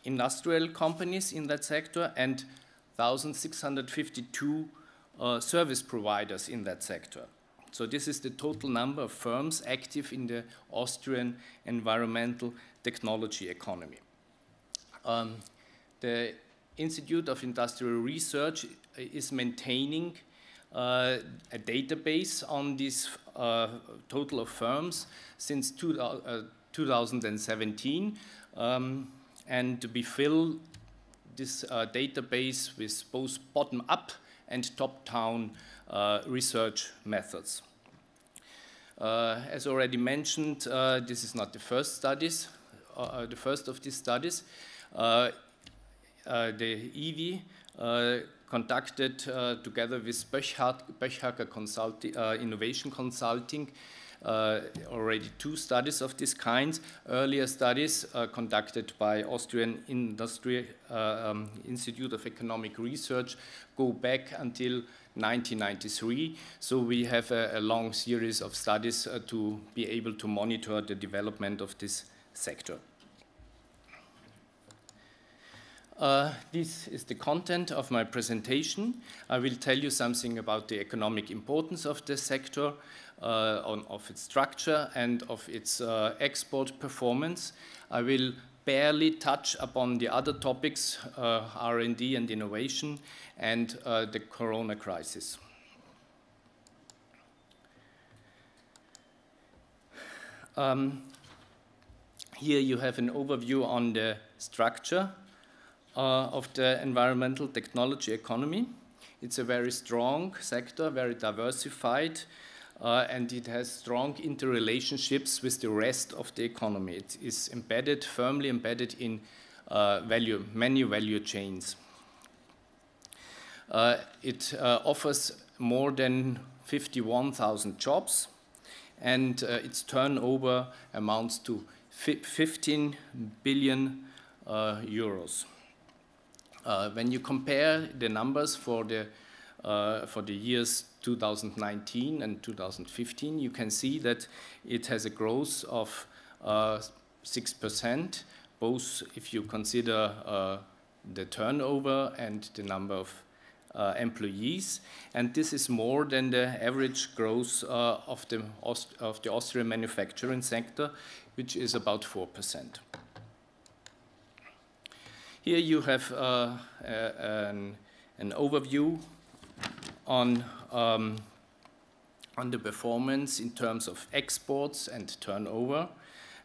industrial companies in that sector and 1,652 service providers in that sector. So this is the total number of firms active in the Austrian environmental technology economy. The Institute of Industrial Research is maintaining a database on this total of firms since 2017, and we fill this database with both bottom-up and top-down research methods. As already mentioned, this is not the first studies, the first of these studies. The EV conducted together with Böchhacker Innovation Consulting already 2 studies of this kind. Earlier studies conducted by Austrian Institute of Economic Research go back until 1993. So we have a long series of studies to be able to monitor the development of this sector. This is the content of my presentation. I will tell you something about the economic importance of the sector, of its structure and of its export performance. I will barely touch upon the other topics, R&D and innovation, and the corona crisis. Here you have an overview on the structure of the environmental technology economy. It's a very strong sector, very diversified, and it has strong interrelationships with the rest of the economy. It is embedded, firmly embedded in many value chains. It offers more than 51,000 jobs, and its turnover amounts to 15 billion euros. When you compare the numbers for the years 2019 and 2015, you can see that it has a growth of 6%, both if you consider the turnover and the number of employees. And this is more than the average growth of the Austrian manufacturing sector, which is about 4%. Here you have an overview on the performance in terms of exports and turnover.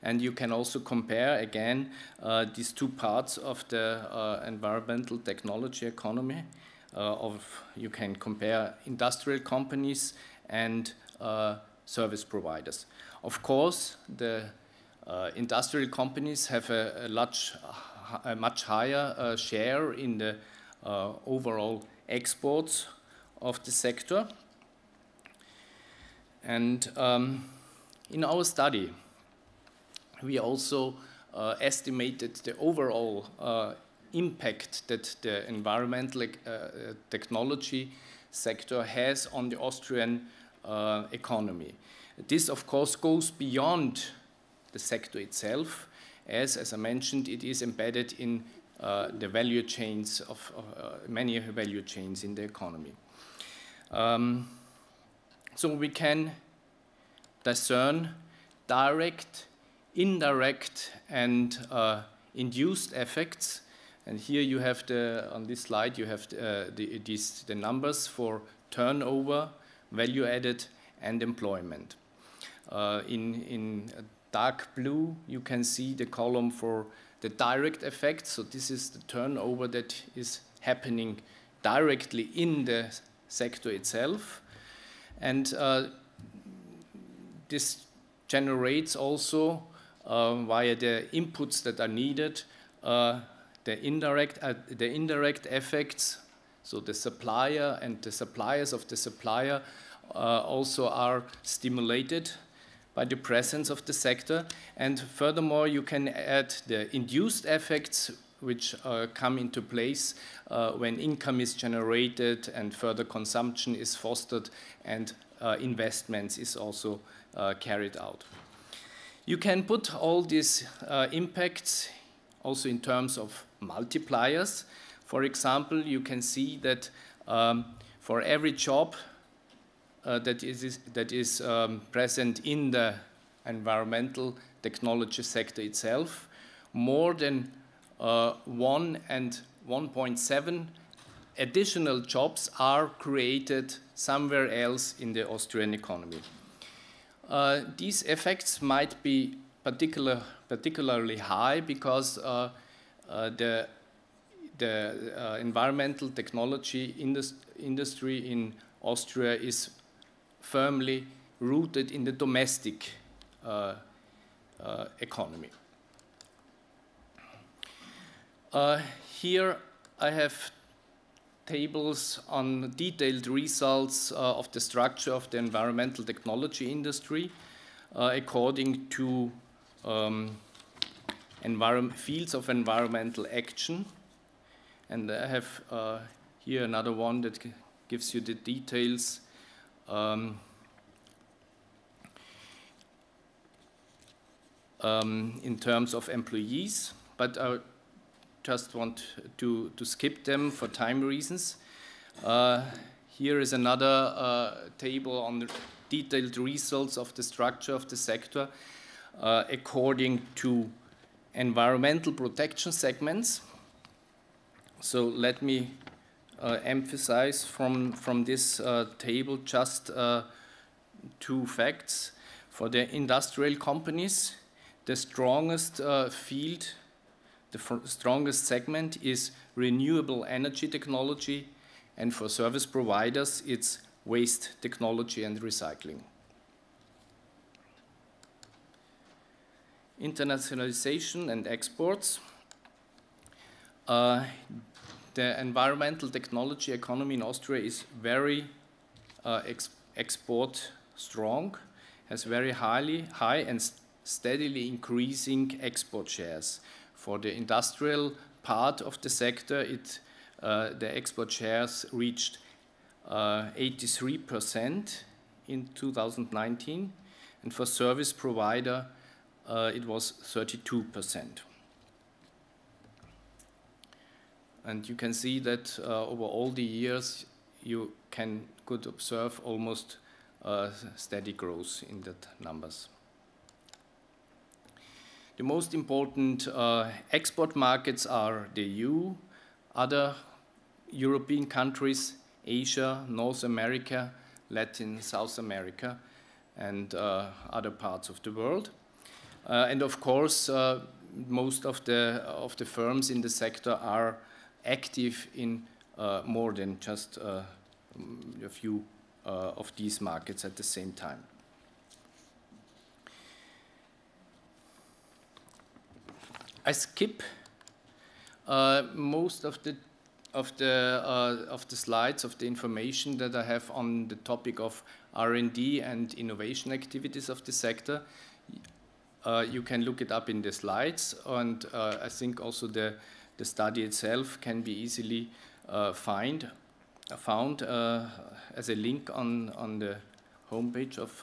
And you can also compare, again, these 2 parts of the environmental technology economy. You can compare industrial companies and service providers. Of course, the industrial companies have a much higher share in the overall exports of the sector. And in our study, we also estimated the overall impact that the environmental technology sector has on the Austrian economy. This, of course, goes beyond the sector itself, as I mentioned, it is embedded in the value chains of many value chains in the economy. So we can discern direct, indirect, and induced effects. And here you have on this slide, you have the numbers for turnover, value added, and employment. In dark blue, you can see the column for the direct effect. So this is the turnover that is happening directly in the sector itself. And this generates also, via the inputs that are needed, the indirect effects. So the supplier and the suppliers of the supplier also are stimulated by the presence of the sector. And furthermore, you can add the induced effects, which come into place when income is generated and further consumption is fostered and investments is also carried out. You can put all these impacts also in terms of multipliers. For example, you can see that for every job that is present in the environmental technology sector itself, more than 1 and 1.7 additional jobs are created somewhere else in the Austrian economy. These effects might be particularly high because the environmental technology industry in Austria is firmly rooted in the domestic economy. Here I have tables on detailed results of the structure of the environmental technology industry according to fields of environmental action. And I have here another one that gives you the details in terms of employees, but I just want to skip them for time reasons. Here is another table on the detailed results of the structure of the sector according to environmental protection segments. So let me emphasize from this table just two facts. For the industrial companies, the strongest field, the strongest segment is renewable energy technology, and for service providers, it's waste technology and recycling. Internationalization and exports. The environmental technology economy in Austria is very export strong, has very high and steadily increasing export shares. For the industrial part of the sector, the export shares reached 83% in 2019, and for service provider, it was 32%. And you can see that over all the years, you could observe almost steady growth in that numbers. The most important export markets are the EU, other European countries, Asia, North America, Latin, South America, and other parts of the world. And of course, most of the firms in the sector are active in more than just a few of these markets at the same time. I skip most of the slides of the information that I have on the topic of R&D and innovation activities of the sector. You can look it up in the slides, and I think also the study itself can be easily found as a link on the homepage of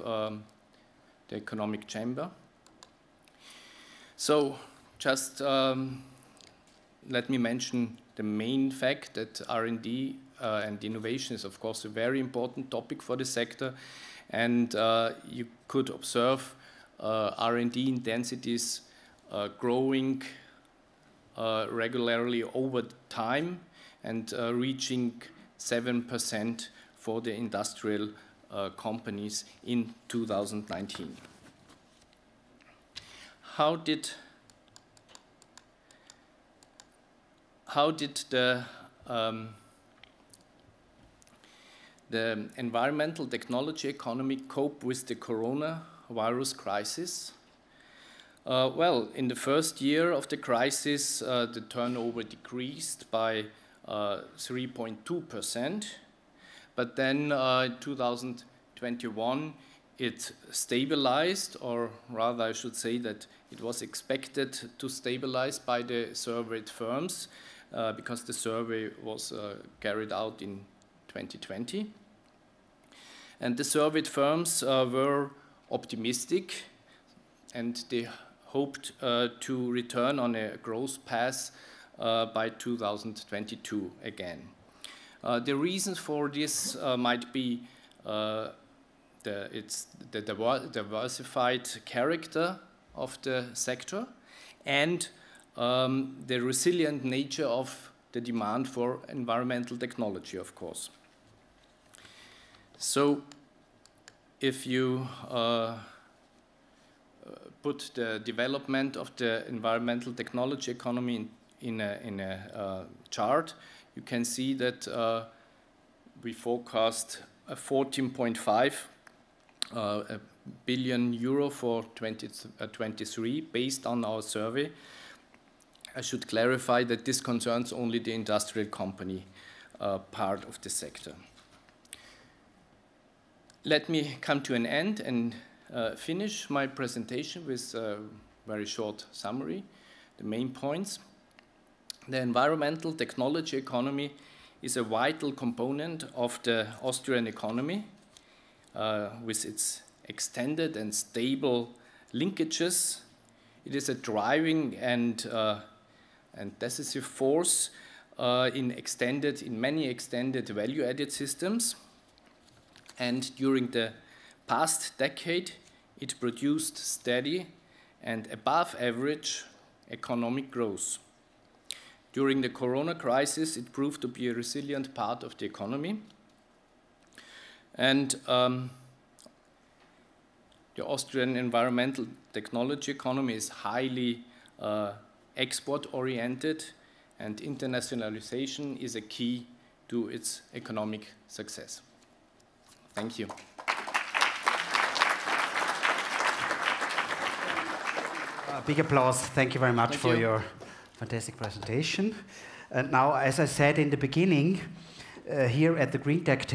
the Economic Chamber. So just let me mention the main fact that R&D and innovation is of course a very important topic for the sector, and you could observe R&D intensities growing regularly over time and reaching 7% for the industrial companies in 2019. How did the environmental technology economy cope with the coronavirus crisis? Well, in the first year of the crisis, the turnover decreased by 3.2%, but then in 2021 it stabilized, or rather I should say that it was expected to stabilize by the surveyed firms because the survey was carried out in 2020. And the surveyed firms were optimistic, and they hoped to return on a growth path by 2022 again. The reasons for this might be the diversified character of the sector and the resilient nature of the demand for environmental technology, of course. So if you put the development of the environmental technology economy in a chart, you can see that we forecast a 14.5 €1 billion for 2023 based on our survey. I should clarify that this concerns only the industrial company part of the sector. Let me come to an end and finish my presentation with a very short summary, the main points. The environmental technology economy is a vital component of the Austrian economy with its extended and stable linkages. It is a driving and decisive force in many extended value-added systems. And during the past decade, it produced steady and above average economic growth. During the Corona crisis, it proved to be a resilient part of the economy. And the Austrian environmental technology economy is highly export-oriented, and internationalization is a key to its economic success. Thank you. A big applause. Thank you very much for your fantastic presentation. And now, as I said in the beginning, here at the GreenTech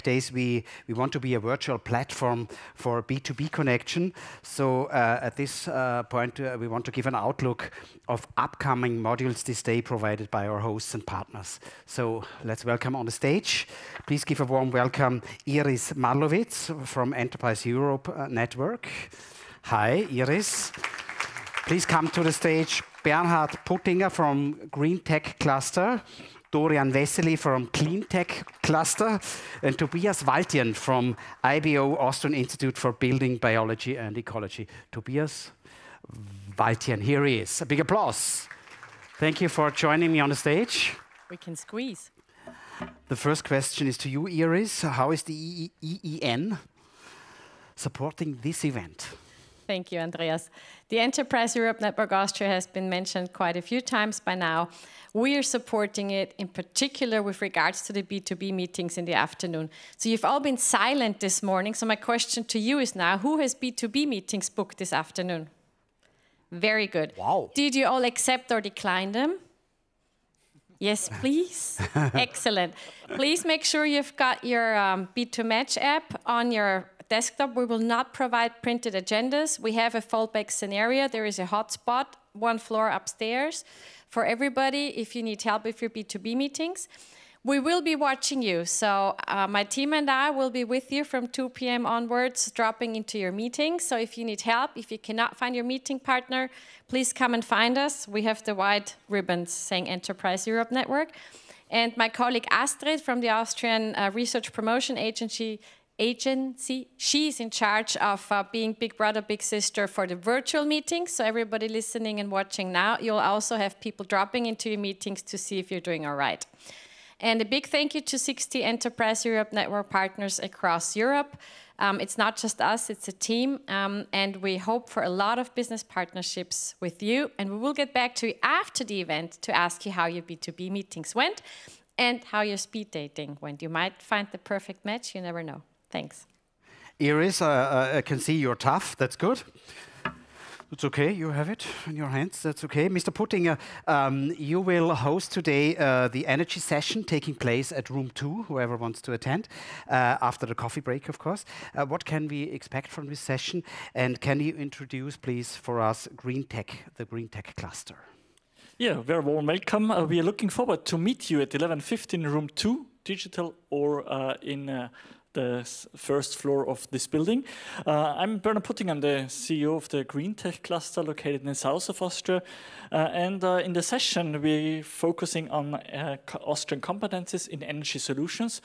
Days, we want to be a virtual platform for B2B connection. So at this point, we want to give an outlook of upcoming modules this day provided by our hosts and partners. So let's welcome on the stage. Please give a warm welcome Iris Marlowitz from Enterprise Europe Network. Hi, Iris. Please come to the stage. Bernhard Puttinger from GreenTech Cluster. Dorian Wessely from CleanTech Cluster, and Tobias Waltien from IBO, Austrian Institute for Building Biology and Ecology. Tobias Waltien, here he is. A big applause. Thank you for joining me on the stage. We can squeeze. The first question is to you, Iris. How is the EEN supporting this event? Thank you, Andreas. The Enterprise Europe Network Austria has been mentioned quite a few times by now. We are supporting it in particular with regards to the B2B meetings in the afternoon. So you've all been silent this morning. So my question to you is now, who has B2B meetings booked this afternoon? Very good. Wow. Did you all accept or decline them? Yes, please. Excellent. Please make sure you've got your B2Match app on your desktop. We will not provide printed agendas. We have a fallback scenario. There is a hotspot, one floor upstairs for everybody if you need help with your B2B meetings. We will be watching you. So my team and I will be with you from 2 p.m. onwards, dropping into your meetings. So if you need help, if you cannot find your meeting partner, please come and find us. We have the white ribbons saying Enterprise Europe Network. And my colleague Astrid from the Austrian Research Promotion Agency, she's in charge of being big brother, big sister for the virtual meetings. So everybody listening and watching now, you'll also have people dropping into your meetings to see if you're doing all right. And a big thank you to 60 Enterprise Europe Network partners across Europe. It's not just us, it's a team. And we hope for a lot of business partnerships with you. And we will get back to you after the event to ask you how your B2B meetings went and how your speed dating went. You might find the perfect match, you never know. Thanks. Iris, I can see you're tough. That's good. It's okay. You have it in your hands. That's okay. Mr. Puttinger, you will host today the energy session taking place at room 2, whoever wants to attend, after the coffee break, of course. What can we expect from this session? And can you introduce, please, for us, GreenTech, the GreenTech cluster? Yeah, very warm welcome. We are looking forward to meet you at 11:15 in room 2, digital or in the first floor of this building. I'm Bernhard Puttinger, I'm the CEO of the GreenTech cluster located in the south of Austria. And in the session, we're focusing on Austrian competencies in energy solutions.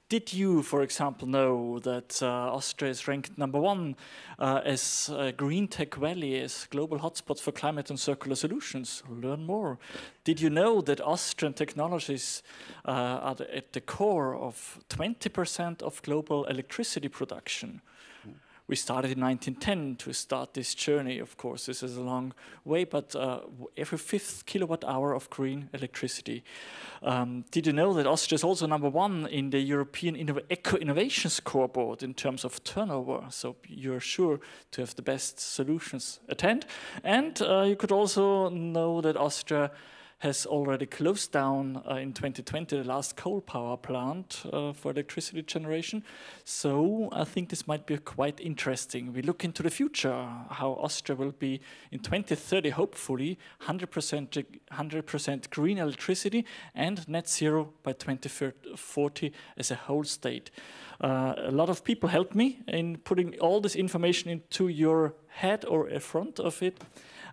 Did you, for example, know that Austria is ranked #1 as GreenTech Valley as global hotspot for climate and circular solutions? Learn more. Did you know that Austrian technologies are at the core of 20% of global electricity production? We started in 1910 to start this journey. Of course, this is a long way, but every 5th kilowatt hour of green electricity. Did you know that Austria is also #1 in the European Eco Innovation Scoreboard in terms of turnover? So you're sure to have the best solutions. Attend. And you could also know that Austria has already closed down in 2020 the last coal power plant for electricity generation. So I think this might be quite interesting. We look into the future, how Austria will be in 2030, hopefully 100% green electricity and net zero by 2040 as a whole state. A lot of people helped me in putting all this information into your head or in front of it.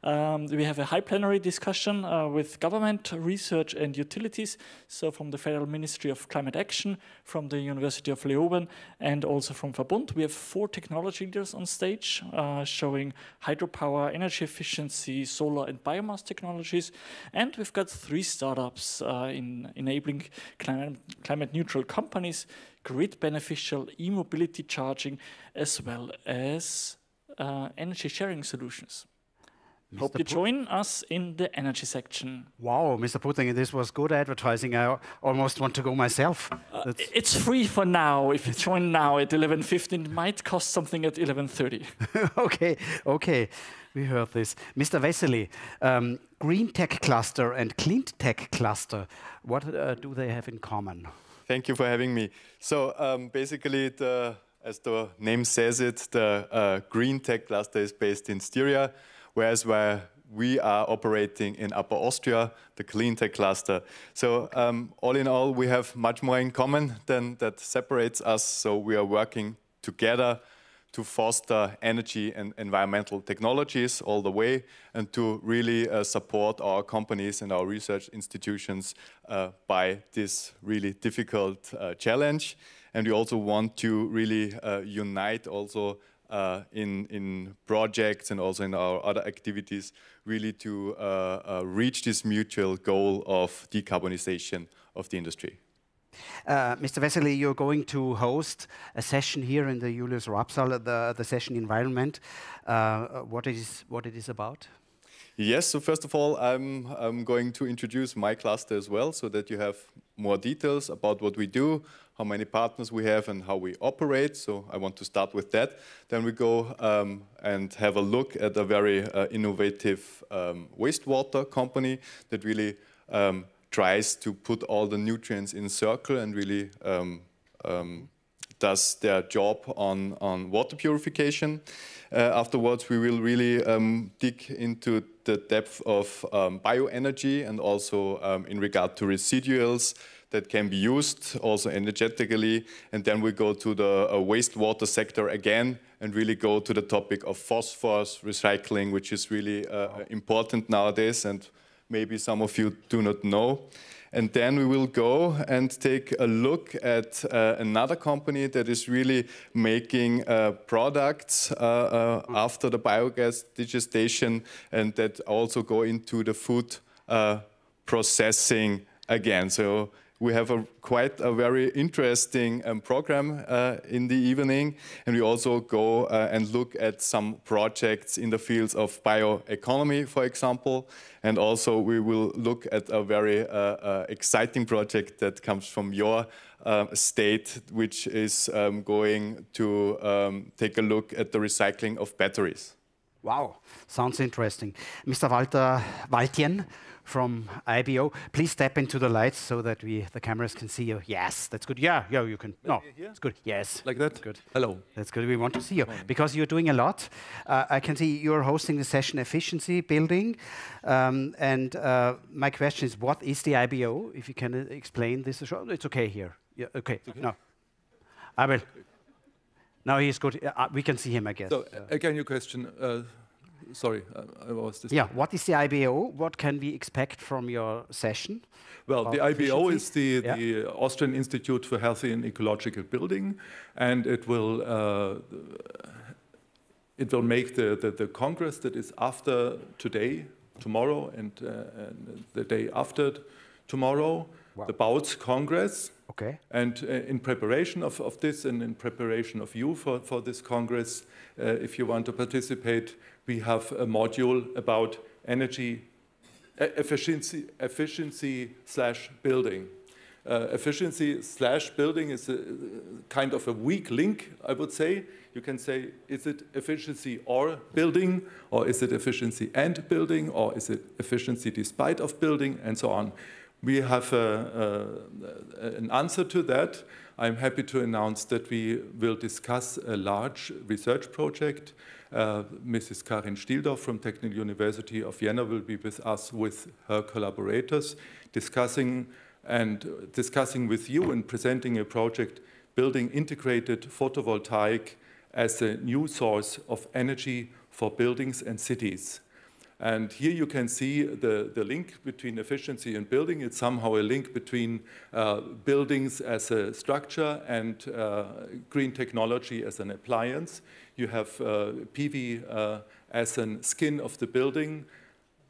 We have a high plenary discussion with government, research and utilities, so from the Federal Ministry of Climate Action, from the University of Leoben and also from Verbund. We have 4 technology leaders on stage showing hydropower, energy efficiency, solar and biomass technologies, and we've got 3 startups in enabling climate neutral companies, grid beneficial e-mobility charging, as well as energy sharing solutions. Hope you join us in the energy section. Wow, Mr. Putting, this was good advertising. I almost want to go myself. It's free for now. If you join now at 11:15, it might cost something at 11:30. Okay, we heard this. Mr. Vesely, GreenTech Cluster and CleanTech Cluster, what do they have in common? Thank you for having me. So basically, as the name says it, the GreenTech Cluster is based in Styria, whereas where we are operating in Upper Austria, the CleanTech Cluster. So all in all, we have much more in common than that separates us. So we are working together to foster energy and environmental technologies all the way and to really support our companies and our research institutions by this really difficult challenge. And we also want to really unite also in projects and also in our other activities, really to reach this mutual goal of decarbonization of the industry. Mr. Vesely, you're going to host a session here in the Julius Rapsal, the session Environment. What it is about? Yes, so first of all, I'm going to introduce my cluster as well, so that you have more details about what we do, how many partners we have and how we operate. So I want to start with that. Then we go and have a look at a very innovative wastewater company that really tries to put all the nutrients in circle and really does their job on water purification. Afterwards, we will really dig into the depth of bioenergy and also in regard to residuals that can be used also energetically. And then we go to the wastewater sector again and really go to the topic of phosphorus recycling, which is really important nowadays and maybe some of you do not know. And then we will go and take a look at another company that is really making products after the biogas digestion and that also go into the food processing again. So we have quite a very interesting program in the evening, and we also go and look at some projects in the fields of bioeconomy, for example, and also we will look at a very exciting project that comes from your state, which is going to take a look at the recycling of batteries. Wow, sounds interesting. Mr. Walter Waltien from IBO, please step into the lights so that the cameras can see you. Yes, that's good. Yeah, you can. No, it's good. Yes. Like that? Good. Hello. That's good. We want to see you because you're doing a lot. I can see you're hosting the session Efficiency Building. And my question is, what is the IBO? If you can explain this. It's okay here. Yeah, okay. Okay. No. I will. No, he's good. We can see him, I guess. So, again, your question. Sorry, I was this. Yeah, what is the IBO? What can we expect from your session? Well, the IBO is the Austrian Institute for Healthy and Ecological Building, and it will make the congress that is after today, tomorrow, and the day after tomorrow, the BAUTS Congress. Okay. And in preparation of this and in preparation of you for this Congress, if you want to participate, we have a module about energy efficiency slash building. Efficiency slash building is a kind of a weak link, I would say. You can say, is it efficiency or building, or is it efficiency and building, or is it efficiency despite of building, and so on. We have an answer to that. I'm happy to announce that we will discuss a large research project. Mrs. Karin Stieldorf from Technical University of Vienna will be with us with her collaborators, discussing with you and presenting a project building integrated photovoltaic as a new source of energy for buildings and cities. And here you can see the link between efficiency and building. It's somehow a link between buildings as a structure and green technology as an appliance. You have PV as a skin of the building,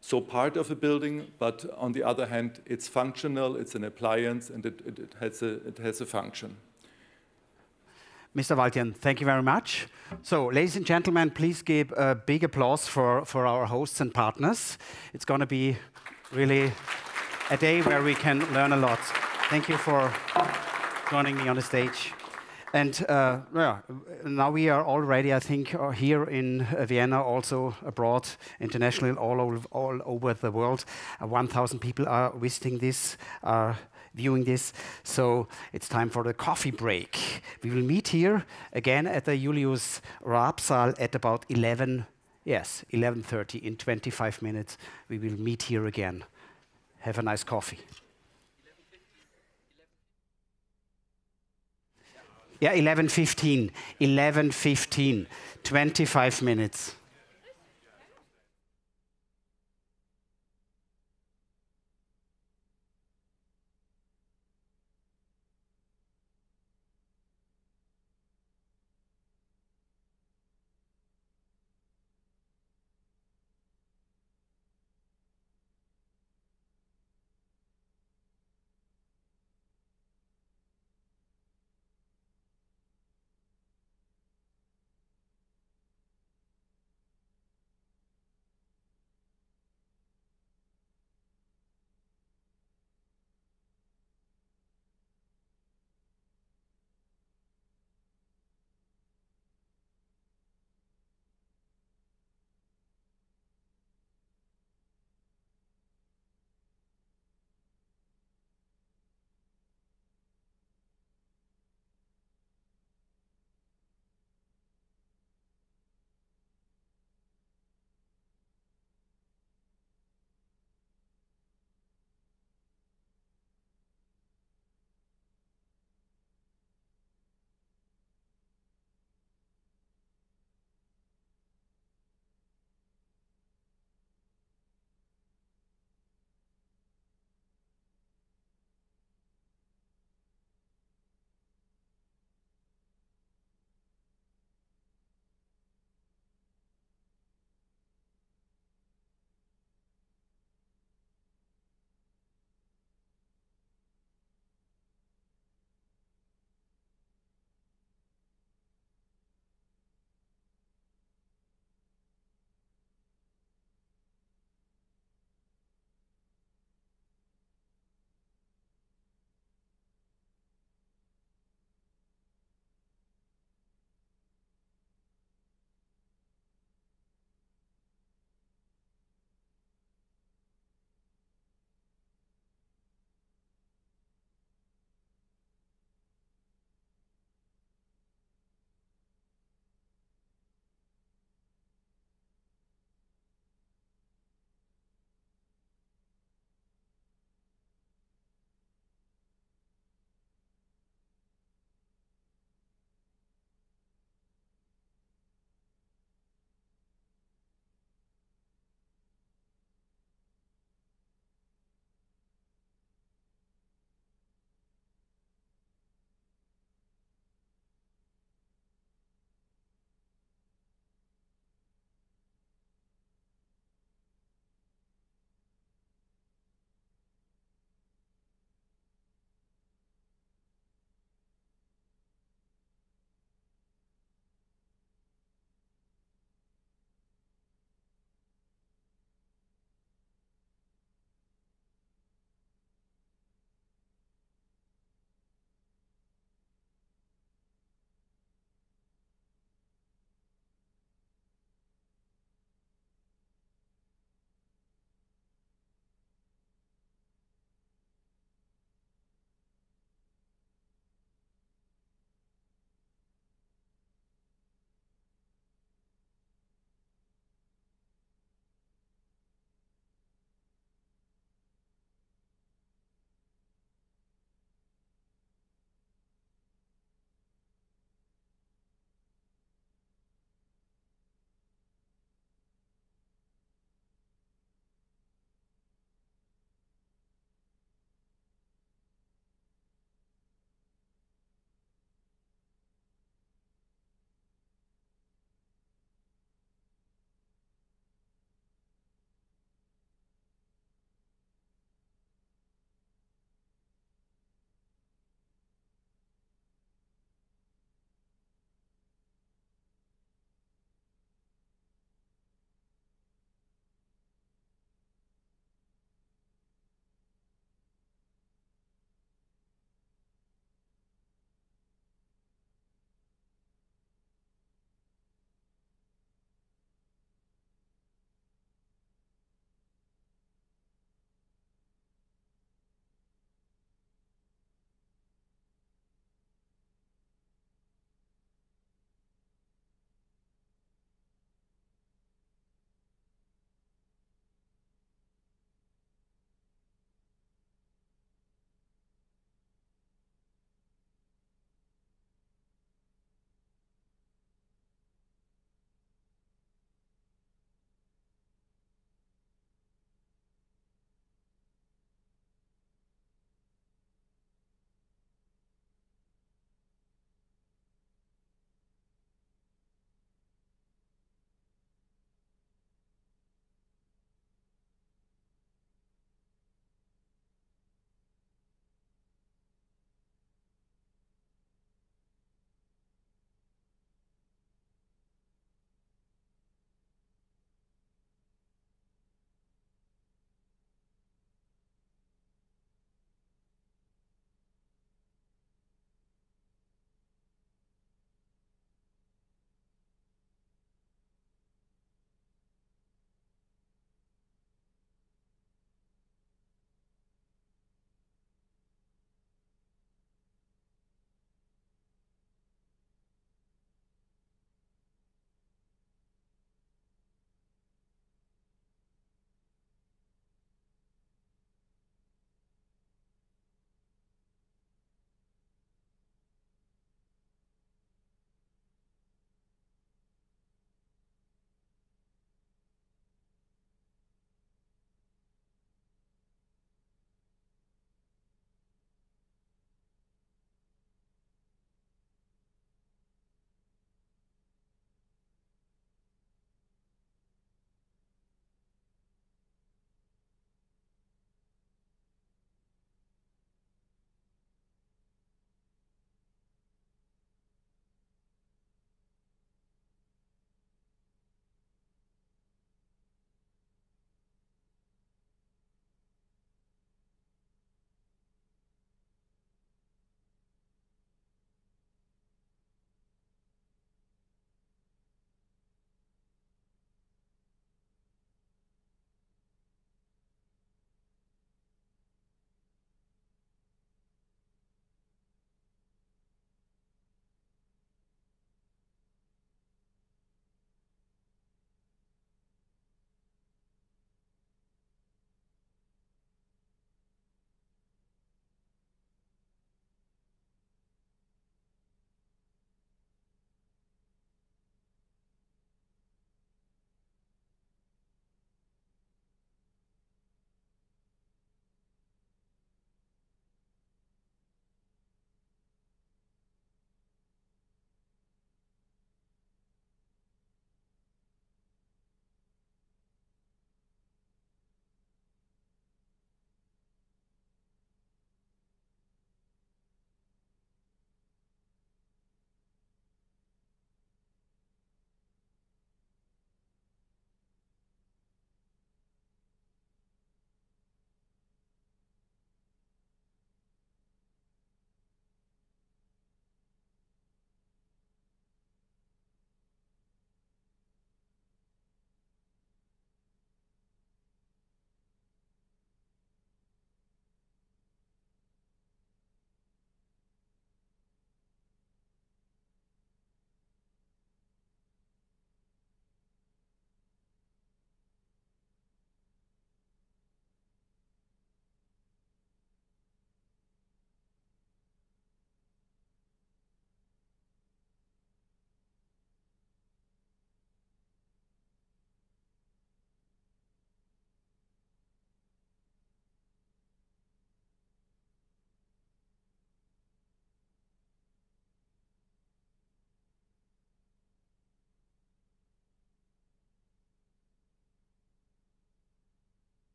so part of a building, but on the other hand, it's functional, it's an appliance, and it has a function. Mr. Waltian, thank you very much. So, ladies and gentlemen, please give a big applause for our hosts and partners. It's going to be really a day where we can learn a lot. Thank you for joining me on the stage. And now we are already, I think, here in Vienna, also abroad, internationally, all over the world. 1,000 people are visiting this, viewing this. So it's time for the coffee break. We will meet here again at the Julius Raab-Saal at about 11:30. In 25 minutes, we will meet here again. Have a nice coffee. Yeah, 11:15. 11:15. 25 minutes.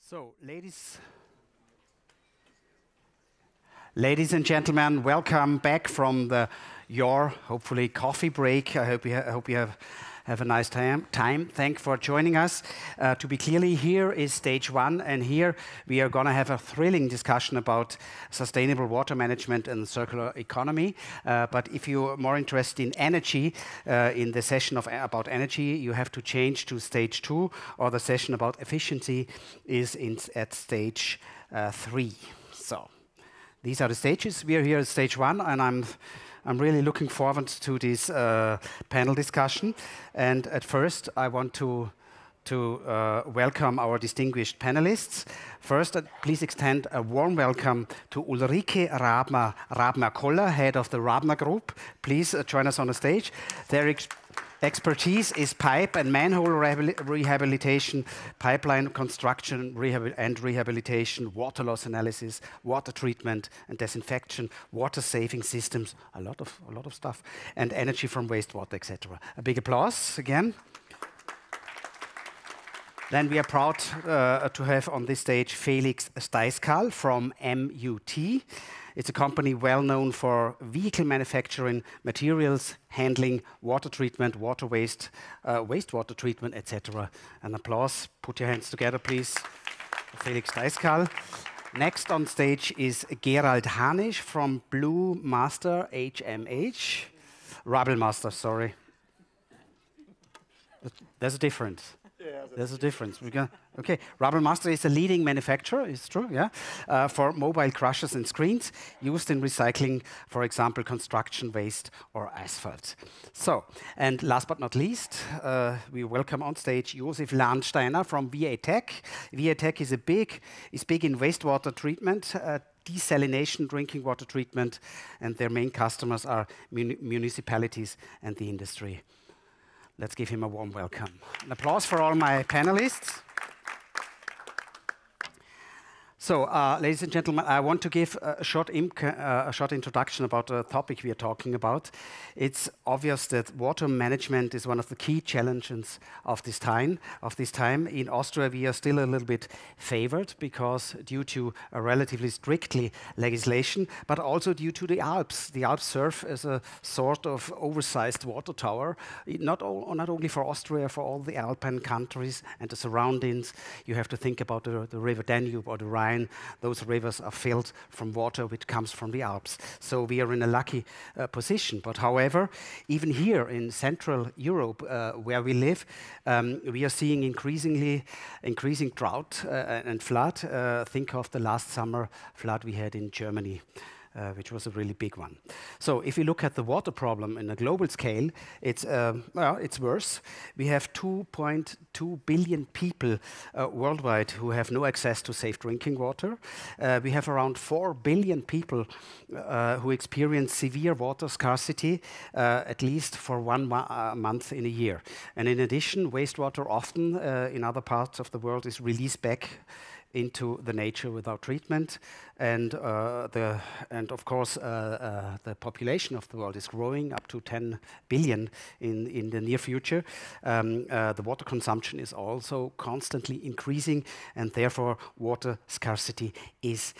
So, ladies and gentlemen, welcome back from your hopefully coffee break. I hope you have a nice time. Thanks for joining us. To be clearly, here is stage one, and here we are going to have a thrilling discussion about sustainable water management and circular economy. But if you're more interested in energy, in the session about energy, you have to change to stage two, or the session about efficiency is at stage 3. So these are the stages. We are here at stage 1, and I'm really looking forward to this panel discussion. And at first, I want to welcome our distinguished panelists. First, please extend a warm welcome to Ulrike Rabner-Koller, head of the Rabner Group. Please join us on the stage. Their expertise is pipe and manhole rehabilitation, pipeline construction and rehabilitation, water loss analysis, water treatment and disinfection, water saving systems, a lot of stuff, and energy from wastewater, etc. A big applause again. Then we are proud to have on this stage Felix Steiskal from MUT. It's a company well known for vehicle manufacturing, materials handling, water treatment, water waste, wastewater treatment, etc. An applause. Put your hands together, please. Felix Steiskal. Next on stage is Gerald Hanisch from Blue Master HMH. Rubble Master, sorry. There's a difference. There's a difference. Okay, Rubble Master is a leading manufacturer, it's true, yeah, for mobile crushers and screens used in recycling, for example, construction waste or asphalt. So, and last but not least, we welcome on stage Josef Lahnsteiner from VA-Tech. VA-Tech is big in wastewater treatment, desalination, drinking water treatment, and their main customers are municipalities and the industry. Let's give him a warm welcome. An applause for all my panelists. So, ladies and gentlemen, I want to give a short introduction about the topic we are talking about. It's obvious that water management is one of the key challenges of this time. In Austria, we are still a little bit favored because due to a relatively strictly legislation, but also due to the Alps. The Alps serve as a sort of oversized water tower, not only for Austria, for all the Alpine countries and the surroundings. You have to think about the river Danube or the Rhine. Those rivers are filled from water which comes from the Alps. So we are in a lucky position. But however, even here in Central Europe, where we live, we are seeing increasing drought and flood. Think of the last summer flood we had in Germany. Which was a really big one. So if you look at the water problem in a global scale, it's worse. We have 2.2 billion people worldwide who have no access to safe drinking water. We have around 4 billion people who experience severe water scarcity, at least for 1 month in a year. And in addition, wastewater often in other parts of the world is released back into the nature without treatment, and of course the population of the world is growing up to 10 billion in the near future. The water consumption is also constantly increasing, and therefore water scarcity is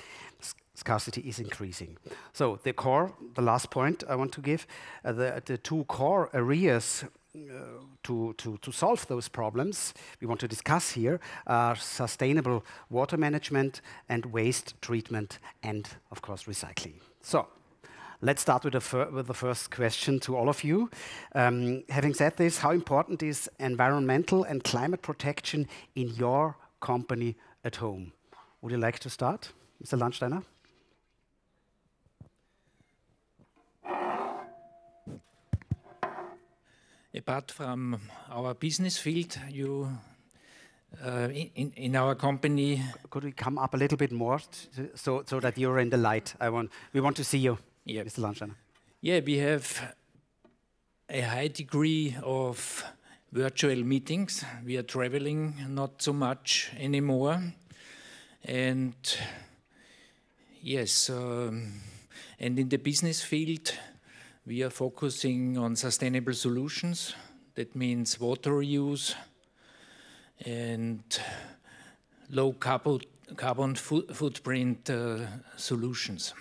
increasing. So the last point I want to give, the 2 core areas to solve those problems we want to discuss here are sustainable water management and waste treatment and, of course, recycling. So let's start with the first question to all of you. Having said this, how important is environmental and climate protection in your company at home? Would you like to start, Mr. Lahnsteiner? Apart from our business field, in our company. Could we come up a little bit more so that you're in the light? We want to see you, yeah. Mr. Lahnsteiner. Yeah, we have a high degree of virtual meetings. We are traveling not so much anymore, and yes, and in the business field, we are focusing on sustainable solutions. That means water reuse and low carbon footprint solutions.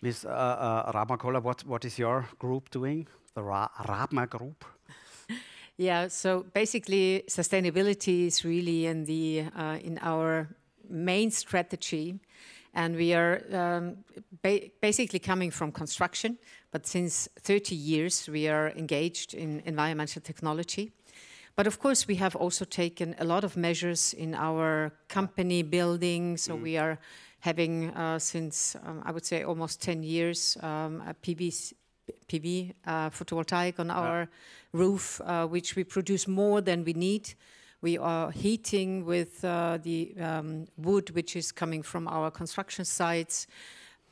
Ms. Rabmakola, what is your group doing, the Rabma group? Yeah, so basically sustainability is really in our main strategy, and we are basically coming from construction, but since 30 years we are engaged in environmental technology. But of course we have also taken a lot of measures in our company building, so we are having since I would say almost 10 years a PV photovoltaic on our roof, which we produce more than we need. We are heating with the wood which is coming from our construction sites.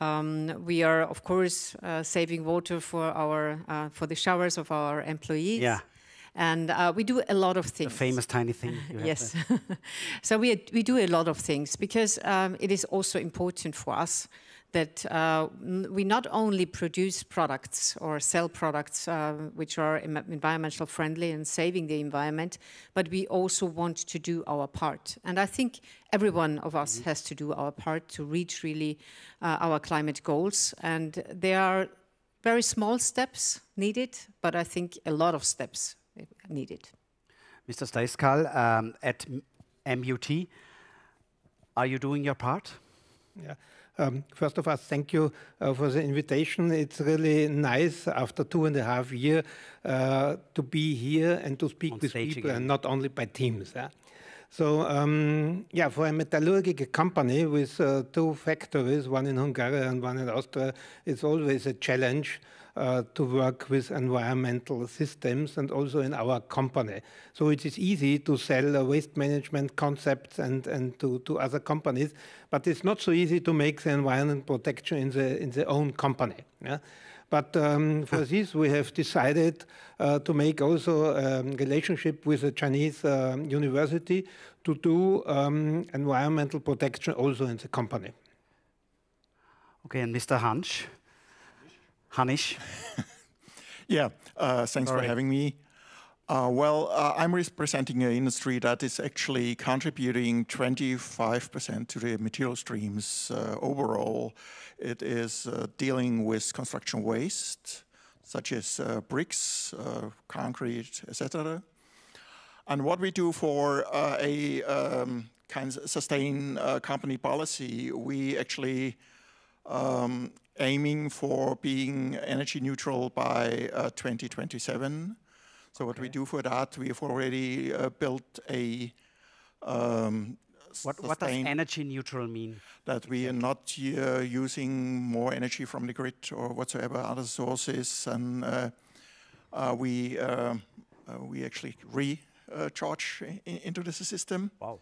We are of course saving water for the showers of our employees. Yeah. And we do a lot of things. The famous tiny thing. Yes. So we do a lot of things because it is also important for us that we not only produce products or sell products which are environmental friendly and saving the environment, but we also want to do our part. And I think every one of us has to do our part to reach really our climate goals. And there are very small steps needed, but I think a lot of steps needed. Mr. Steiskal, at MUT, are you doing your part? Yeah. First of all, thank you for the invitation. It's really nice after 2.5 years to be here and to speak with people again, and not only by Teams. Yeah? So, yeah, for a metallurgical company with 2 factories, one in Hungary and one in Austria, it's always a challenge to work with environmental systems and also in our company. So it is easy to sell waste management concepts and to other companies, but it's not so easy to make the environment protection in the own company. Yeah? But for this, we have decided to make also a relationship with a Chinese university to do environmental protection also in the company. Okay, and Mr. Hanisch? Yeah, thanks for having me. I'm representing an industry that is actually contributing 25% to the material streams overall. It is dealing with construction waste, such as bricks, concrete, etc. And what we do for a kind of sustain company policy, we actually aiming for being energy neutral by 2027. So what we do for that, we have already built a what does energy neutral mean? That we are not using more energy from the grid or whatsoever other sources, and we actually recharge into the system. Wow.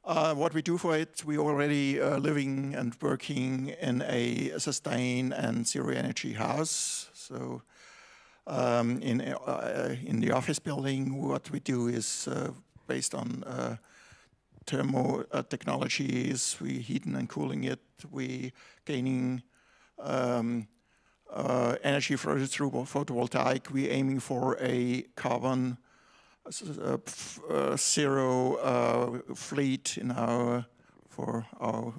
What we do for it, we already living and working in a sustain and zero energy house. So in the office building, what we do is based on thermo technologies. We heating and cooling it. We gaining energy through photovoltaic. We aiming for a carbon zero fleet in for our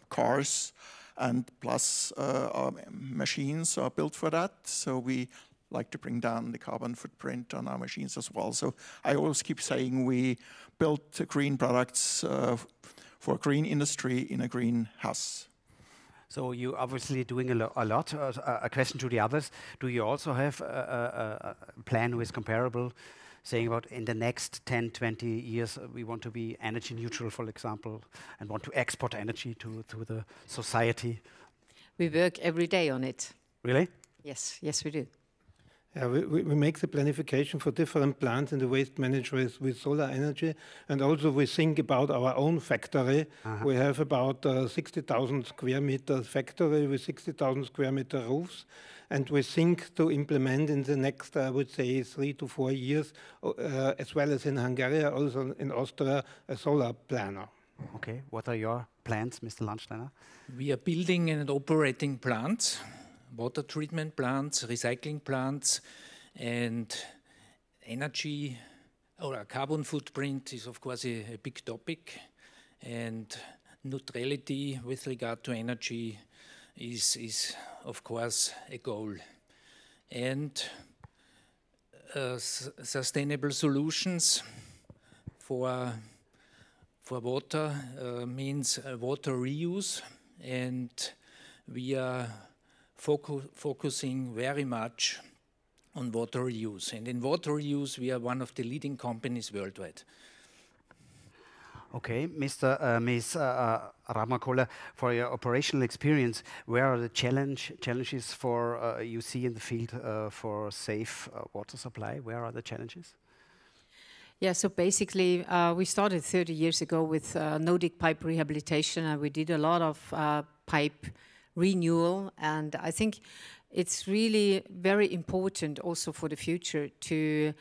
cars, and plus our machines are built for that. So we like to bring down the carbon footprint on our machines as well. So I always keep saying we build green products for green industry in a green house. So you obviously doing a lot. A question to the others: do you also have a plan with comparable? Saying about in the next 10, 20 years, we want to be energy neutral, for example, and want to export energy to the society? We work every day on it. Really? Yes, yes we do. Yeah, we make the planification for different plants in the waste management with solar energy, and also we think about our own factory. We have about 60,000 square meters factory with 60,000 square meter roofs, and we think to implement in the next, I would say, 3 to 4 years, as well as in Hungary, also in Austria, a solar planner. Okay, what are your plans, Mr. Landsteiner? We are building and operating plants, water treatment plants, recycling plants, and energy Our carbon footprint is, of course, a big topic, and neutrality with regard to energy is of course, a goal. And sustainable solutions for water means water reuse, and we are focusing very much on water reuse. And in water reuse, we are one of the leading companies worldwide. Okay, Ms. Ramakola, for your operational experience, where are the challenges for you see in the field for safe water supply? Where are the challenges? Yeah, so basically, we started 30 years ago with no-dig pipe rehabilitation, and we did a lot of pipe renewal. And I think it's really very important also for the future to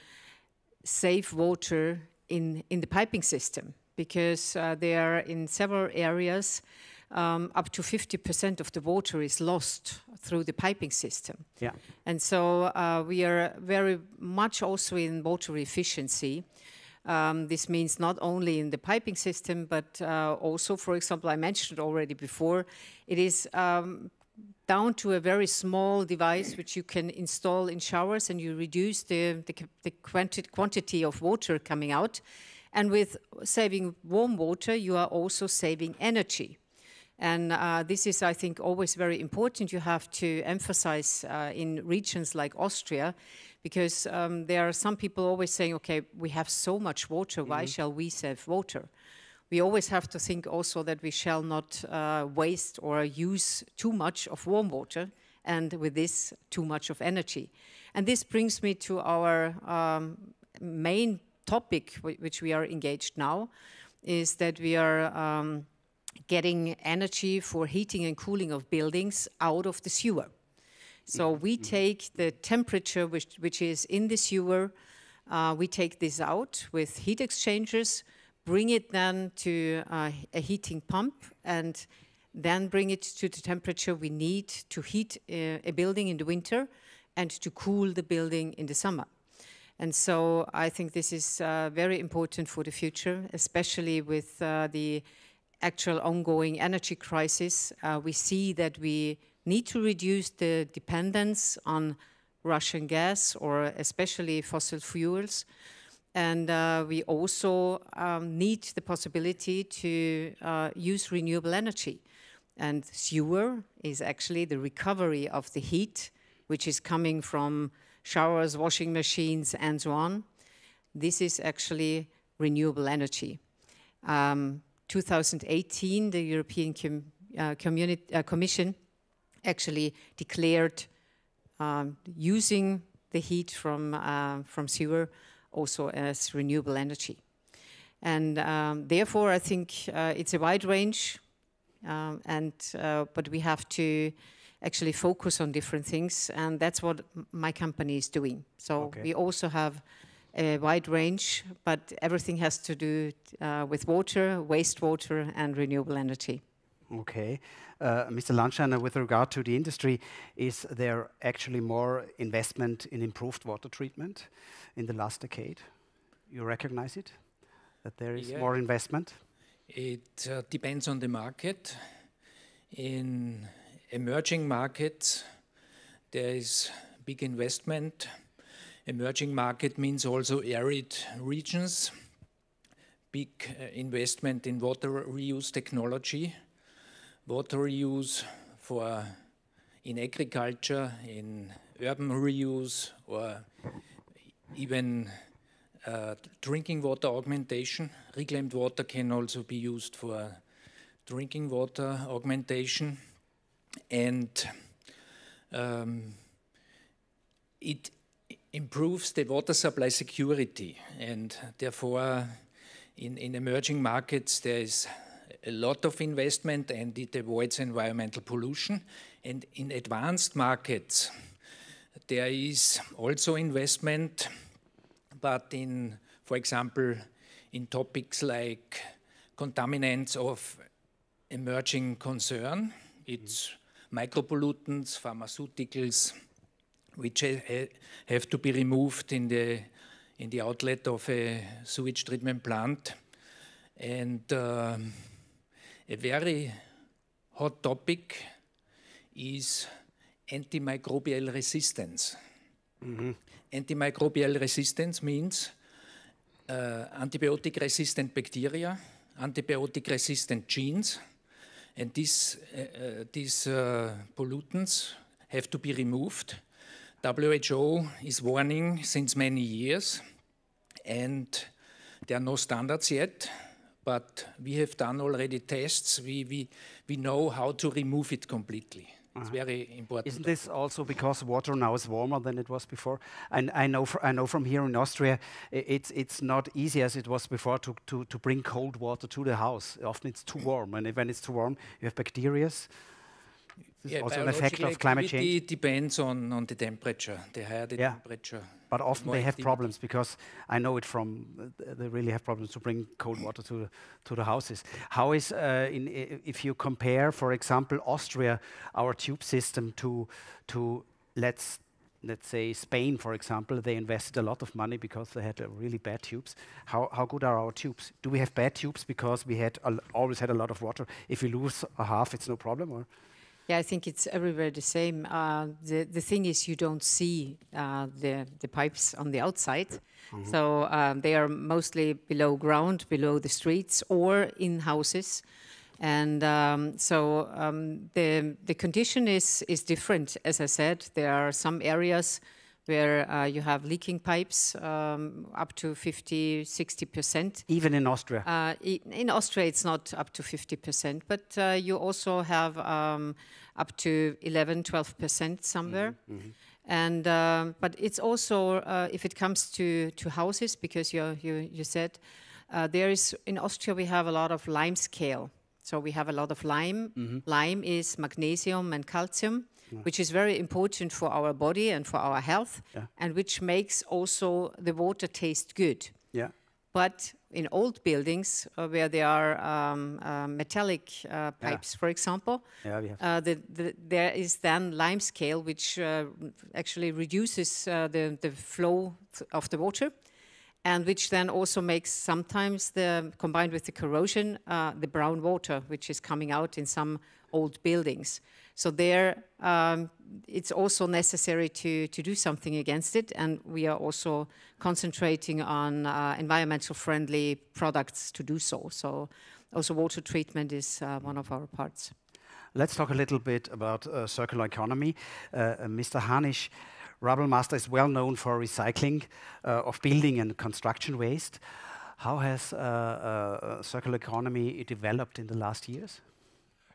save water in the piping system, because there are in several areas up to 50% of the water is lost through the piping system. Yeah. And so we are very much also in water efficiency. This means not only in the piping system, but also, for example, I mentioned already before, it is down to a very small device which you can install in showers, and you reduce the quantity of water coming out. And with saving warm water, you are also saving energy. And this is, I think, always very important. You have to emphasize in regions like Austria, because there are some people always saying, okay, we have so much water, why shall we save water? We always have to think also that we shall not waste or use too much of warm water, and with this, too much of energy. And this brings me to our main topic, which we are engaged now, is that we are getting energy for heating and cooling of buildings out of the sewer. So we take the temperature which is in the sewer, we take this out with heat exchangers, bring it then to a heating pump, and then bring it to the temperature we need to heat a building in the winter and to cool the building in the summer. And so I think this is very important for the future, especially with the actual ongoing energy crisis. We see that we need to reduce the dependence on Russian gas, or especially fossil fuels. And we also need the possibility to use renewable energy. And sewer is actually the recovery of the heat, which is coming from showers, washing machines, and so on. This is actually renewable energy. 2018, the European Commission actually declared using the heat from sewer also as renewable energy. And therefore, I think it's a wide range, but we have to actually focus on different things, and that's what my company is doing. So we also have a wide range, but everything has to do with water, wastewater, and renewable energy. Okay. Mr. Landsteiner, with regard to the industry, is there actually more investment in improved water treatment in the last decade? You recognize it, that there is more investment? It depends on the market. In emerging markets, there is big investment. Emerging market means also arid regions, big investment in water reuse technology, water reuse in agriculture, in urban reuse, or even drinking water augmentation. Reclaimed water can also be used for drinking water augmentation. And it improves the water supply security, and therefore in emerging markets there is a lot of investment, and it avoids environmental pollution. And in advanced markets there is also investment, but for example, in topics like contaminants of emerging concern, it's micropollutants, pharmaceuticals, which have to be removed in in the outlet of a sewage treatment plant. And a very hot topic is antimicrobial resistance. Antimicrobial resistance means antibiotic-resistant bacteria, antibiotic-resistant genes, and these pollutants have to be removed. WHO is warning since many years, and there are no standards yet, but we have done already tests. We know how to remove it completely. It's very important. Isn't this also because water now is warmer than it was before? And I know from here in Austria, it's not easy as it was before to bring cold water to the house. Often it's too warm, and when it's too warm, you have bacteria. This is also an effect of climate change. It depends on the temperature. The higher the temperature. But often they have problems, because I know it from, they really have problems to bring cold water to the houses. How is, if you compare, for example, Austria, our tube system to let's say Spain, for example, they invested a lot of money because they had really bad tubes. How good are our tubes? Do we have bad tubes because we had always had a lot of water? If we lose a half, it's no problem, or? Yeah, I think it's everywhere the same. The thing is, you don't see the pipes on the outside. So they are mostly below ground, below the streets, or in houses. And the condition is different. As I said, there are some areas where you have leaking pipes up to 50–60%. Even in Austria? In Austria, it's not up to 50%, but you also have up to 11–12% somewhere. And but it's also if it comes to houses, because you said there is in Austria we have a lot of lime scale. So we have a lot of lime. Lime is magnesium and calcium, which is very important for our body and for our health, and which makes also the water taste good. Yeah. But in old buildings where there are metallic pipes, for example, there is then lime scale, which actually reduces the flow of the water, and which then also makes sometimes, combined with the corrosion, the brown water, which is coming out in some old buildings. So there, it's also necessary to do something against it, and we are also concentrating on environmental friendly products to do so. So also water treatment is one of our parts. Let's talk a little bit about circular economy. Mr. Hanisch, Rubble Master is well known for recycling of building and construction waste. How has circular economy developed in the last years?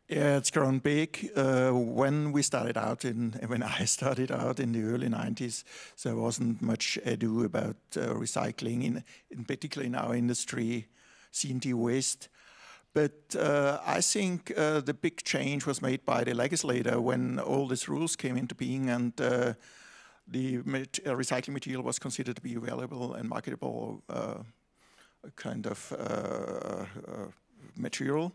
Yeah, it's grown big. When I started out in the early 90s, there wasn't much ado about recycling, in particular in our industry, C&D waste. But I think the big change was made by the legislator when all these rules came into being, and the recycling material was considered to be valuable and marketable kind of material.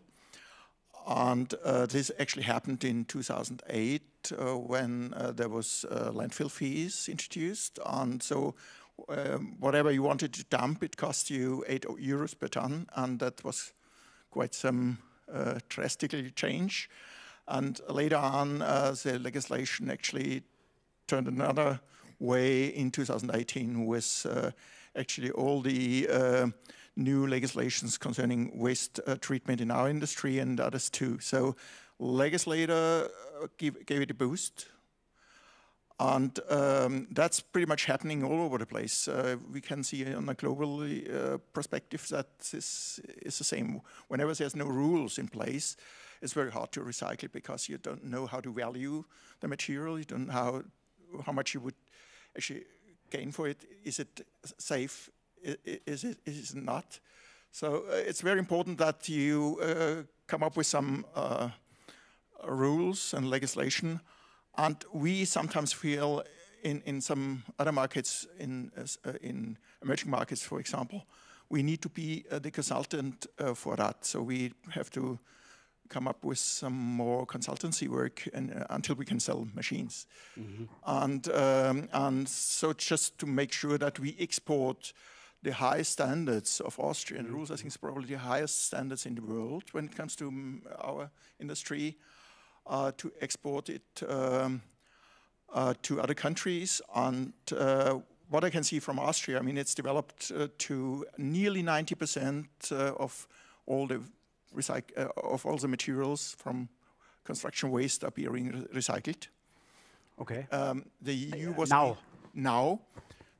And this actually happened in 2008 when there was landfill fees introduced. And so whatever you wanted to dump, it cost you €8 per ton. And that was quite some drastic change. And later on, the legislation actually turned another way in 2018 with actually all the new legislations concerning waste treatment in our industry and others too. So legislator gave it a boost. And that's pretty much happening all over the place. We can see on a global perspective that this is the same. Whenever there's no rules in place, it's very hard to recycle because you don't know how to value the material. You don't know how much you would actually gain for it. Is it safe? Is it not? So it's very important that you come up with some rules and legislation. And we sometimes feel in some other markets, in emerging markets, for example, we need to be the consultant for that. So we have to come up with some more consultancy work until we can sell machines. And so just to make sure that we export the high standards of Austrian rules, I think it's probably the highest standards in the world when it comes to our industry, to export it to other countries. And what I can see from Austria, I mean, it's developed to nearly 90% of all the materials from construction waste are being recycled. Okay. The EU was now.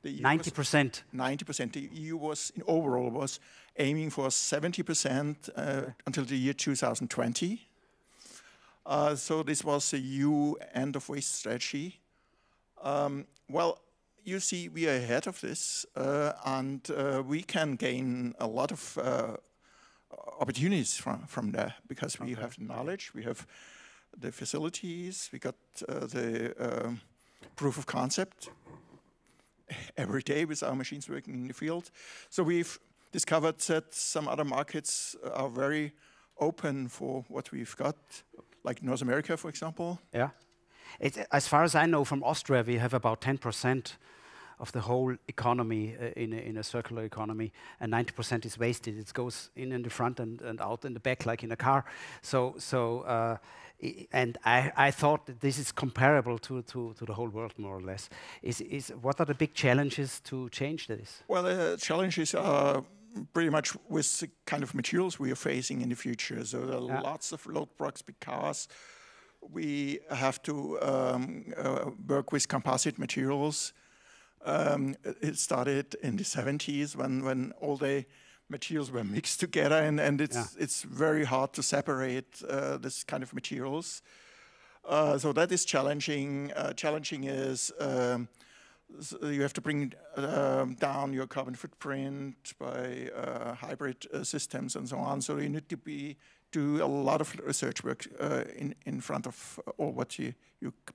The EU 90%. 90%. The EU was overall was aiming for 70% until the year 2020. So this was the EU end of waste strategy. Well, you see, we are ahead of this, and we can gain a lot of opportunities from there because we have the knowledge, we have the facilities, we got the proof of concept every day with our machines working in the field. So we've discovered that some other markets are very open for what we've got, like North America, for example. Yeah. As far as I know, from Austria, we have about 10% of the whole economy in a circular economy, and 90% is wasted. It goes in the front and out in the back, like in a car. And I thought that this is comparable to the whole world, more or less. What are the big challenges to change this? Well, the challenges are pretty much with the kind of materials we are facing in the future. So there are lots of load products because we have to work with composite materials. It started in the 70s when all the materials were mixed together, and it's very hard to separate this kind of materials. So that is challenging. Challenging is you have to bring down your carbon footprint by hybrid systems and so on. So you need to do a lot of research work in front of all what you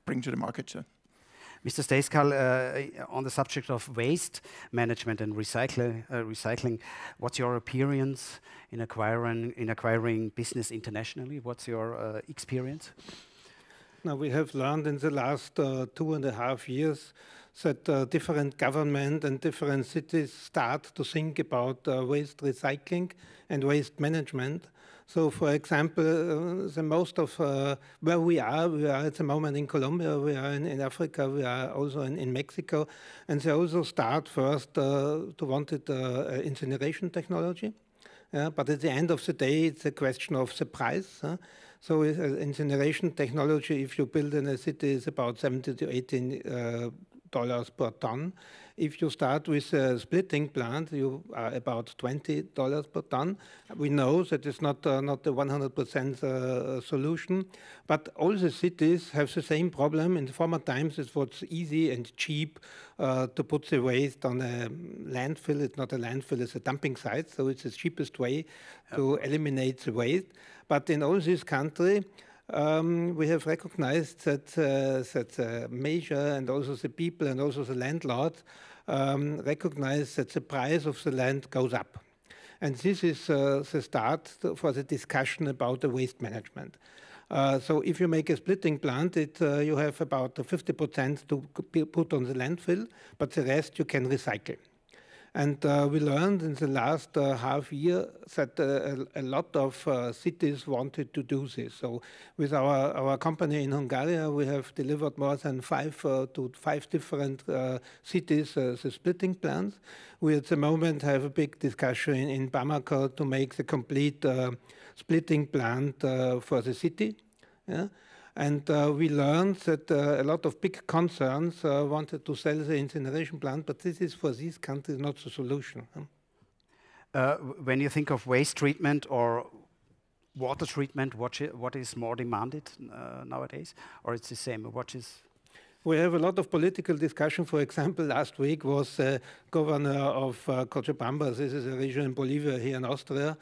bring to the market. Mr. Steiskal, on the subject of waste management and recycling, what's your experience in acquiring business internationally? What's your experience? Now, we have learned in the last 2.5 years that different government and different cities start to think about waste recycling and waste management. So, for example, the most of where we are at the moment in Colombia, we are in Africa, we are also in Mexico, and they also start first to want incineration technology. But at the end of the day, it's a question of the price. So incineration technology, if you build in a city, is about $17 to $18 per ton. If you start with a splitting plant, you are about $20 per ton. We know that it's not the 100% solution, but all the cities have the same problem. In former times, it was easy and cheap to put the waste on a landfill. It's not a landfill, it's a dumping site, so it's the cheapest way to eliminate the waste. But in all this country, we have recognized that major and also the people and also the landlords recognize that the price of the land goes up. And this is the start for the discussion about the waste management. So if you make a splitting plant, you have about 50% to put on the landfill, but the rest you can recycle. And we learned in the last half year that a lot of cities wanted to do this. So with our company in Hungary, we have delivered more than 5 different cities the splitting plants. We at the moment have a big discussion in Bamako to make the complete splitting plant for the city. Yeah? And we learned that a lot of big concerns wanted to sell the incineration plant, but this is for these countries not the solution. When you think of waste treatment or water treatment, what is more demanded nowadays? Or it's the same? We have a lot of political discussion. For example, last week was governor of Cochabamba. This is a region in Bolivia here in Austria.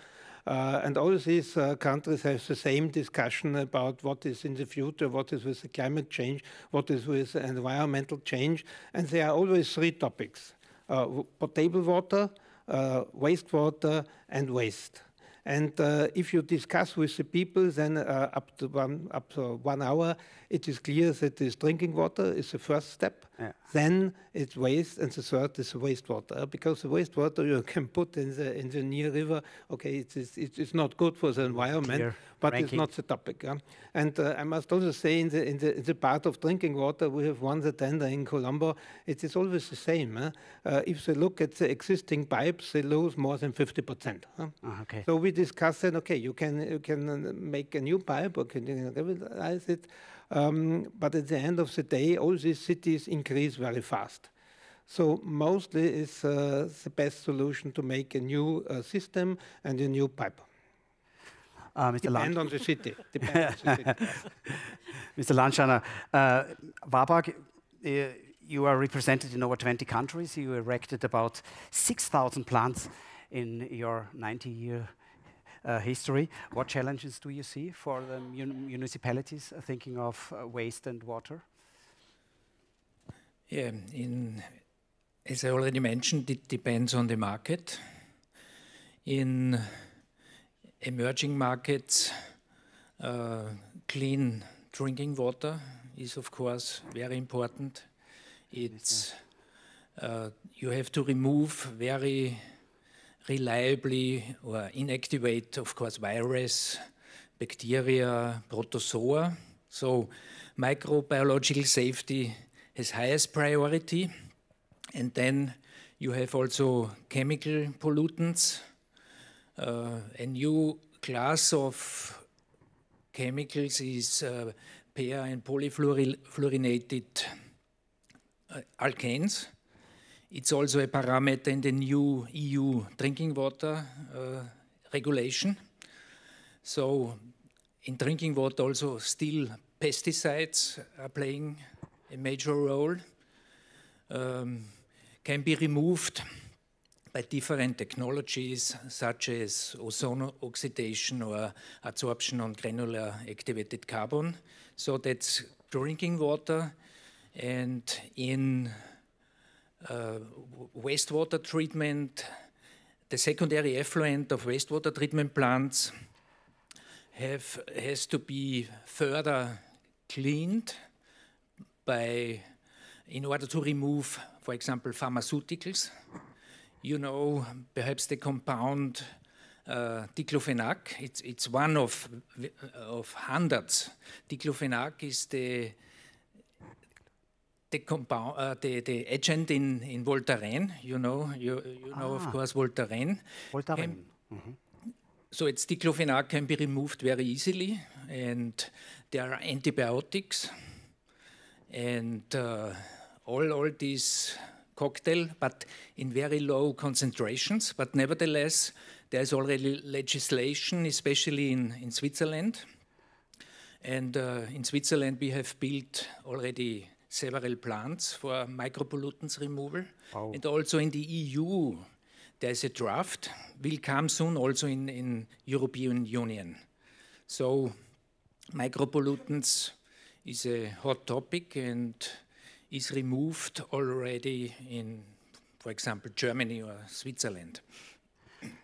And all these countries have the same discussion about what is in the future, what is with the climate change, what is with environmental change. And there are always 3 topics: potable water, wastewater, and waste. And if you discuss with the people, then up to 1 hour, it is clear that this drinking water is the first step. Yeah. Then it's waste, and the third is wastewater. Because the wastewater you can put in the near river. Okay, it's not good for the environment, Clear but ranking. it's not the topic. And I must also say, in the part of drinking water, we have won the tender in Colombo. It is always the same. If they look at the existing pipes, they lose more than 50%. Okay. So we discussed that. Okay, you can make a new pipe, or can you revitalize it. But at the end of the day, all these cities increase very fast. So mostly it's the best solution to make a new system and a new pipe. Depend on the city. Mr. Landsteiner, Warburg, you are represented in over 20 countries. You erected about 6,000 plants in your 90-year history. What challenges do you see for the municipalities thinking of waste and water? Yeah, as I already mentioned, it depends on the market. In emerging markets, clean drinking water is, of course, very important. It's you have to remove very reliably or inactivate, of course, virus, bacteria, protozoa. So microbiological safety has highest priority. And then you have also chemical pollutants. A new class of chemicals is pair and polyfluorinated alkanes. It's also a parameter in the new EU drinking water regulation. So in drinking water also still pesticides are playing a major role. Can be removed by different technologies such as ozone oxidation or adsorption on granular activated carbon. So that's drinking water. And in wastewater treatment, the secondary effluent of wastewater treatment plants has to be further cleaned in order to remove, for example, pharmaceuticals. You know, perhaps the compound diclofenac. It's one of hundreds. Diclofenac is the compound, the agent in Voltaren. You know, of course, Voltaren. Voltaren. So its diclofenac can be removed very easily, and there are antibiotics, and all these cocktail, but in very low concentrations. But nevertheless, there's already legislation, especially in Switzerland. And in Switzerland, we have built already several plants for micropollutants removal. Wow. And also in the EU, there's a draft, will come soon also in European Union. So micropollutants is a hot topic and is removed already in, for example, Germany or Switzerland.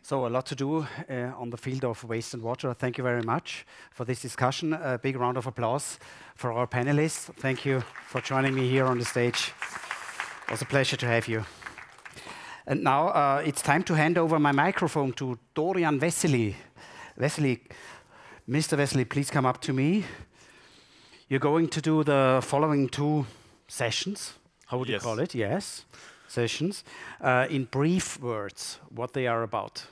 So a lot to do on the field of waste and water. Thank you very much for this discussion. A big round of applause for our panelists. Thank you for joining me here on the stage. It was a pleasure to have you. And now it's time to hand over my microphone to Dorian Vesely. Mr. Vesely, please come up to me. You're going to do the following 2 sessions. How would you call it? Yes, sessions. In brief words, what they are about.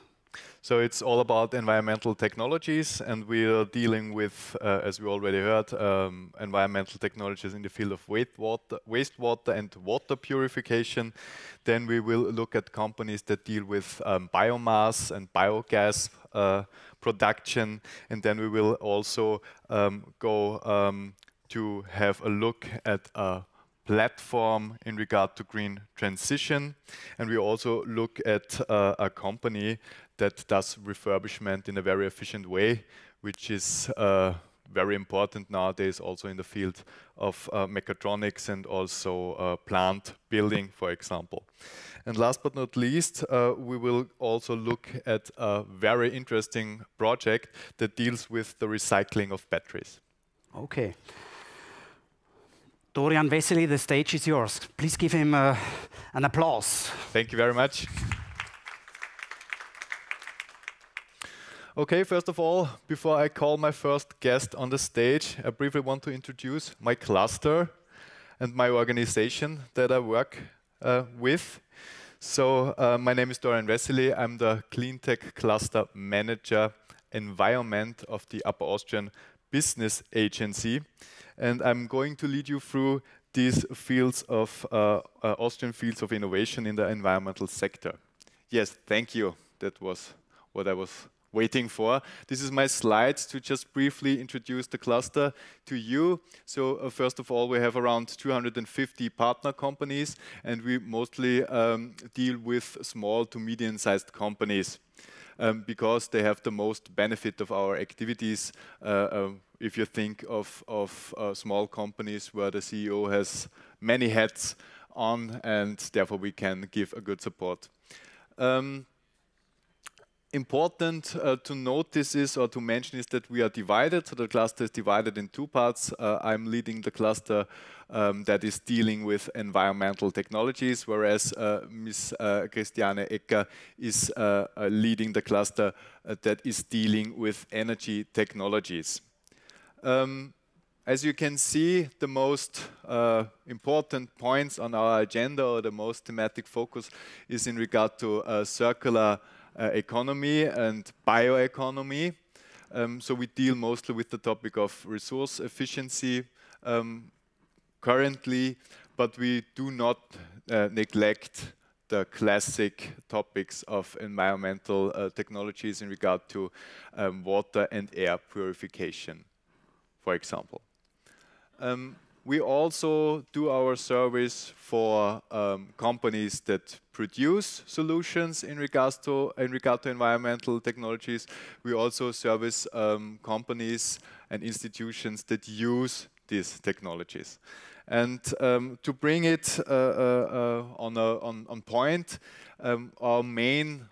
So it's all about environmental technologies, and we are dealing with, as we already heard, environmental technologies in the field of wastewater and water purification. Then we will look at companies that deal with biomass and biogas production, and then we will also go to have a look at a platform in regard to green transition, and we also look at a company that does refurbishment in a very efficient way, which is very important nowadays also in the field of mechatronics and also plant building, for example. And last but not least, we will also look at a very interesting project that deals with the recycling of batteries. Okay. Dorian Vesely, the stage is yours. Please give him an applause. Thank you very much. Okay, first of all, before I call my first guest on the stage, I briefly want to introduce my cluster and my organization that I work with. So my name is Dorian Vesely. I'm the GreenTech Cluster Manager Environment of the Upper Austrian Business Agency. And I'm going to lead you through these fields of Austrian fields of innovation in the environmental sector. Yes, thank you. That was what I was waiting for. This is my slides to just briefly introduce the cluster to you. So first of all, we have around 250 partner companies, and we mostly deal with small to medium-sized companies because they have the most benefit of our activities. If you think of small companies where the CEO has many hats on, and therefore we can give a good support. Important to notice is, or to mention is, that we are divided. So the cluster is divided in two parts. I'm leading the cluster that is dealing with environmental technologies, whereas Ms. Christiane Ecker is leading the cluster that is dealing with energy technologies. As you can see, the most important points on our agenda, or the most thematic focus, is in regard to circular economy and bioeconomy. So we deal mostly with the topic of resource efficiency currently, but we do not neglect the classic topics of environmental technologies in regard to water and air purification, for example. We also do our service for companies that produce solutions in regard to environmental technologies. We also service companies and institutions that use these technologies. And to bring it on point, our main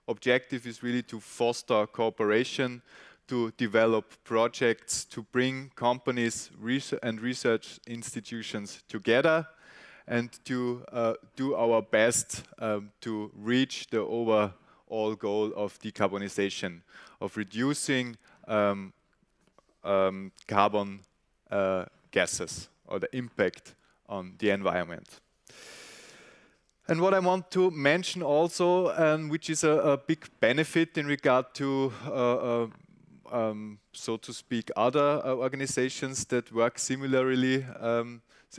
objective is really to foster cooperation, to develop projects, to bring companies and research institutions together, and to do our best to reach the overall goal of decarbonization, of reducing carbon gases, or the impact on the environment. And what I want to mention also, which is a big benefit in regard to so to speak, other organizations that work similarly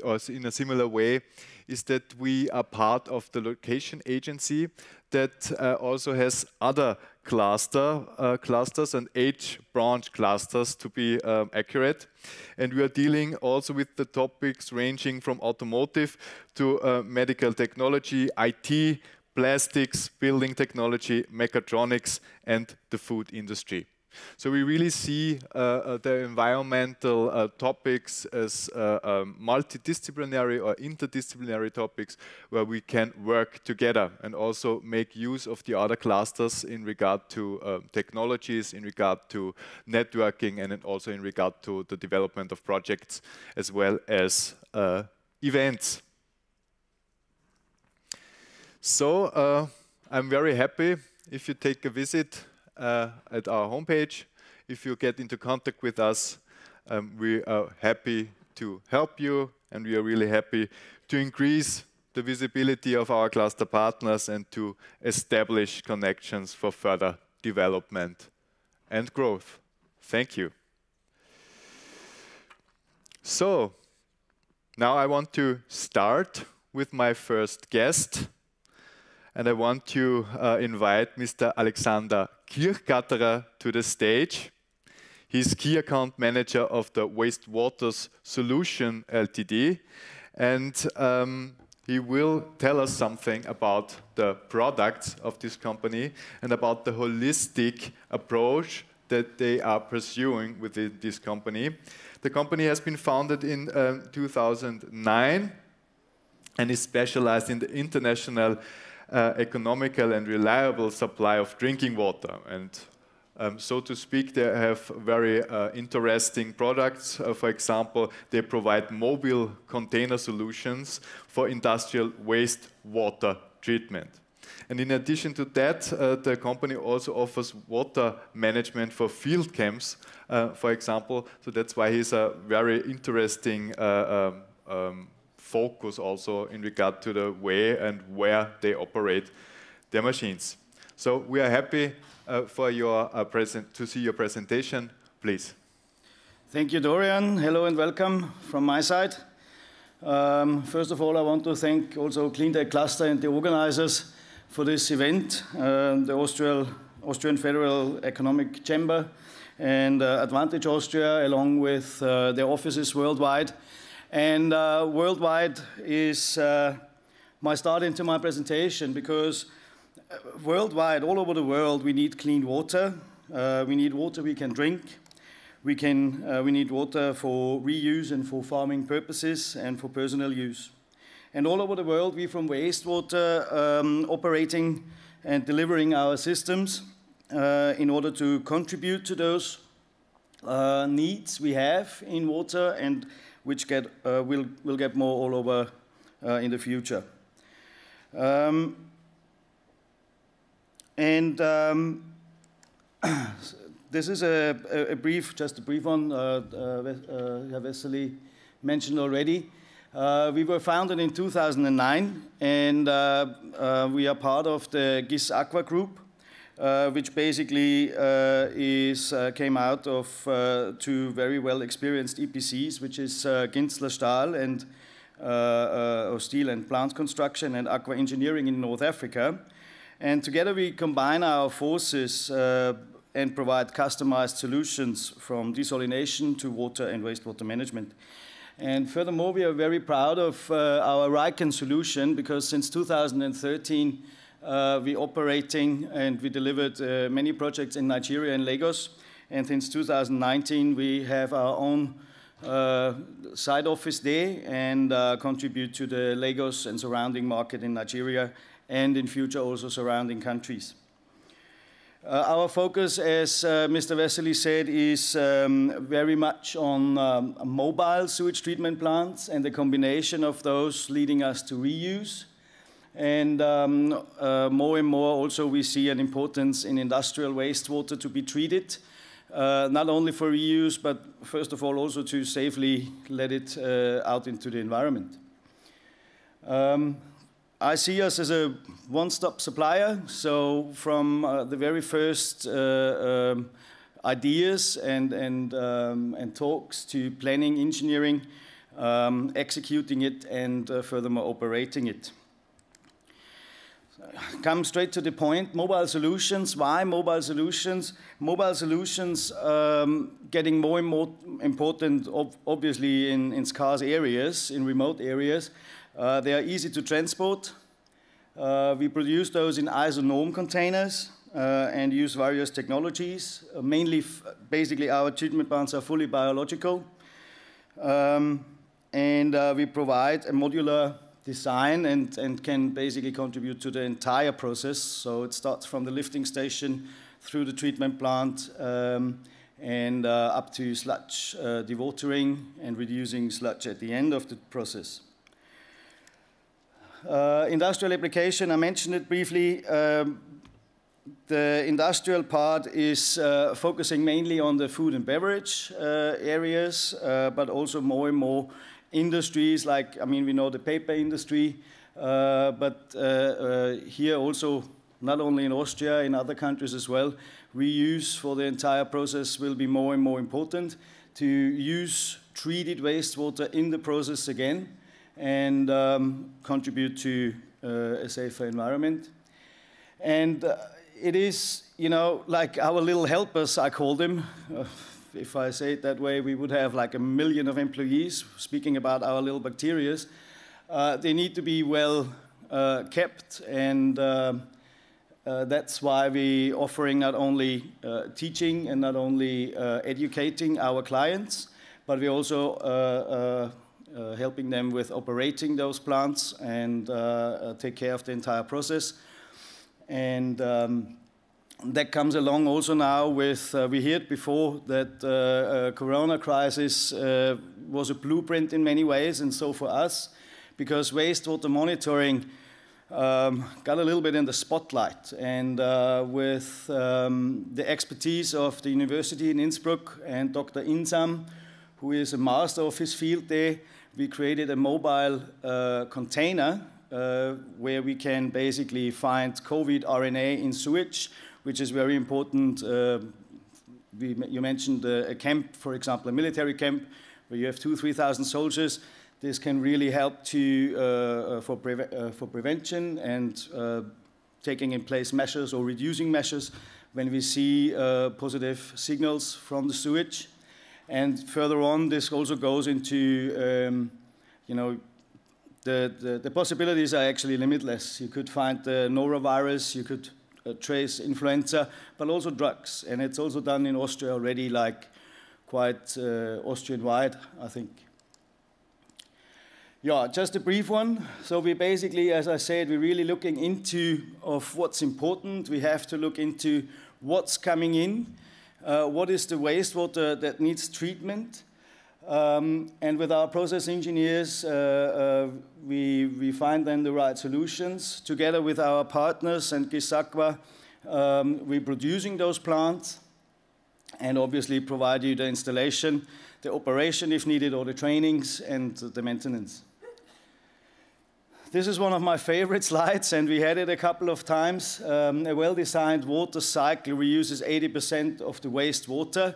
or in a similar way, is that we are part of the location agency that also has other clusters and 8 branch clusters, to be accurate. And we are dealing also with the topics ranging from automotive to medical technology, IT, plastics, building technology, mechatronics, and the food industry. So we really see the environmental topics as multidisciplinary or interdisciplinary topics where we can work together and also make use of the other clusters in regard to technologies, in regard to networking, and also in regard to the development of projects as well as events. So I'm very happy if you take a visit at our homepage. If you get into contact with us, we are happy to help you, and we are really happy to increase the visibility of our cluster partners and to establish connections for further development and growth. Thank you. So now I want to start with my first guest, and I want to invite Mr. Alexander Kirchgatterer to the stage. He's Key Account Manager of the Wastewaters Solution Ltd. And he will tell us something about the products of this company and about the holistic approach that they are pursuing with this company. The company has been founded in 2009 and is specialized in the international economical and reliable supply of drinking water. And so to speak, they have very interesting products. For example, they provide mobile container solutions for industrial wastewater treatment. And in addition to that, the company also offers water management for field camps, for example. So that's why he's a very interesting focus also in regard to the way and where they operate their machines. So we are happy for your to see your presentation, please. Thank you, Dorian. Hello and welcome from my side. First of all, I want to thank also GreenTech Cluster and the organizers for this event, the Austrian Federal Economic Chamber and Advantage Austria, along with their offices worldwide. And worldwide is my start into my presentation, because worldwide, all over the world, we need clean water. We need water we can drink. We need water for reuse and for farming purposes and for personal use. And all over the world, we from wastewater operating and delivering our systems in order to contribute to those needs we have in water, and which will get more all over in the future. This is just a brief one, Vesely mentioned already. We were founded in 2009, and we are part of the GIS Aqua Group, which basically came out of two very well experienced EPCs, which is Ginzler Stahl and Steel and Plant Construction and Aqua Engineering in North Africa. And together we combine our forces and provide customized solutions from desalination to water and wastewater management. And furthermore, we are very proud of our RICAN solution, because since 2013 we're operating and we delivered many projects in Nigeria and Lagos. And since 2019 we have our own side office there and contribute to the Lagos and surrounding market in Nigeria, and in future also surrounding countries. Our focus, as Mr. Vesely said, is very much on mobile sewage treatment plants and the combination of those leading us to reuse. And more and more also we see an importance in industrial wastewater to be treated, not only for reuse, but first of all also to safely let it out into the environment. I see us as a one-stop supplier, so from the very first ideas and talks to planning, engineering, executing it, and furthermore operating it. Come straight to the point, mobile solutions. Why mobile solutions? Mobile solutions getting more and more important, obviously in scarce areas, in remote areas. They are easy to transport. We produce those in isonorm containers and use various technologies. Mainly, basically, our treatment plants are fully biological. And we provide a modular design and can basically contribute to the entire process. So it starts from the lifting station through the treatment plant and up to sludge dewatering and reducing sludge at the end of the process. Industrial application, I mentioned it briefly. The industrial part is focusing mainly on the food and beverage areas, but also more and more industries like, we know the paper industry, but here also, not only in Austria, in other countries as well, reuse for the entire process will be more and more important, to use treated wastewater in the process again and contribute to a safer environment. And it is, like our little helpers, I call them. If I say it that way, we would have like 1 million of employees, speaking about our little bacterias. They need to be well kept and That's why we're offering not only teaching and not only educating our clients, but we're also helping them with operating those plants and take care of the entire process. And that comes along also now with, we heard before that Corona crisis was a blueprint in many ways, and so for us, because wastewater monitoring got a little bit in the spotlight, and with the expertise of the university in Innsbruck and Dr. Insam, who is a master of his field there, we created a mobile container where we can basically find COVID RNA in sewage, which is very important. You mentioned a camp, for example, a military camp, where you have 2,000–3,000 soldiers. This can really help to, for prevention and taking in place measures or reducing measures when we see positive signals from the sewage. And further on, this also goes into, you know, the possibilities are actually limitless. You could find the norovirus, you could trace influenza, but also drugs. And it's also done in Austria already, like quite Austrian-wide, I think. Yeah, just a brief one. So we basically, as I said, we're really looking into of what's important. We have to look into what's coming in, what is the wastewater that needs treatment. And with our process engineers, we find then the right solutions. Together with our partners and Gisakwa, we're producing those plants and obviously provide you the installation, the operation if needed, or the trainings and the maintenance. This is one of my favorite slides, and we had it a couple of times. A well-designed water cycle reuses 80% of the wastewater.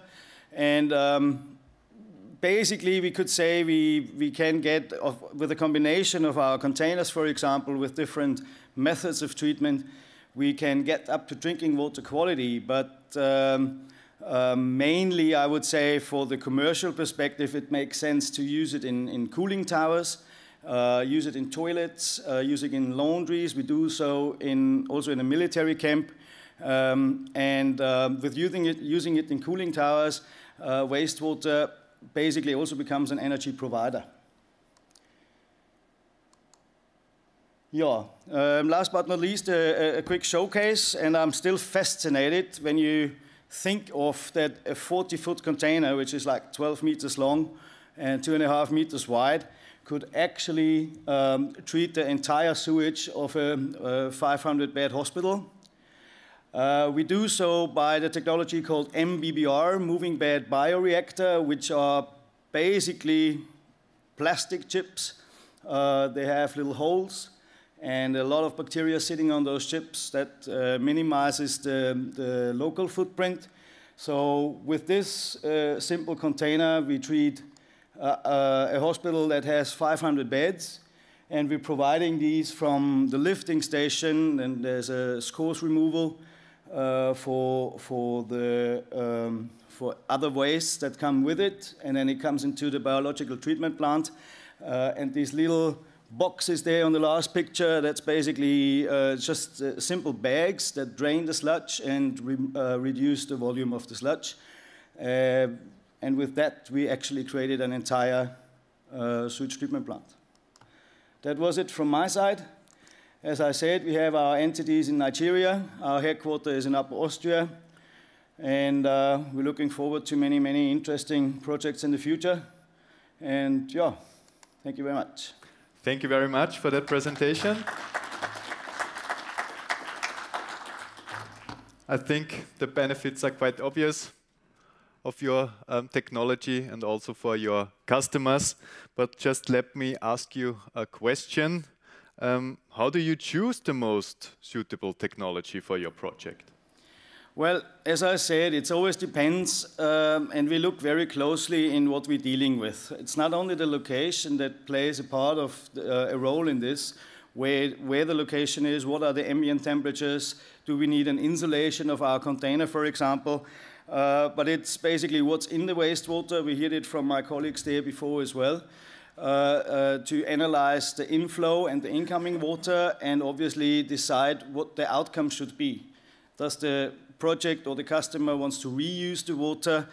And basically, we could say we can get, with a combination of our containers, for example, with different methods of treatment, we can get up to drinking water quality. But mainly, I would say, for the commercial perspective, it makes sense to use it in cooling towers, use it in toilets, use it in laundries. We do so also in a military camp. With using it in cooling towers, wastewater basically also becomes an energy provider. Yeah, last but not least, a quick showcase, and I'm still fascinated when you think of that a 40-foot container, which is like 12 meters long and 2.5 meters wide, could actually treat the entire sewage of a 500-bed hospital. We do so by the technology called MBBR, Moving Bed Bioreactor, which are basically plastic chips. They have little holes and a lot of bacteria sitting on those chips that minimizes the local footprint. So with this simple container, we treat a hospital that has 500 beds, and we're providing these from the lifting station, and there's a scores removal for other wastes that come with it, and then it comes into the biological treatment plant. And these little boxes there on the last picture, that's basically just simple bags that drain the sludge and reduce the volume of the sludge. And with that, we actually created an entire sewage treatment plant. That was it from my side. As I said, we have our entities in Nigeria. Our headquarters is in Upper Austria. And we're looking forward to many, many interesting projects in the future. And yeah, thank you very much. Thank you very much for that presentation. I think the benefits are quite obvious of your technology and also for your customers. But just let me ask you a question. How do you choose the most suitable technology for your project? Well, as I said, it always depends, and we look very closely in what we're dealing with. It's not only the location that plays a part of a role in this, where the location is, what are the ambient temperatures, do we need an insulation of our container, for example, but it's basically what's in the wastewater. We heard it from my colleagues there before as well. to analyze the inflow and the incoming water and obviously decide what the outcome should be. Does the project or the customer wants to reuse the water,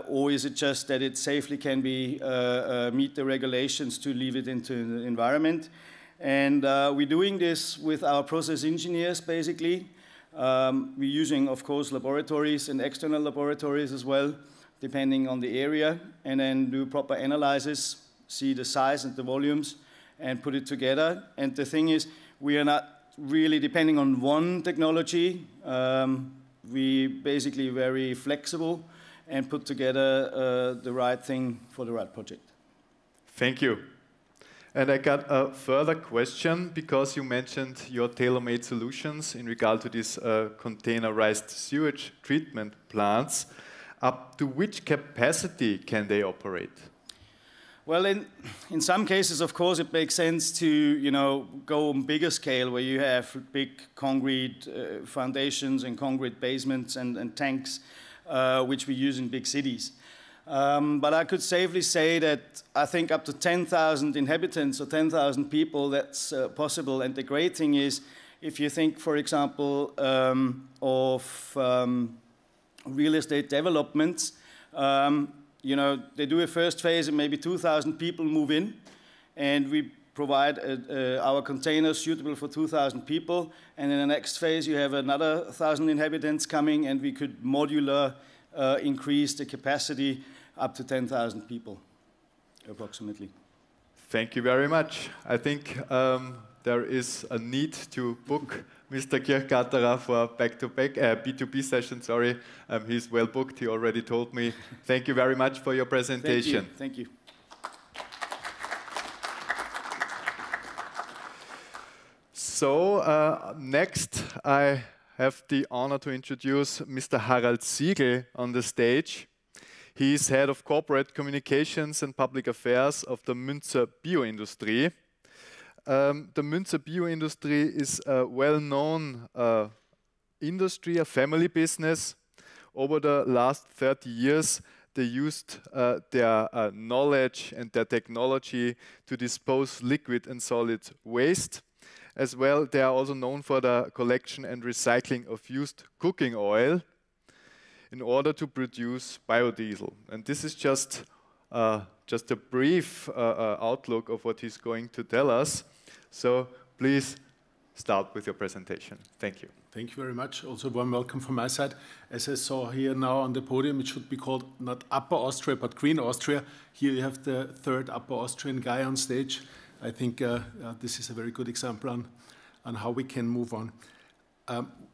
or is it just that it safely can be meet the regulations to leave it into the environment? And we're doing this with our process engineers, basically. We're using, of course, laboratories and external laboratories as well, depending on the area, and then do proper analysis, see the size and the volumes, and put it together. And the thing is, we are not really depending on one technology. We basically very flexible and put together the right thing for the right project. Thank you. And I got a further question, because you mentioned your tailor-made solutions in regard to these containerized sewage treatment plants. Up to which capacity can they operate? Well, in some cases, of course, it makes sense to go on bigger scale, where you have big concrete foundations and concrete basements and tanks, which we use in big cities. But I could safely say that I think up to 10,000 inhabitants or 10,000 people, that's possible. And the great thing is, if you think, for example, of real estate developments, they do a first phase and maybe 2,000 people move in, and we provide our containers suitable for 2,000 people. And in the next phase, you have another 1,000 inhabitants coming, and we could modular increase the capacity up to 10,000 people, approximately. Thank you very much. I think there is a need to book Mr. Kirchgatterer for back-to-back B2B session. Sorry, he's well booked. He already told me. Thank you very much for your presentation. Thank you. So next, I have the honor to introduce Mr. Harald Siegel on the stage. He is head of corporate communications and public affairs of the Münzer Bioindustrie. The Münzer Bioindustrie is a well-known industry, a family business. Over the last 30 years, they used their knowledge and their technology to dispose liquid and solid waste. As well, they are also known for the collection and recycling of used cooking oil in order to produce biodiesel. And this is just a brief outlook of what he's going to tell us. So please start with your presentation. Thank you. Thank you very much. Also, warm welcome from my side. As I saw here now on the podium, it should be called not Upper Austria, but Green Austria. Here you have the third Upper Austrian guy on stage. I think this is a very good example on how we can move on.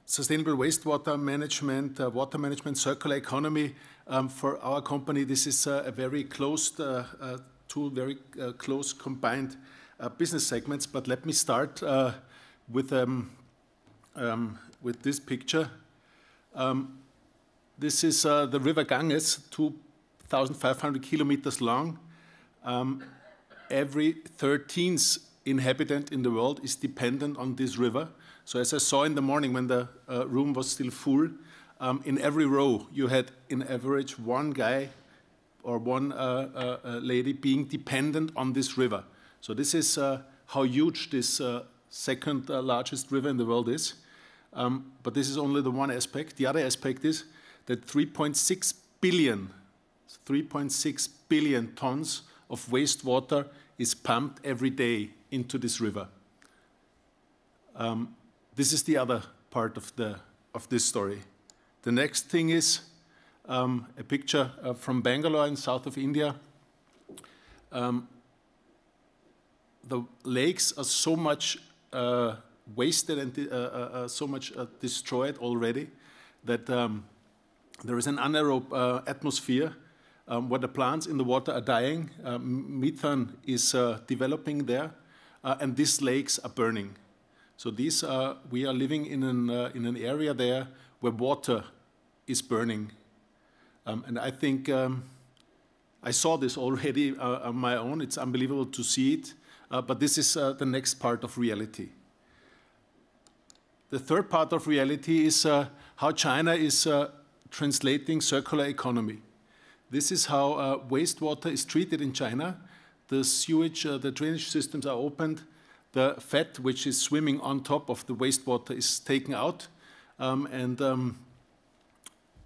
Sustainable wastewater management, water management, circular economy. For our company, this is a very closed two very close combined business segments. But let me start with this picture. This is the River Ganges, 2,500 kilometers long. Every 13th inhabitant in the world is dependent on this river. So as I saw in the morning when the room was still full, in every row you had in average one guy or one lady being dependent on this river. So this is how huge this second largest river in the world is. But this is only the one aspect. The other aspect is that 3.6 billion tons of wastewater is pumped every day into this river. This is the other part of this story. The next thing is a picture from Bangalore in south of India. The lakes are so much wasted and so much destroyed already that there is an anaerobe atmosphere where the plants in the water are dying. Methane is developing there, and these lakes are burning. So these we are living in an area there where water is burning, and I think I saw this already on my own. It's unbelievable to see it, but this is the next part of reality. The third part of reality is how China is translating circular economy. This is how wastewater is treated in China. the sewage, the drainage systems are opened, the fat which is swimming on top of the wastewater is taken out, and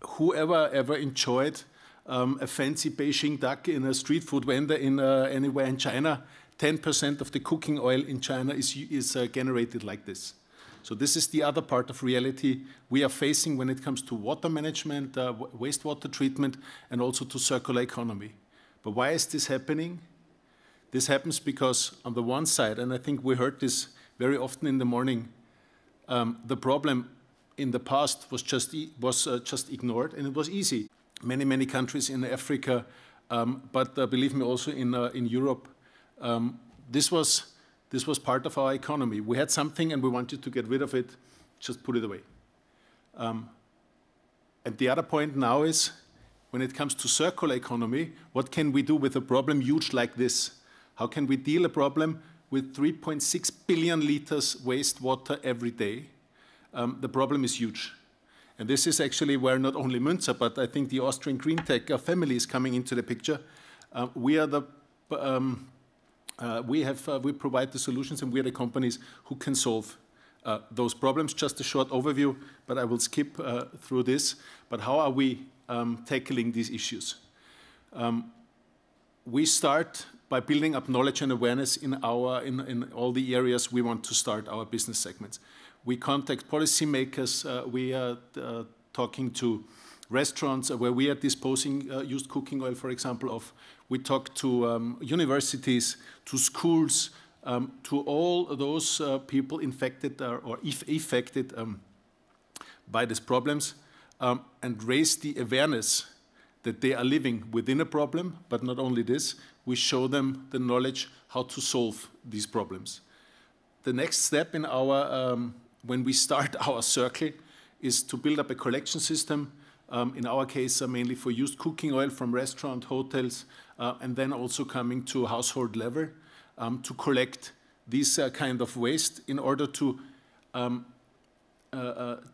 whoever ever enjoyed a fancy Beijing duck in a street food vendor in anywhere in China, 10% of the cooking oil in China is generated like this. So this is the other part of reality we are facing when it comes to water management, wastewater treatment, and also to circular economy. But why is this happening? This happens because on the one side, and I think we heard this very often in the morning, the problem in the past was just ignored, and it was easy. Many countries in Africa, but believe me, also in Europe, this was part of our economy. We had something and we wanted to get rid of it, just put it away. And the other point now is, when it comes to circular economy, what can we do with a problem huge like this? How can we deal a problem with 3.6 billion liters wastewater every day? The problem is huge. And this is actually where not only Münzer, but I think the Austrian GreenTech family is coming into the picture. We provide the solutions, and we are the companies who can solve those problems. Just a short overview, but I will skip through this. But how are we tackling these issues? We start by building up knowledge and awareness in all the areas we want to start our business segments. We contact policymakers. We are talking to restaurants where we are disposing used cooking oil, for example, of. We talk to universities, to schools, to all those people infected or affected by these problems, and raise the awareness that they are living within a problem. But not only this, we show them the knowledge how to solve these problems. The next step in our when we start our circle is to build up a collection system, in our case mainly for used cooking oil from restaurant, hotels, and then also coming to household level to collect this kind of waste in order to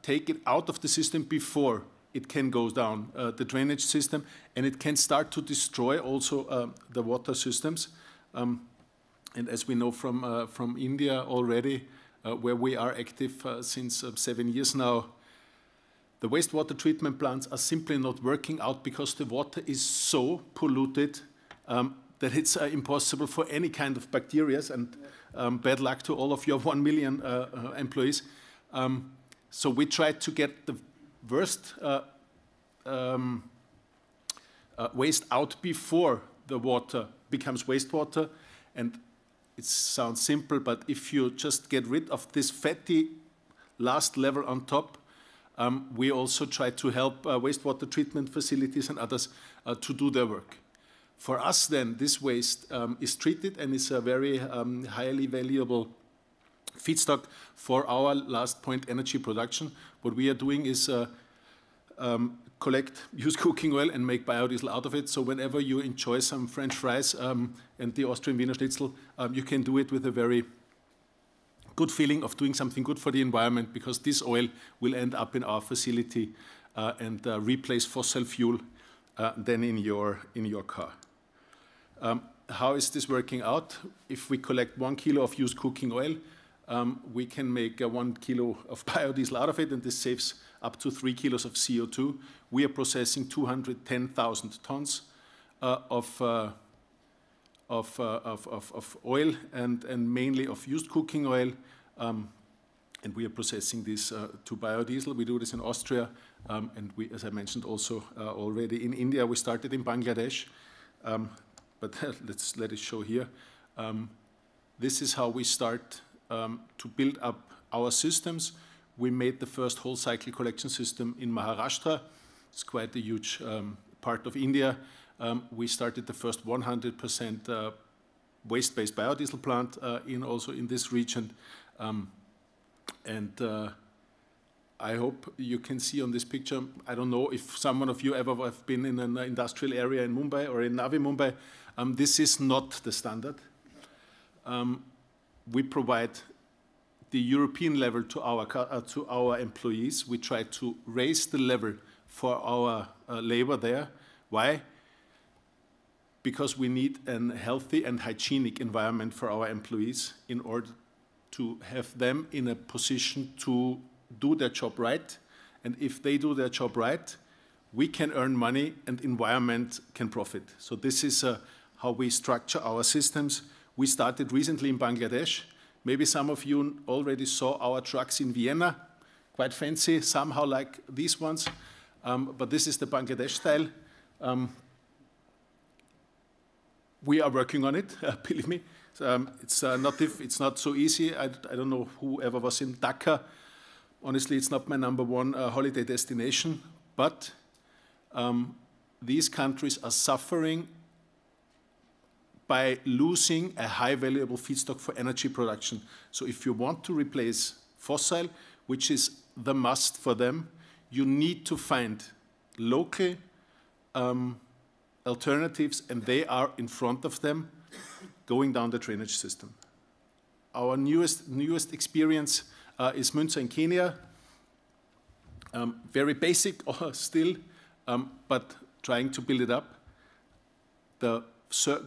take it out of the system before it can go down the drainage system, and it can start to destroy also the water systems. And as we know from India already, where we are active since 7 years now, the wastewater treatment plants are simply not working out because the water is so polluted that it's impossible for any kind of bacteria, and bad luck to all of your 1 million employees. So we try to get the worst waste out before the water becomes wastewater. And it sounds simple, but if you just get rid of this fatty last level on top, we also try to help wastewater treatment facilities and others to do their work. For us then, this waste is treated and is a very highly valuable feedstock for our last point, energy production. What we are doing is collect used cooking oil and make biodiesel out of it. So whenever you enjoy some French fries and the Austrian Wiener Schnitzel, you can do it with a very good feeling of doing something good for the environment, because this oil will end up in our facility and replace fossil fuel then in your car. How is this working out? If we collect 1 kilo of used cooking oil, we can make 1 kilo of biodiesel out of it, and this saves up to 3 kilos of CO2. We are processing 210,000 tons of oil and mainly of used cooking oil, and we are processing this to biodiesel. We do this in Austria, and we, as I mentioned, also already in India. We started in Bangladesh, but let's let it show here. This is how we start to build up our systems. We made the first whole cycle collection system in Maharashtra. It's quite a huge part of India. We started the first 100% waste-based biodiesel plant also in this region. I hope you can see on this picture, I don't know if someone of you ever have been in an industrial area in Mumbai or in Navi Mumbai. This is not the standard. We provide the European level to our employees. We try to raise the level for our labor there. Why? because we need a healthy and hygienic environment for our employees in order to have them in a position to do their job right. And if they do their job right, we can earn money and environment can profit. So this is how we structure our systems. We started recently in Bangladesh. Maybe some of you already saw our trucks in Vienna, quite fancy, somehow like these ones. But this is the Bangladesh style. We are working on it, believe me. It's not so easy. I don't know whoever was in Dhaka. Honestly, it's not my #1 holiday destination. But these countries are suffering by losing a high valuable feedstock for energy production. So if you want to replace fossil, which is the must for them, you need to find local alternatives, and they are in front of them going down the drainage system. Our newest experience is Münzer in Kenya. Very basic still, but trying to build it up.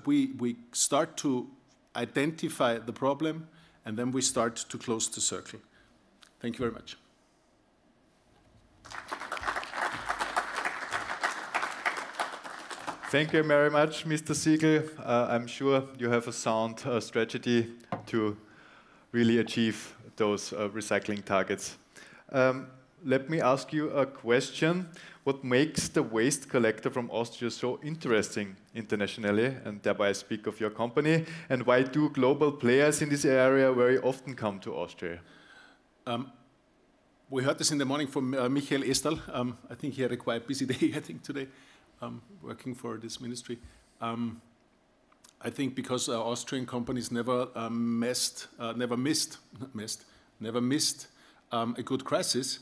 We start to identify the problem, and then we start to close the circle. Thank you very much. Thank you very much, Mr. Siegel. I'm sure you have a sound strategy to really achieve those recycling targets. Let me ask you a question. What makes the waste collector from Austria so interesting internationally, and thereby I speak of your company, and why do global players in this area very often come to Austria? We heard this in the morning from Michael Estal. I think he had a quite busy day, I think, today, working for this ministry. I think because Austrian companies never missed a good crisis.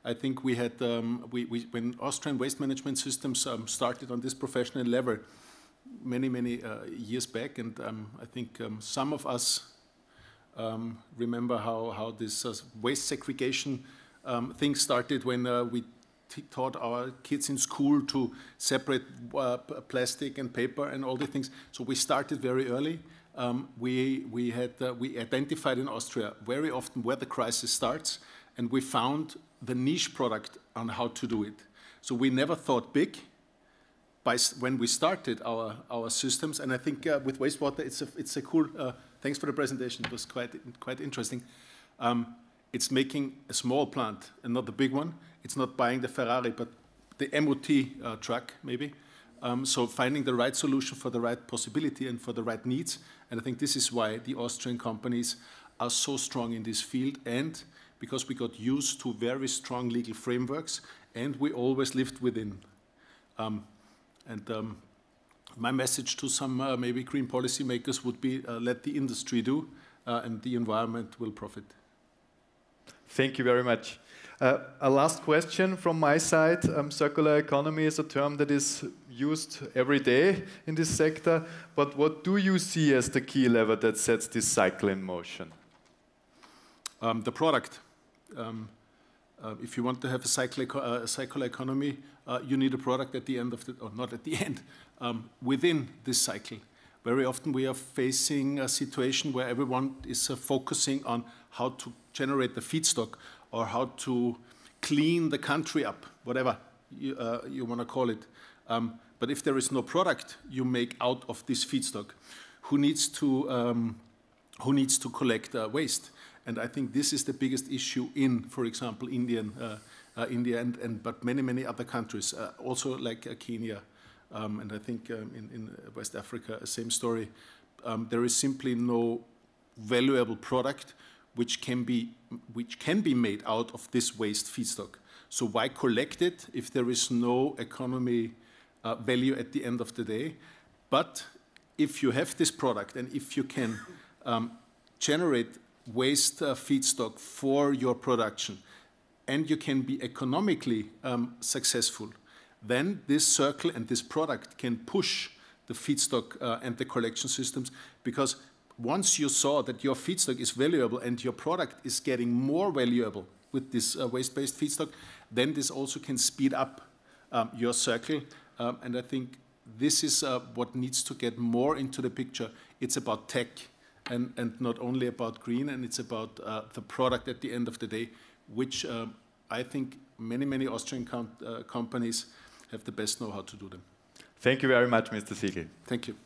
I think we had, when Austrian waste management systems started on this professional level many years back, and I think some of us remember how this waste segregation thing started when we taught our kids in school to separate plastic and paper and all the things. So we started very early. We identified in Austria very often where the crisis starts, and we found the niche product on how to do it. So we never thought big when we started our systems, and I think with wastewater it's a cool. Thanks for the presentation. It was quite interesting. It's making a small plant and not the big one. It's not buying the Ferrari, but the MOT truck maybe. So finding the right solution for the right possibility and for the right needs, and I think this is why the Austrian companies are so strong in this field, and because we got used to very strong legal frameworks, and we always lived within. My message to some maybe green policy makers would be let the industry do, and the environment will profit. Thank you very much. A last question from my side. Circular economy is a term that is used every day in this sector, but what do you see as the key lever that sets this cycle in motion? The product. If you want to have a circular economy, you need a product at the end of the, or not at the end, within this cycle. Very often we are facing a situation where everyone is focusing on how to generate the feedstock or how to clean the country up, whatever you want to call it. But if there is no product you make out of this feedstock, who needs to collect waste? And I think this is the biggest issue in, for example, India but many other countries, also like Kenya, and I think in West Africa, same story. There is simply no valuable product which can be made out of this waste feedstock. So why collect it if there is no economy value at the end of the day? But if you have this product and if you can generate waste feedstock for your production, and you can be economically successful, then this circle and this product can push the feedstock and the collection systems, because once you saw that your feedstock is valuable and your product is getting more valuable with this waste-based feedstock, then this also can speed up your circle. And I think this is what needs to get more into the picture. It's about tech and not only about green, and it's about the product at the end of the day, which I think many Austrian companies have the best know how to do them. Thank you very much, Mr. Siegel. Thank you.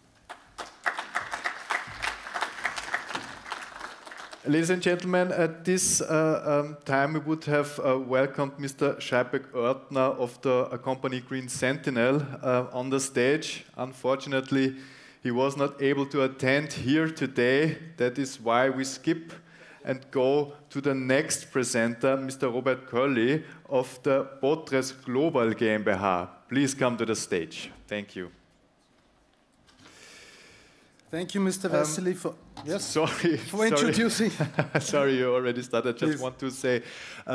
Ladies and gentlemen, at this time we would have welcomed Mr. Scheibek-Oertner of the company Green Sentinel on the stage. Unfortunately, he was not able to attend here today. That is why we skip and go to the next presenter, Mr. Robert Curley of the Botres Global GmbH. Please come to the stage. Thank you. Thank you, Mr. Vesely, for introducing. Sorry, you already started. I just Please. want to say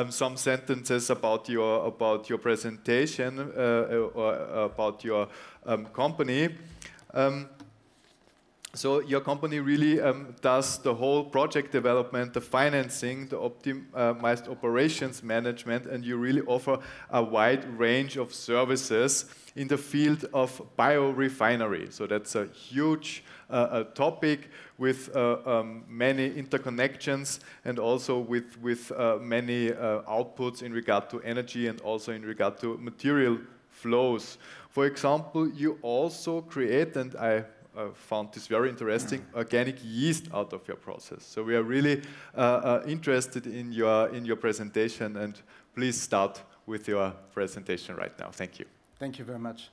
some sentences about your presentation or about your company. So your company really does the whole project development, the financing, the optimized operations management, and you really offer a wide range of services in the field of biorefinery. So that's a huge topic with many interconnections and also with many outputs in regard to energy and also in regard to material flows. For example, you also create, and I found this very interesting, organic yeast out of your process. So we are really interested in your presentation, and please start with your presentation right now. Thank you. Thank you very much.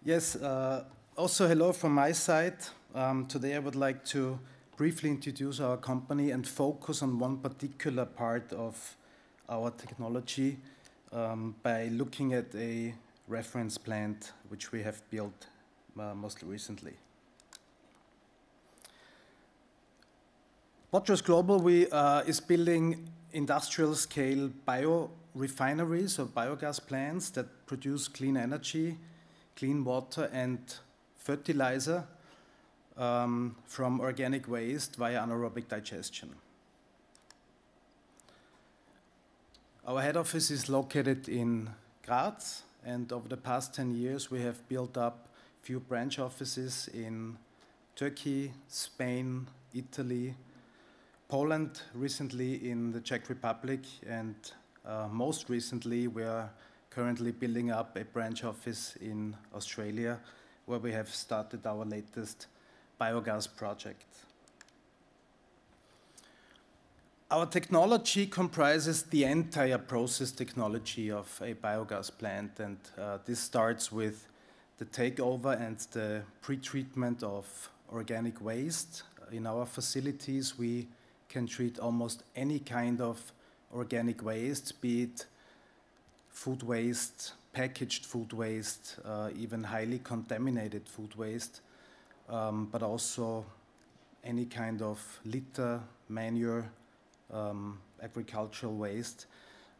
Yes, also hello from my side. Today I would like to briefly introduce our company and focus on one particular part of our technology by looking at a reference plant which we have built mostly recently. Botres Global is building industrial scale biorefineries or biogas plants that produce clean energy, clean water and fertilizer from organic waste via anaerobic digestion. Our head office is located in Graz, and over the past 10 years we have built up few branch offices in Turkey, Spain, Italy, Poland, recently in the Czech Republic, and most recently we are currently building up a branch office in Australia where we have started our latest biogas project. Our technology comprises the entire process technology of a biogas plant, and this starts with the takeover and the pre-treatment of organic waste. In our facilities, we can treat almost any kind of organic waste, be it food waste, packaged food waste, even highly contaminated food waste, but also any kind of litter, manure, agricultural waste.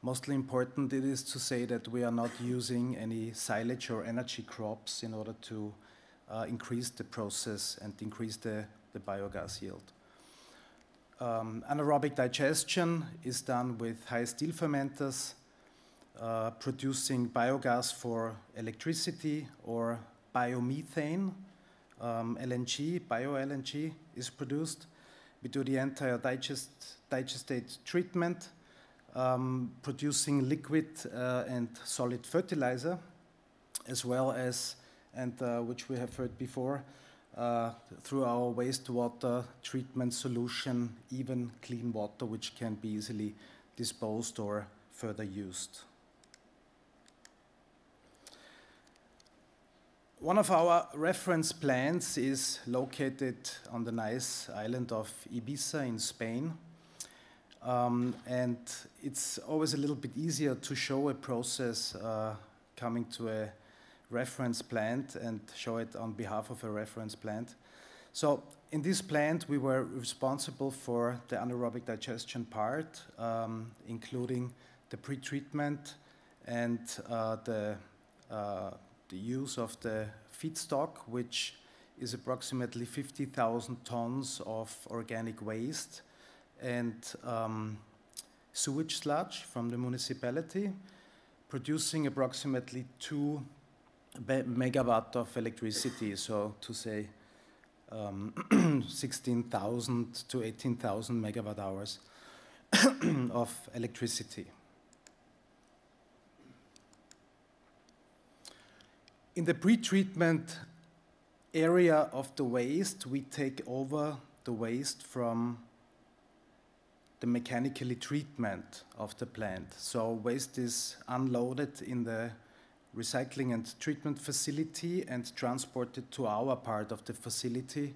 Mostly important it is to say that we are not using any silage or energy crops in order to increase the process and increase the biogas yield. Anaerobic digestion is done with high steel fermenters, producing biogas for electricity or biomethane. LNG, bio-LNG is produced. We do the entire digestate treatment, producing liquid and solid fertilizer, as well as, and which we have heard before, through our wastewater treatment solution, even clean water, which can be easily disposed or further used. One of our reference plants is located on the nice island of Ibiza in Spain. And it's always a little bit easier to show a process coming to a reference plant and show it on behalf of a reference plant. So in this plant, we were responsible for the anaerobic digestion part, including the pre-treatment and the use of the feedstock, which is approximately 50,000 tons of organic waste and sewage sludge from the municipality, producing approximately 2 megawatt of electricity, so to say 16,000 to 18,000 megawatt hours of electricity. In the pre-treatment area of the waste, we take over the waste from the mechanical treatment of the plant. So waste is unloaded in the recycling and treatment facility and transported to our part of the facility,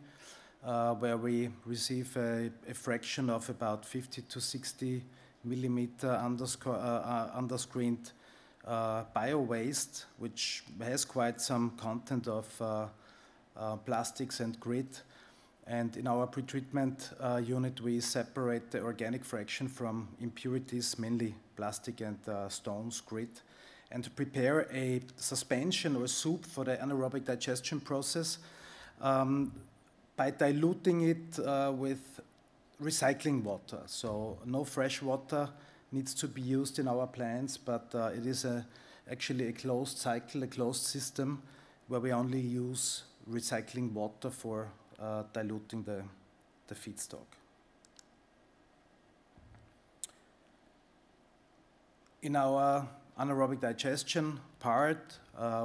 where we receive a fraction of about 50 to 60 millimeter underscreened bio-waste, which has quite some content of plastics and grit. And in our pretreatment unit, we separate the organic fraction from impurities, mainly plastic and stones, grit, and prepare a suspension or soup for the anaerobic digestion process by diluting it with recycling water. So no fresh water needs to be used in our plants, but it is actually a closed cycle, a closed system, where we only use recycling water for diluting the feedstock. In our anaerobic digestion part,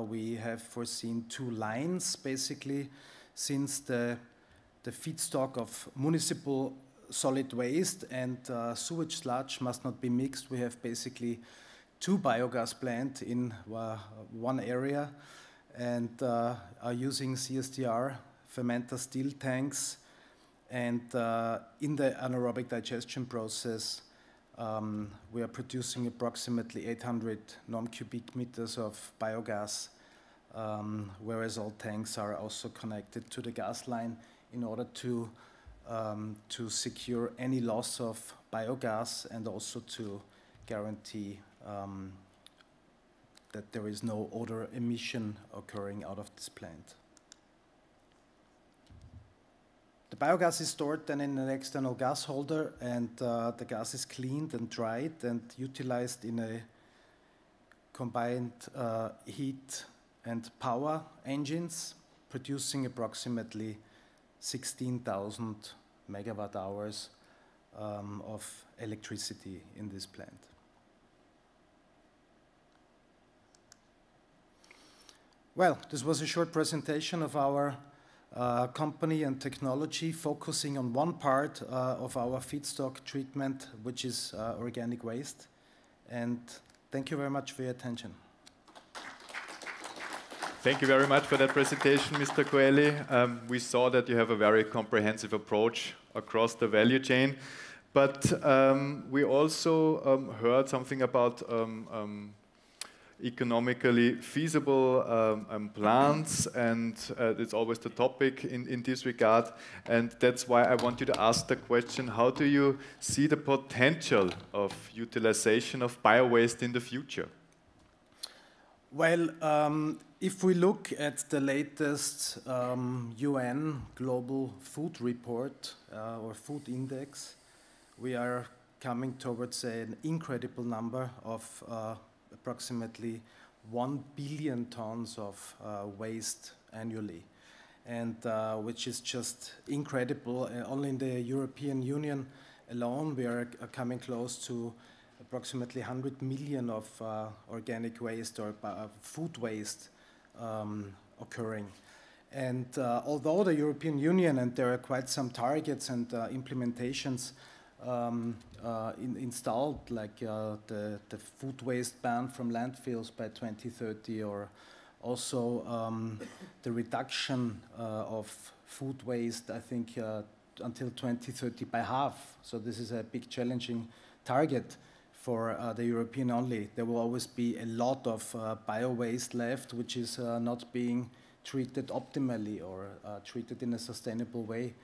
we have foreseen 2 lines, basically, since the feedstock of municipal solid waste and sewage sludge must not be mixed. We have basically 2 biogas plants in one area and are using CSTR fermenter steel tanks, and in the anaerobic digestion process we are producing approximately 800 non-cubic meters of biogas, whereas all tanks are also connected to the gas line in order to secure any loss of biogas and also to guarantee that there is no odor emission occurring out of this plant. The biogas is stored then in an external gas holder, and the gas is cleaned and dried and utilized in a combined heat and power engines, producing approximately 16,000 megawatt hours of electricity in this plant. Well, this was a short presentation of our company and technology, focusing on one part of our feedstock treatment, which is organic waste. And thank you very much for your attention. Thank you very much for that presentation, Mr. Coeli. We saw that you have a very comprehensive approach across the value chain, but we also heard something about economically feasible plants, and it's always the topic in this regard, and that's why I want you to ask the question, how do you see the potential of utilization of bio-waste in the future? Well, if we look at the latest UN Global Food Report or Food Index, we are coming towards an incredible number of approximately 1 billion tons of waste annually, and which is just incredible. Only in the European Union alone, we are coming close to approximately 100 million of organic waste or food waste occurring. And although the European Union, and there are quite some targets and implementations installed, like the food waste ban from landfills by 2030, or also the reduction of food waste, I think, until 2030 by half. So this is a big challenging target for the European only. There will always be a lot of bio-waste left, which is not being treated optimally or treated in a sustainable way.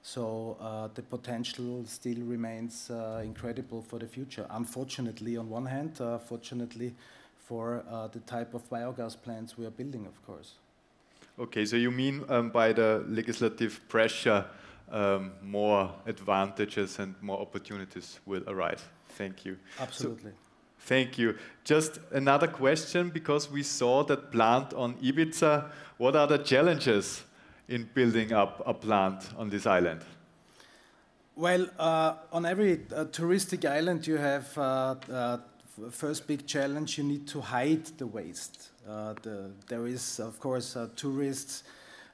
So the potential still remains incredible for the future. Unfortunately, on one hand, fortunately for the type of biogas plants we are building, of course. Okay, so you mean by the legislative pressure, more advantages and more opportunities will arise. Thank you. Absolutely. Thank you. Just another question, because we saw that plant on Ibiza. What are the challenges in building up a plant on this island? Well, on every touristic island you have first big challenge, you need to hide the waste. There is, of course, tourists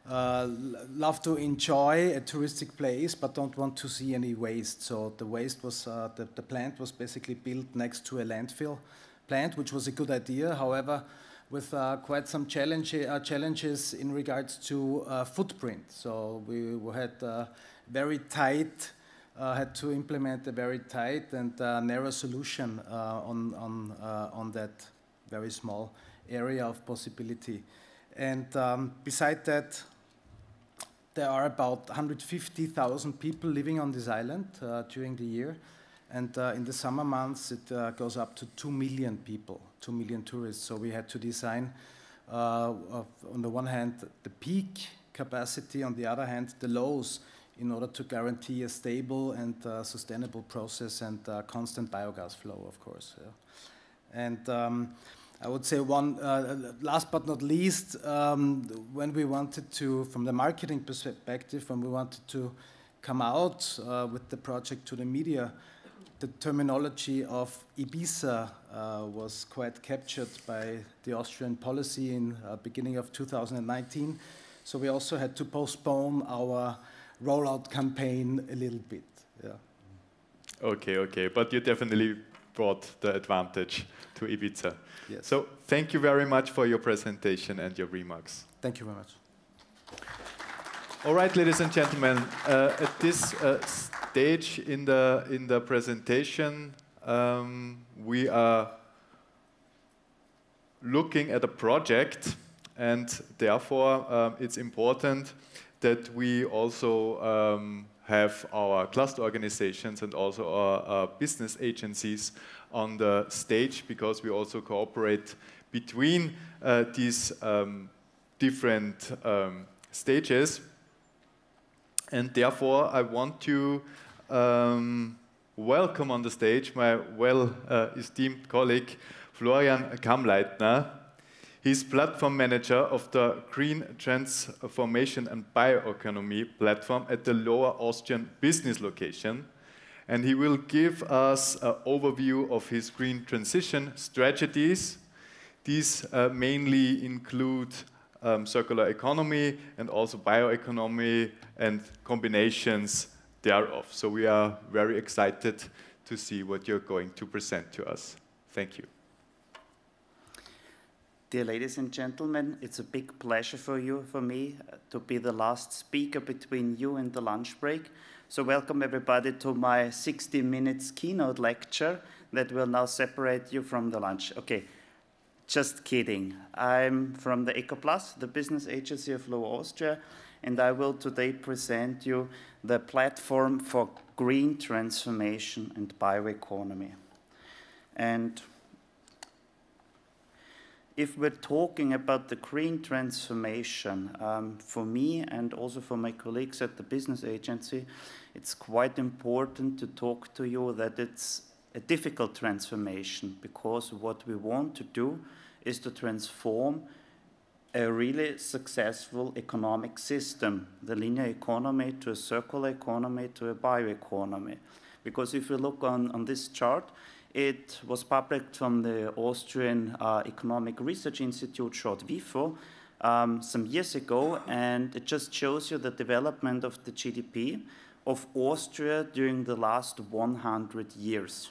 love to enjoy a touristic place but don't want to see any waste. So the waste was, the plant was basically built next to a landfill plant, which was a good idea. However, with quite some challenges in regards to footprint. So we had very tight, had to implement a very tight and narrow solution on that very small area of possibility. And beside that, there are about 150,000 people living on this island during the year. And in the summer months, it goes up to 2 million people, 2 million tourists. So we had to design, on the one hand, the peak capacity, on the other hand, the lows, in order to guarantee a stable and sustainable process and constant biogas flow, of course. Yeah. And I would say one, last but not least, when we wanted to, from the marketing perspective, when we wanted to come out with the project to the media, the terminology of Ibiza was quite captured by the Austrian policy in beginning of 2019. So we also had to postpone our rollout campaign a little bit. Yeah. Okay, but you definitely brought the advantage to Ibiza. Yes. So thank you very much for your presentation and your remarks. Thank you very much. All right, ladies and gentlemen, at this stage in the presentation, we are looking at a project, and therefore it's important that we also have our cluster organizations and also our business agencies on the stage, because we also cooperate between these different stages. And therefore, I want to welcome on the stage my well-esteemed colleague, Florian Kamleitner. He's platform manager of the Green Transformation and Bioeconomy platform at the Lower Austrian business location. And he will give us an overview of his green transition strategies. These mainly include circular economy and also bioeconomy and combinations thereof. So we are very excited to see what you're going to present to us. Thank you. Dear ladies and gentlemen, it's a big pleasure for me to be the last speaker between you and the lunch break. So welcome everybody to my 60 minutes keynote lecture that will now separate you from the lunch. Okay, just kidding. I'm from the EcoPlus, the business agency of Lower Austria, and I will today present you the platform for green transformation and bioeconomy. And if we're talking about the green transformation, for me and also for my colleagues at the business agency, it's quite important to talk to you that it's a difficult transformation, because what we want to do is to transform a really successful economic system, the linear economy to a circular economy to a bioeconomy. Because if you look on this chart, it was published from the Austrian Economic Research Institute, short WIFO, some years ago, and it just shows you the development of the GDP of Austria during the last 100 years.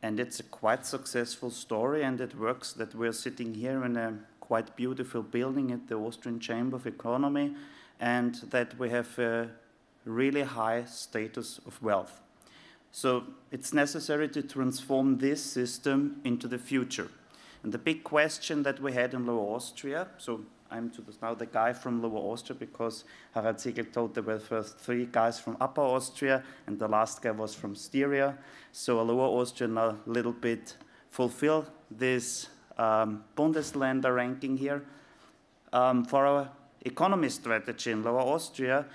And it's a quite successful story, and it works that we're sitting here in a quite beautiful building at the Austrian Chamber of Economy, and that we have a really high status of wealth. So it's necessary to transform this system into the future. And the big question that we had in Lower Austria, so I'm now the guy from Lower Austria, because Harald Ziegel told there were first 3 guys from Upper Austria, and the last guy was from Styria. So Lower Austria now a little bit fulfill this Bundesländer ranking here. For our economy strategy in Lower Austria,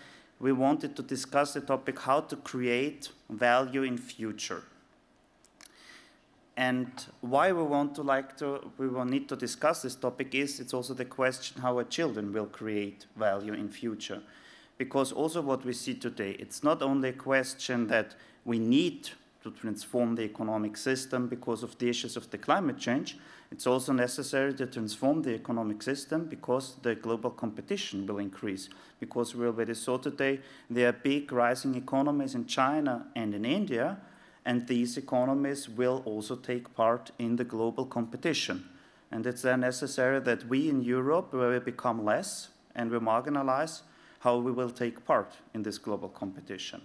we wanted to discuss the topic how to create value in future. And why we will need to discuss this topic is it's also the question how our children will create value in future. Because also what we see today, it's not only a question that we need to transform the economic system because of the issues of the climate change, it's also necessary to transform the economic system because the global competition will increase. Because we already saw today there are big rising economies in China and in India, and these economies will also take part in the global competition. And it's then necessary that we in Europe, where we become less and we marginalize, how we will take part in this global competition.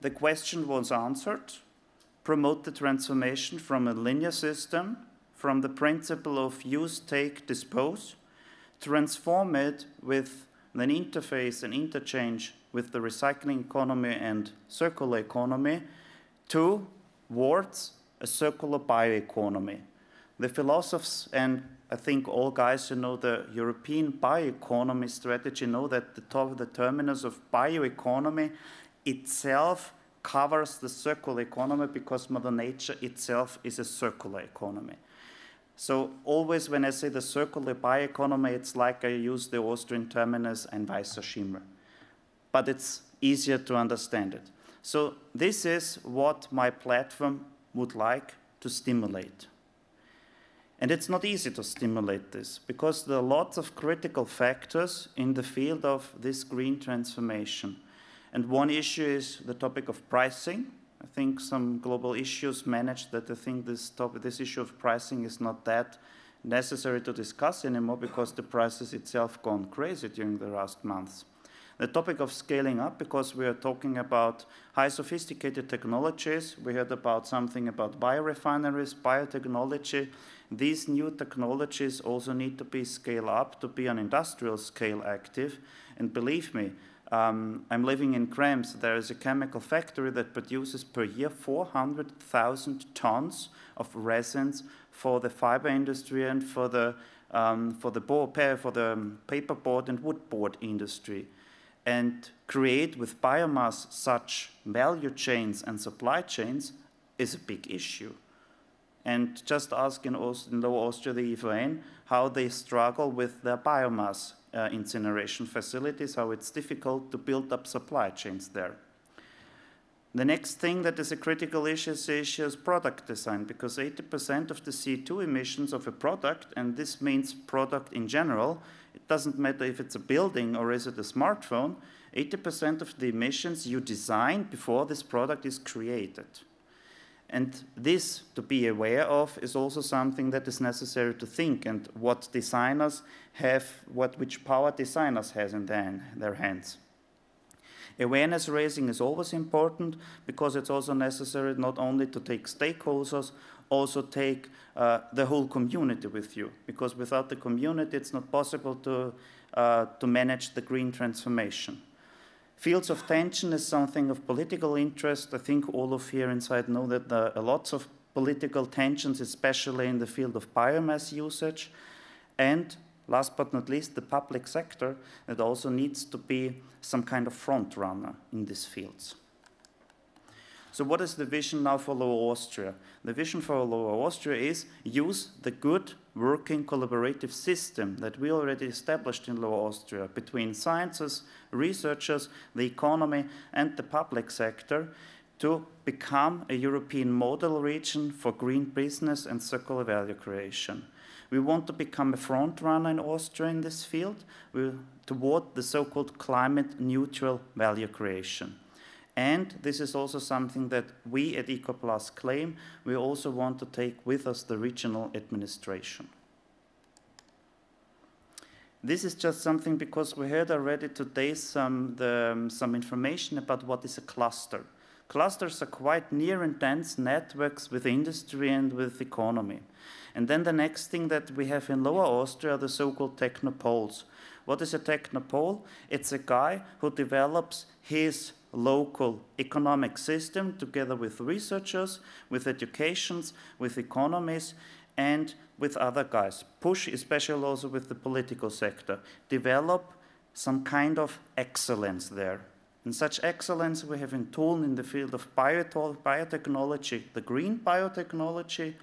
The question was answered. Promote the transformation from a linear system, from the principle of use, take, dispose, transform it with an interface and interchange with the recycling economy and circular economy towards a circular bioeconomy. The philosophers, and I think all guys who know the European bioeconomy strategy know that the terminus of bioeconomy itself covers the circular economy because Mother Nature itself is a circular economy. So always when I say the circular bioeconomy, it's like I use the Austrian terminus and Weißer Schimmer. But it's easier to understand it. So this is what my platform would like to stimulate. And it's not easy to stimulate this because there are lots of critical factors in the field of this green transformation. And one issue is the topic of pricing. I think some global issues managed that I think this issue of pricing is not that necessary to discuss anymore because the prices itself gone crazy during the last months. The topic of scaling up, because we are talking about high sophisticated technologies. We heard about something about biorefineries, biotechnology. These new technologies also need to be scaled up to be on industrial scale active. And believe me, I'm living in Krems. There is a chemical factory that produces per year 400,000 tons of resins for the fiber industry and for the paperboard and woodboard industry. And create with biomass such value chains and supply chains is a big issue. And just ask in Lower Austria, the EVN, how they struggle with their biomass incineration facilities, how it's difficult to build up supply chains there. The next thing that is a critical issue is the issue of product design, because 80% of the CO2 emissions of a product, and this means product in general, it doesn't matter if it's a building or is it a smartphone, 80% of the emissions you design before this product is created. And this, to be aware of, is also something that is necessary to think, and what designers have, which power designers have in their hands. Awareness raising is always important because it's also necessary not only to take stakeholders, also take the whole community with you, because without the community it's not possible to manage the green transformation. Fields of tension is something of political interest. I think all of here inside know that there are lots of political tensions, especially in the field of biomass usage. And last but not least, the public sector that also needs to be some kind of front runner in these fields. So what is the vision now for Lower Austria? The vision for Lower Austria is use the good working collaborative system that we already established in Lower Austria between scientists, researchers, the economy and the public sector to become a European model region for green business and circular value creation. We want to become a front runner in Austria in this field toward the so-called climate neutral value creation. And this is also something that we at EcoPlus claim. We also want to take with us the regional administration. This is just something because we heard already today some information about what is a cluster. Clusters are quite near and dense networks with industry and with economy. And then the next thing that we have in Lower Austria are the so-called technopoles. What is a technopole? It's a guy who develops his local economic system together with researchers, with educations, with economies, and with other guys. Push, especially also with the political sector. Develop some kind of excellence there. And such excellence we have in tool in the field of biotechnology, the green biotechnology.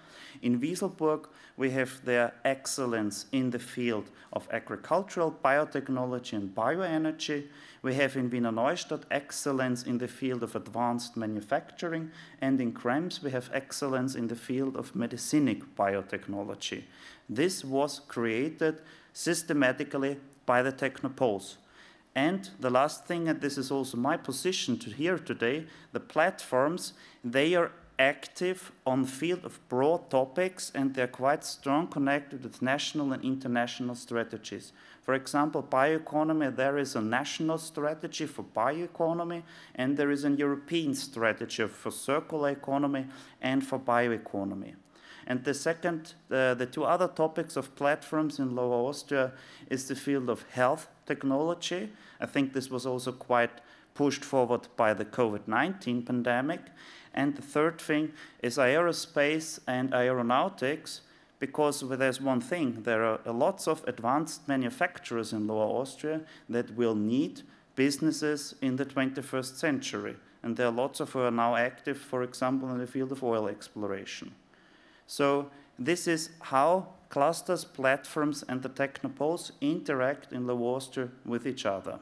In Wieselburg, we have their excellence in the field of agricultural biotechnology and bioenergy. We have in Wiener Neustadt excellence in the field of advanced manufacturing, and in Krems we have excellence in the field of medicinic biotechnology. This was created systematically by the Technopoles. And the last thing, and this is also my position here today, the platforms, they are active on field of broad topics, and they're quite strong connected with national and international strategies. For example, bioeconomy, there is a national strategy for bioeconomy, and there is a European strategy for circular economy and for bioeconomy. And the two other topics of platforms in Lower Austria is the field of health technology. I think this was also quite pushed forward by the COVID-19 pandemic. And the third thing is aerospace and aeronautics, because there's one thing, there are lots of advanced manufacturers in Lower Austria that will need businesses in the 21st century. And there are lots of who are now active, for example, in the field of oil exploration. So this is how clusters, platforms, and the Technopoles interact in Lower Austria with each other.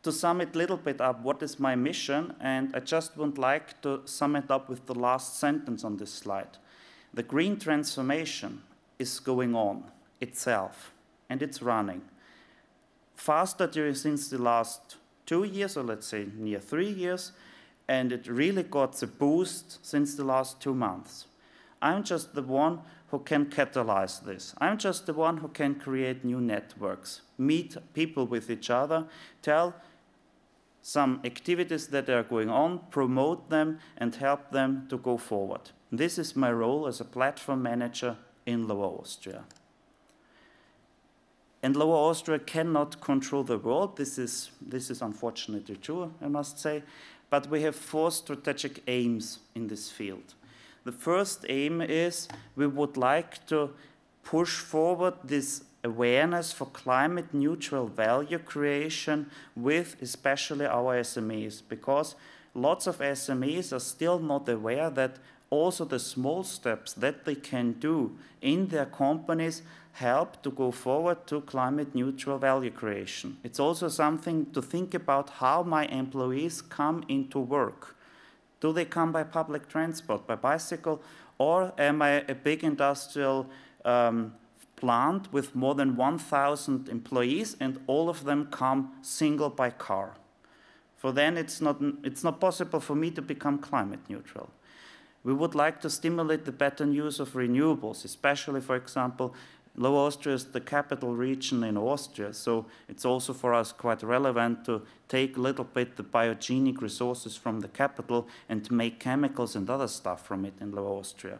To sum it a little bit up, what is my mission? And I just would like to sum it up with the last sentence on this slide. The green transformation is going on itself, and it's running. Faster since the last 2 years, or let's say near 3 years, and it really got a boost since the last 2 months. I'm just the one who can catalyze this. I'm just the one who can create new networks, meet people with each other, tell some activities that are going on, promote them, and help them to go forward. This is my role as a platform manager in Lower Austria. And Lower Austria cannot control the world. This is unfortunately true, I must say. But we have 4 strategic aims in this field. The first aim is we would like to push forward this awareness for climate neutral value creation with especially our SMEs, because lots of SMEs are still not aware that also the small steps that they can do in their companies help to go forward to climate neutral value creation. It's also something to think about how my employees come into work. Do they come by public transport, by bicycle, or am I a big industrial plant with more than 1,000 employees and all of them come single by car? For then it's not possible for me to become climate neutral. We would like to stimulate the better use of renewables, especially, for example, Lower Austria is the capital region in Austria, so it's also for us quite relevant to take a little bit the biogenic resources from the capital and to make chemicals and other stuff from it in Lower Austria.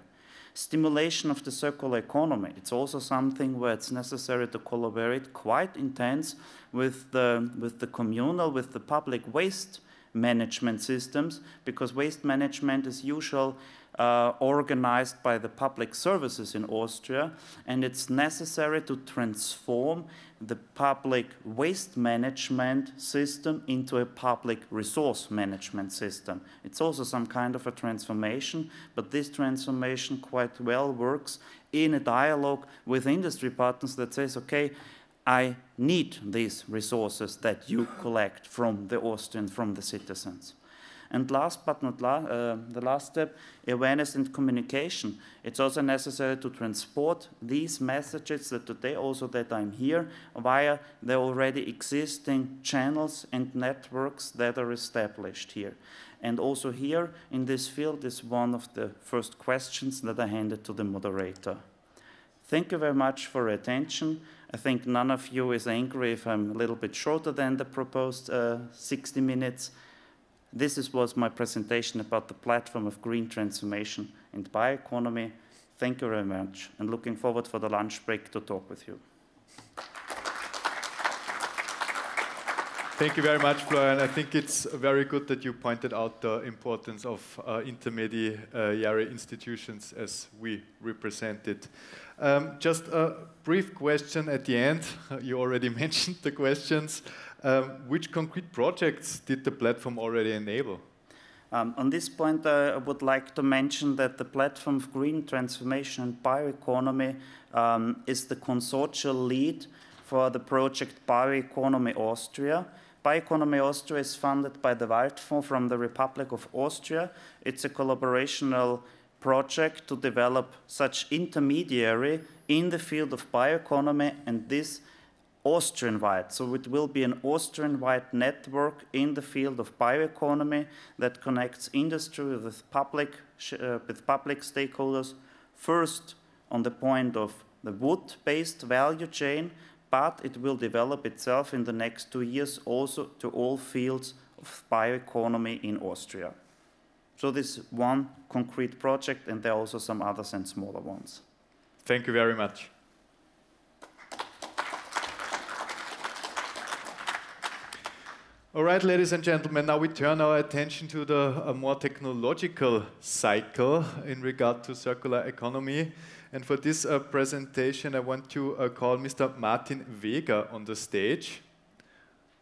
Stimulation of the circular economy. It's also something where it's necessary to collaborate quite intense with the communal, with the public waste management systems, because waste management is usually organized by the public services in Austria, and it's necessary to transform the public waste management system into a public resource management system. It's also some kind of a transformation, but this transformation quite well works in a dialogue with industry partners that says, okay, I need these resources that you collect from the Austrians, from the citizens. And last but not the last step, awareness and communication. It's also necessary to transport these messages that today also that I'm here via the already existing channels and networks that are established here. And also here in this field is one of the first questions that I handed to the moderator. Thank you very much for your attention. I think none of you is angry if I'm a little bit shorter than the proposed 60 minutes. This was my presentation about the platform of green transformation and bioeconomy. Thank you very much, and looking forward for the lunch break to talk with you. Thank you very much, Florian. I think it's very good that you pointed out the importance of intermediary institutions as we represent it. Just a brief question at the end. You already mentioned the questions. Which concrete projects did the platform already enable? On this point, I would like to mention that the platform of green transformation and bioeconomy is the consortial lead for the project Bioeconomy Austria. Bioeconomy Austria is funded by the Waldfonds from the Republic of Austria. It's a collaborational project to develop such intermediary in the field of bioeconomy, and this Austrian-wide. So it will be an Austrian-wide network in the field of bioeconomy that connects industry with public stakeholders, first on the point of the wood-based value chain, but it will develop itself in the next 2 years also to all fields of bioeconomy in Austria. So this is one concrete project, and there are also some others and smaller ones. Thank you very much. All right, ladies and gentlemen, now we turn our attention to the more technological cycle in regard to circular economy. And for this presentation, I want to call Mr. Martin Weger on the stage,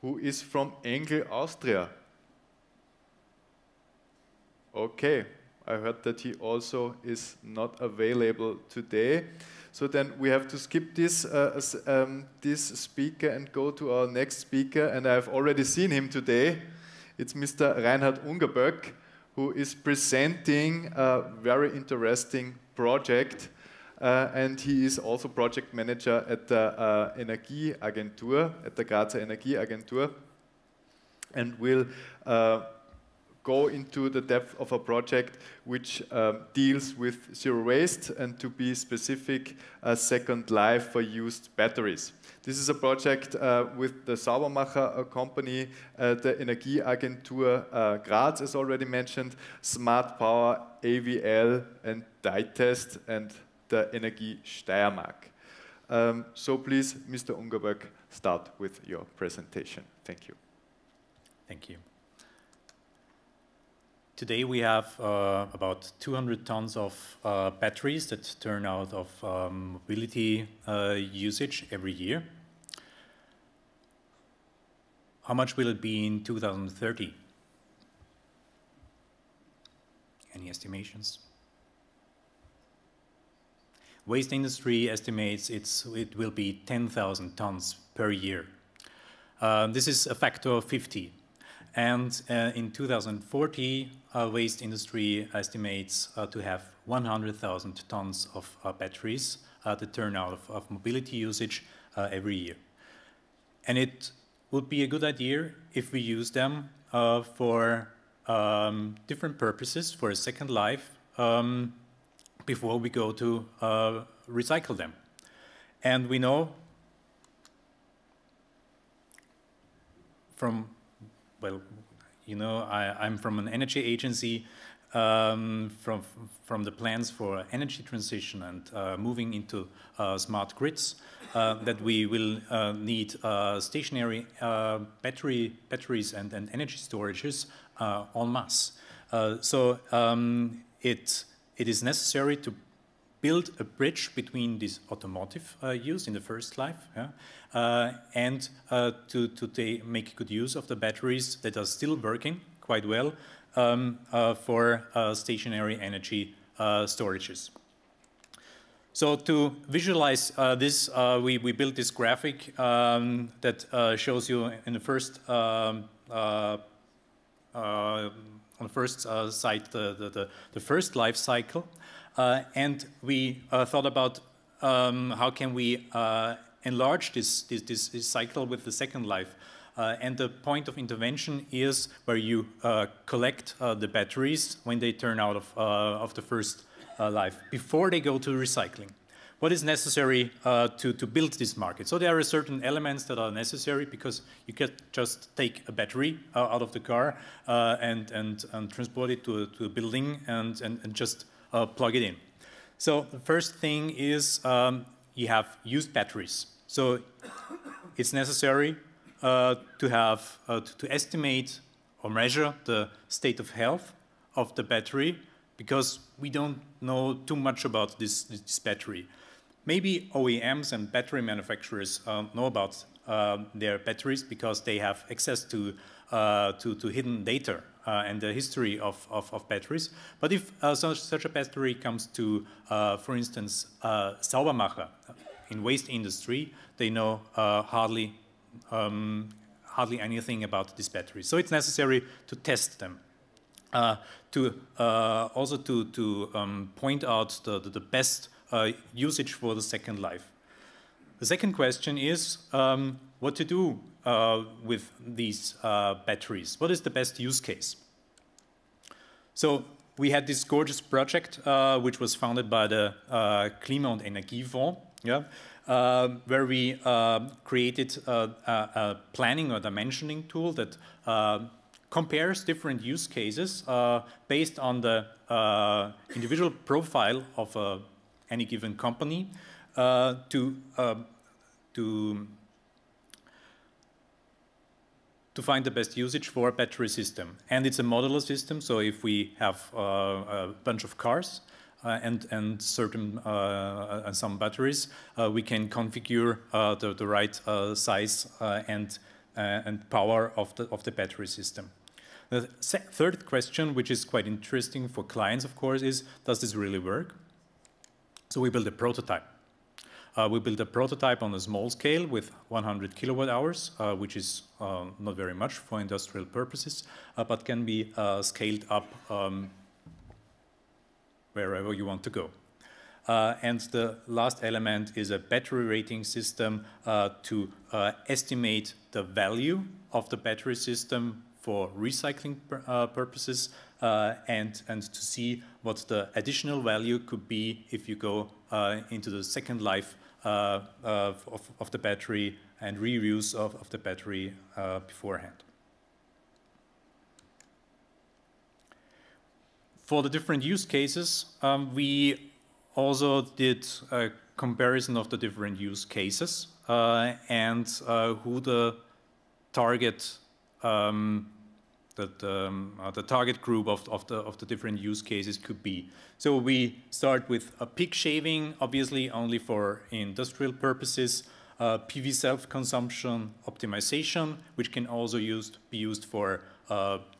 who is from Engel, Austria. Okay, I heard that he also is not available today. So then we have to skip this speaker and go to our next speaker. And I've already seen him today. It's Mr. Reinhard Ungerböck, who is presenting a very interesting project. And he is also project manager at the Energieagentur, at the Grazer Energieagentur, and will go into the depth of a project which deals with zero waste and, to be specific, a second life for used batteries. This is a project with the Saubermacher company, the Energieagentur Graz, as already mentioned, Smart Power, AVL, and Ditest, and the Energie Steiermark. So please, Mr. Ungerböck, start with your presentation. Thank you. Thank you. Today we have about 200 tons of batteries that turn out of mobility usage every year. How much will it be in 2030? Any estimations? Waste industry estimates it will be 10,000 tons per year. This is a factor of 50. And in 2040, waste industry estimates to have 100,000 tons of batteries that turn out of mobility usage every year. And it would be a good idea if we use them for different purposes, for a second life, before we go to recycle them. And we know from, well, you know, I'm from an energy agency, from the plans for energy transition and moving into smart grids, that we will need stationary batteries and energy storages en masse. So it is necessary to build a bridge between this automotive use in the first life, and to make good use of the batteries that are still working quite well for stationary energy storages. So to visualize this, we built this graphic that shows you in the first on the first site the first life cycle, and we thought about how can we enlarge this cycle with the second life. And the point of intervention is where you collect the batteries when they turn out of the first life, before they go to recycling. What is necessary to build this market? So there are certain elements that are necessary, because you can't just take a battery out of the car and transport it to a building and just plug it in. So the first thing is you have used batteries. So it's necessary to estimate or measure the state of health of the battery, because we don't know too much about this battery. Maybe OEMs and battery manufacturers know about their batteries because they have access to hidden data and the history of batteries. But if such a battery comes to, for instance, Saubermacher in waste industry, they know hardly anything about this battery. So it's necessary to test them. Also to point out the best usage for the second life. The second question is what to do with these batteries. What is the best use case? So we had this gorgeous project which was founded by the Klima- und Energiefonds, yeah, where we created a planning or dimensioning tool that compares different use cases based on the individual profile of any given company to find the best usage for a battery system. And it's a modular system, so if we have a bunch of cars and certain some batteries, we can configure the right size and power of the battery system. The third question, which is quite interesting for clients, of course, is, does this really work? So we build a prototype. We build a prototype on a small scale with 100 kilowatt hours, which is not very much for industrial purposes, but can be scaled up wherever you want to go. And the last element is a battery rating system to estimate the value of the battery system for recycling purposes and to see what the additional value could be if you go into the second life of the battery and reuse of the battery beforehand. For the different use cases, we also did a comparison of the different use cases and who the target the target group of the different use cases could be. So we start with a peak shaving, obviously only for industrial purposes, PV self-consumption optimization, which can also be used for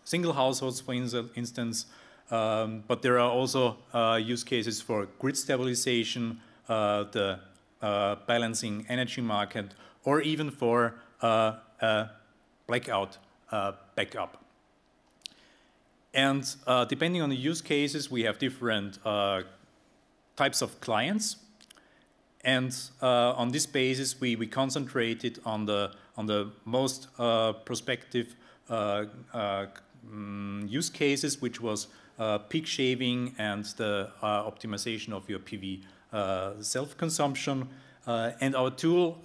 single households, for instance. But there are also use cases for grid stabilization, the balancing energy market, or even for blackout backup. And depending on the use cases, we have different types of clients. And on this basis, we concentrated on the most prospective use cases, which was peak shaving and the optimization of your PV self-consumption. And our tool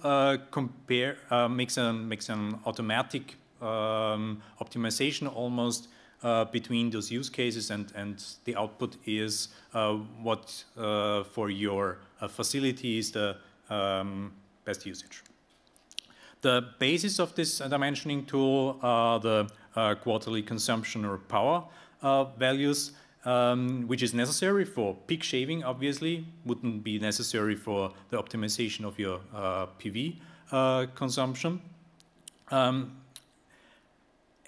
makes an automatic optimization almost between those use cases, and the output is what for your facility is the best usage. The basis of this dimensioning tool are the quarterly consumption or power values, which is necessary for peak shaving, obviously, wouldn't be necessary for the optimization of your PV consumption.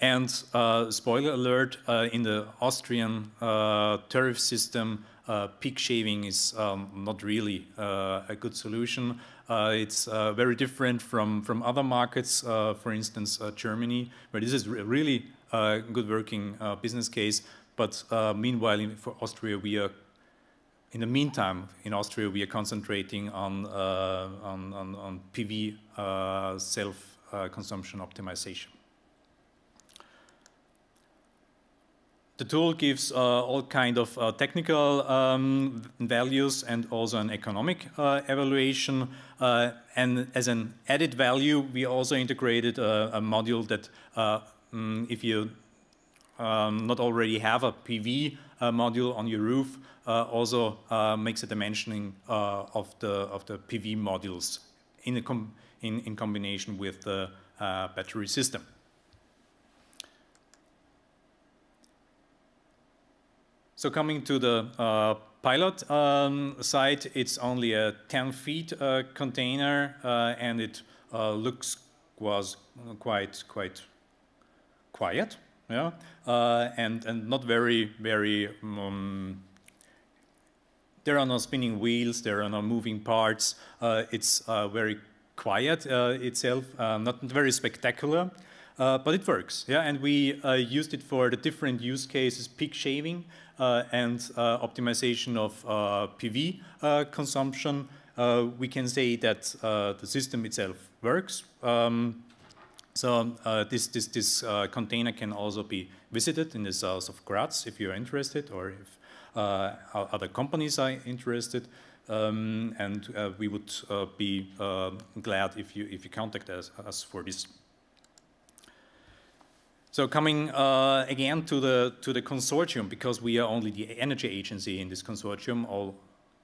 And spoiler alert, in the Austrian tariff system, peak shaving is not really a good solution. It's very different from other markets, for instance, Germany, where this is really a good working business case. But meanwhile, for Austria, in the meantime, in Austria, we are concentrating on PV self-consumption optimization. The tool gives all kind of technical values and also an economic evaluation. And as an added value, we also integrated a module that if you not already have a PV module on your roof, also makes a dimensioning of the PV modules in combination with the battery system. So coming to the pilot site, it's only a 10 feet container, and it was quite quiet, yeah, and not very. There are no spinning wheels, there are no moving parts. It's very quiet itself, not very spectacular, but it works. Yeah, and we used it for the different use cases: peak shaving and optimization of PV consumption. We can say that the system itself works. This container can also be visited in the south of Graz if you're interested, or if other companies are interested, and we would be glad if you contact us for this. So coming again to the consortium, because we are only the energy agency in this consortium,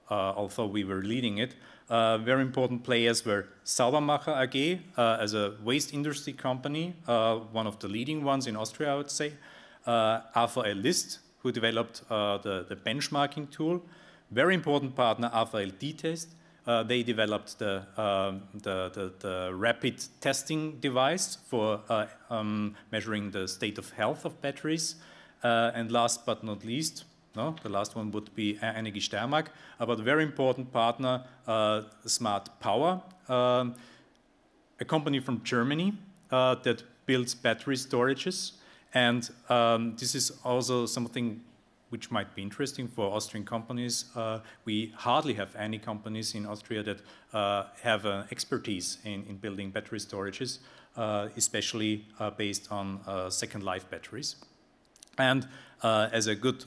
although we were leading it. Very important players were Saubermacher AG as a waste industry company, one of the leading ones in Austria, I would say. AVL List, who developed the benchmarking tool. Very important partner, AVL D-Test. They developed the rapid testing device for measuring the state of health of batteries. And last but not least, no, the last one would be Energie Steiermark, but a very important partner, Smart Power, a company from Germany that builds battery storages. And this is also something which might be interesting for Austrian companies. We hardly have any companies in Austria that have expertise in building battery storages, especially based on second life batteries. And as a good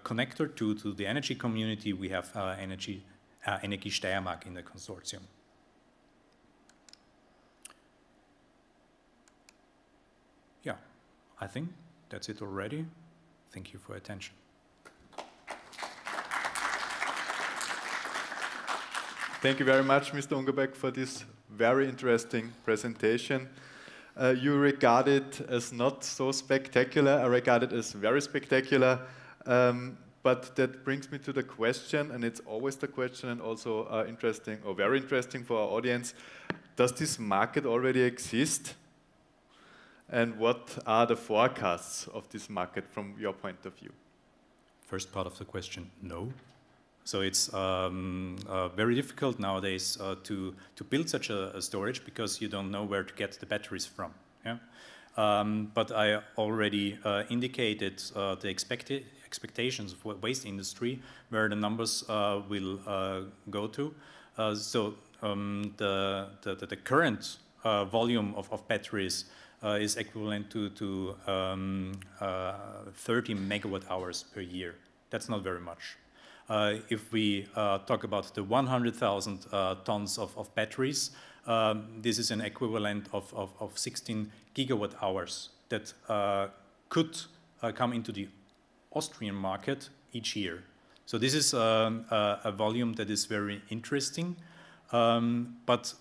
connector to the energy community, we have Energie Steiermark in the consortium. Yeah, I think that's it already. Thank you for your attention. Thank you very much, Mr. Ungerbeck, for this very interesting presentation. You regard it as not so spectacular. I regard it as very spectacular. But that brings me to the question, and it's always the question, and also interesting or very interesting for our audience. Does this market already exist? And what are the forecasts of this market from your point of view? First part of the question, no. So it's very difficult nowadays to build such a storage, because you don't know where to get the batteries from. Yeah? But I already indicated the expectations for waste industry, where the numbers will go to. So the current volume of batteries is equivalent to 30 megawatt hours per year. That's not very much. If we talk about the 100,000 tons of batteries, this is an equivalent of 16 gigawatt hours that could come into the Austrian market each year. So this is a volume that is very interesting, but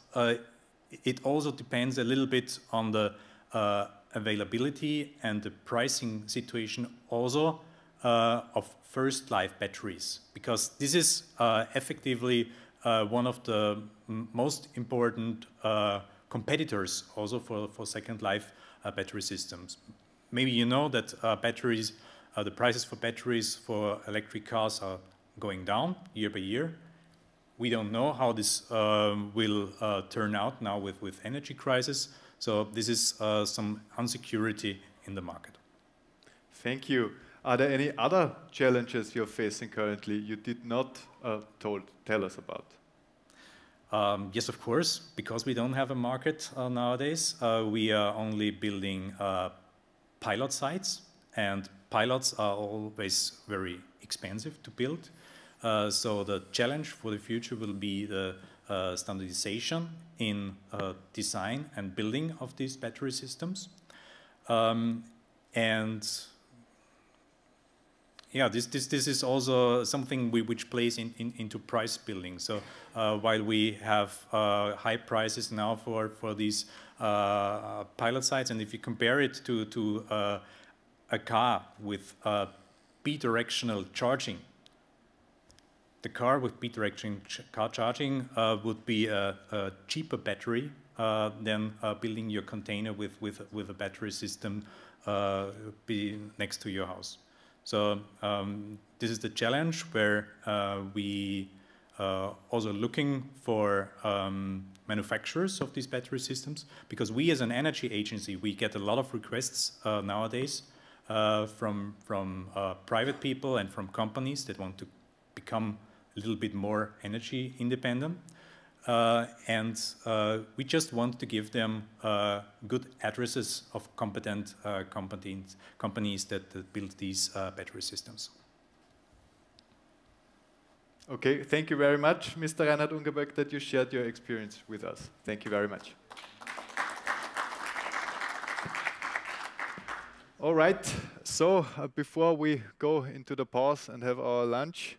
it also depends a little bit on the availability and the pricing situation also of first life batteries, because this is effectively one of the most important competitors also for second life battery systems. Maybe you know that batteries, the prices for batteries for electric cars are going down year by year. We don't know how this will turn out now with energy crisis. So this is some insecurity in the market. Thank you. Are there any other challenges you're facing currently you did not tell us about? Yes, of course. Because we don't have a market nowadays, we are only building pilot sites, and pilots are always very expensive to build. So the challenge for the future will be the standardization in design and building of these battery systems. And Yeah, this is also something which plays into price building. So while we have high prices now for these pilot sites, and if you compare it to a car with bidirectional charging, the car with bidirectional car charging would be a cheaper battery than building your container with a battery system be next to your house. So this is the challenge where we also looking for manufacturers of these battery systems, because we as an energy agency, we get a lot of requests nowadays from private people and from companies that want to become a little bit more energy independent. And we just want to give them good addresses of competent companies that build these battery systems. Okay, thank you very much, Mr. Reinhard Ungerberg, that you shared your experience with us. Thank you very much. All right, so before we go into the pause and have our lunch,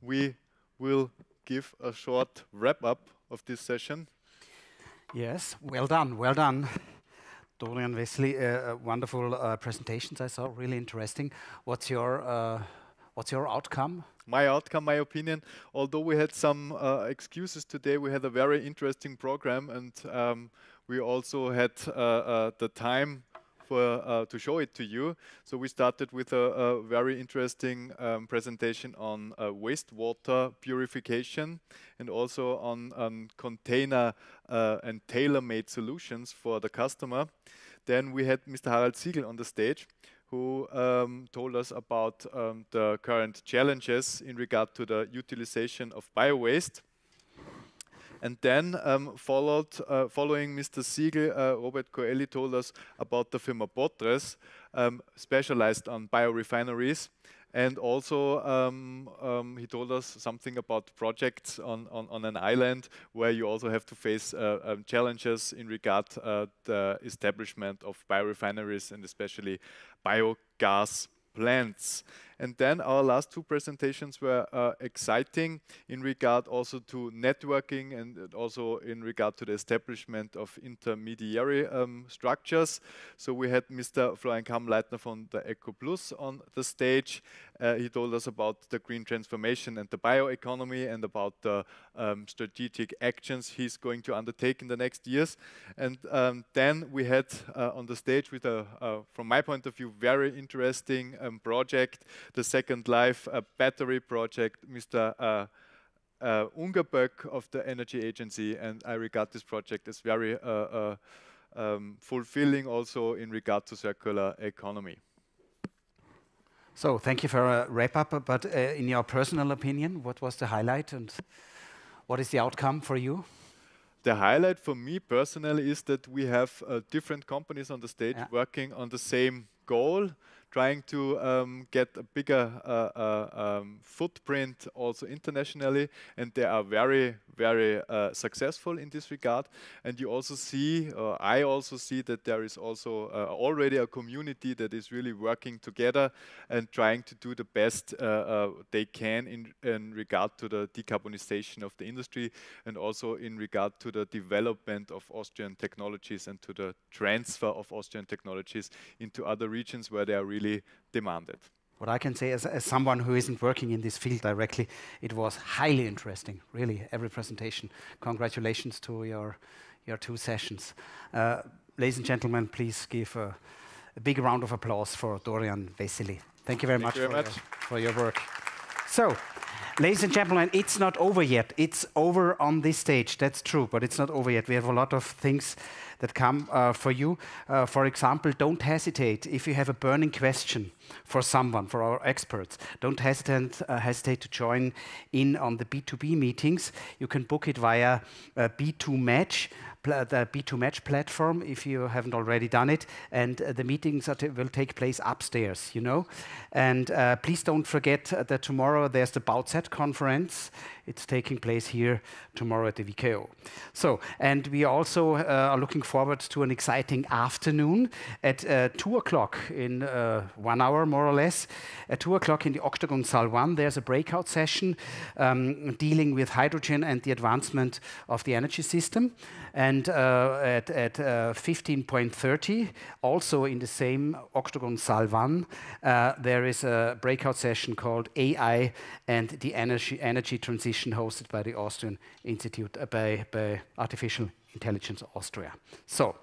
we will give a short wrap-up of this session. Yes, well done. Dorian, Wesley, wonderful presentations I saw, really interesting. What's your outcome? My outcome, my opinion, although we had some excuses today, we had a very interesting program, and we also had the time to show it to you. So we started with a very interesting presentation on wastewater purification, and also on container and tailor-made solutions for the customer. Then we had Mr. Harald Siegel on the stage, who told us about the current challenges in regard to the utilization of bio-waste. And then following Mr. Siegel, Robert Coeli told us about the firma Botres, specialized on biorefineries. And also he told us something about projects on an island where you also have to face challenges in regard to the establishment of biorefineries and especially biogas plants. And then our last two presentations were exciting in regard also to networking and also in regard to the establishment of intermediary structures. So we had Mr. Florian Kammleitner from the EcoPlus on the stage. He told us about the green transformation and the bioeconomy and about the strategic actions he's going to undertake in the next years. And then we had on the stage with a, from my point of view, very interesting project, the Second Life battery project, Mr. Ungerberg of the Energy Agency, and I regard this project as very fulfilling also in regard to circular economy. So thank you for a wrap-up, but in your personal opinion, what was the highlight and what is the outcome for you? The highlight for me personally is that we have different companies on the stage working on the same goal, trying to get a bigger footprint also internationally, and they are very, very successful in this regard. And you also see, I also see that there is also already a community that is really working together and trying to do the best they can in regard to the decarbonization of the industry, and also in regard to the development of Austrian technologies and to the transfer of Austrian technologies into other regions where they are really demanded. What I can say as someone who isn't working in this field directly, it was highly interesting, really, every presentation. Congratulations to your two sessions. Ladies and gentlemen, please give a big round of applause for Dorian Vesely. Thank you very much for your work. So, ladies and gentlemen, it's not over yet. It's over on this stage, that's true, but it's not over yet. We have a lot of things that come for you. For example, don't hesitate if you have a burning question for someone, for our experts. Don't hesitate to join in on the B2B meetings. You can book it via B2Match, the B2Match platform if you haven't already done it. And the meetings will take place upstairs, you know. And please don't forget that tomorrow there's the BauZ conference. It's taking place here tomorrow at the WKO. So, and we also are looking forward to an exciting afternoon at 2 o'clock in 1 hour, more or less. At 2 o'clock in the Octagon Saal 1, there's a breakout session dealing with hydrogen and the advancement of the energy system. And at 15:30, also in the same Octagon Saal 1, there is a breakout session called AI and the Energy Transition, hosted by the Austrian Institute, by Artificial Intelligence Austria. So,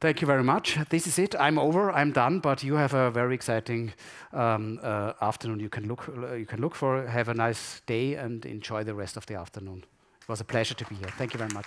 thank you very much. This is it. I'm over. I'm done. But you have a very exciting afternoon. You can look for. Have a nice day and enjoy the rest of the afternoon. It was a pleasure to be here. Thank you very much.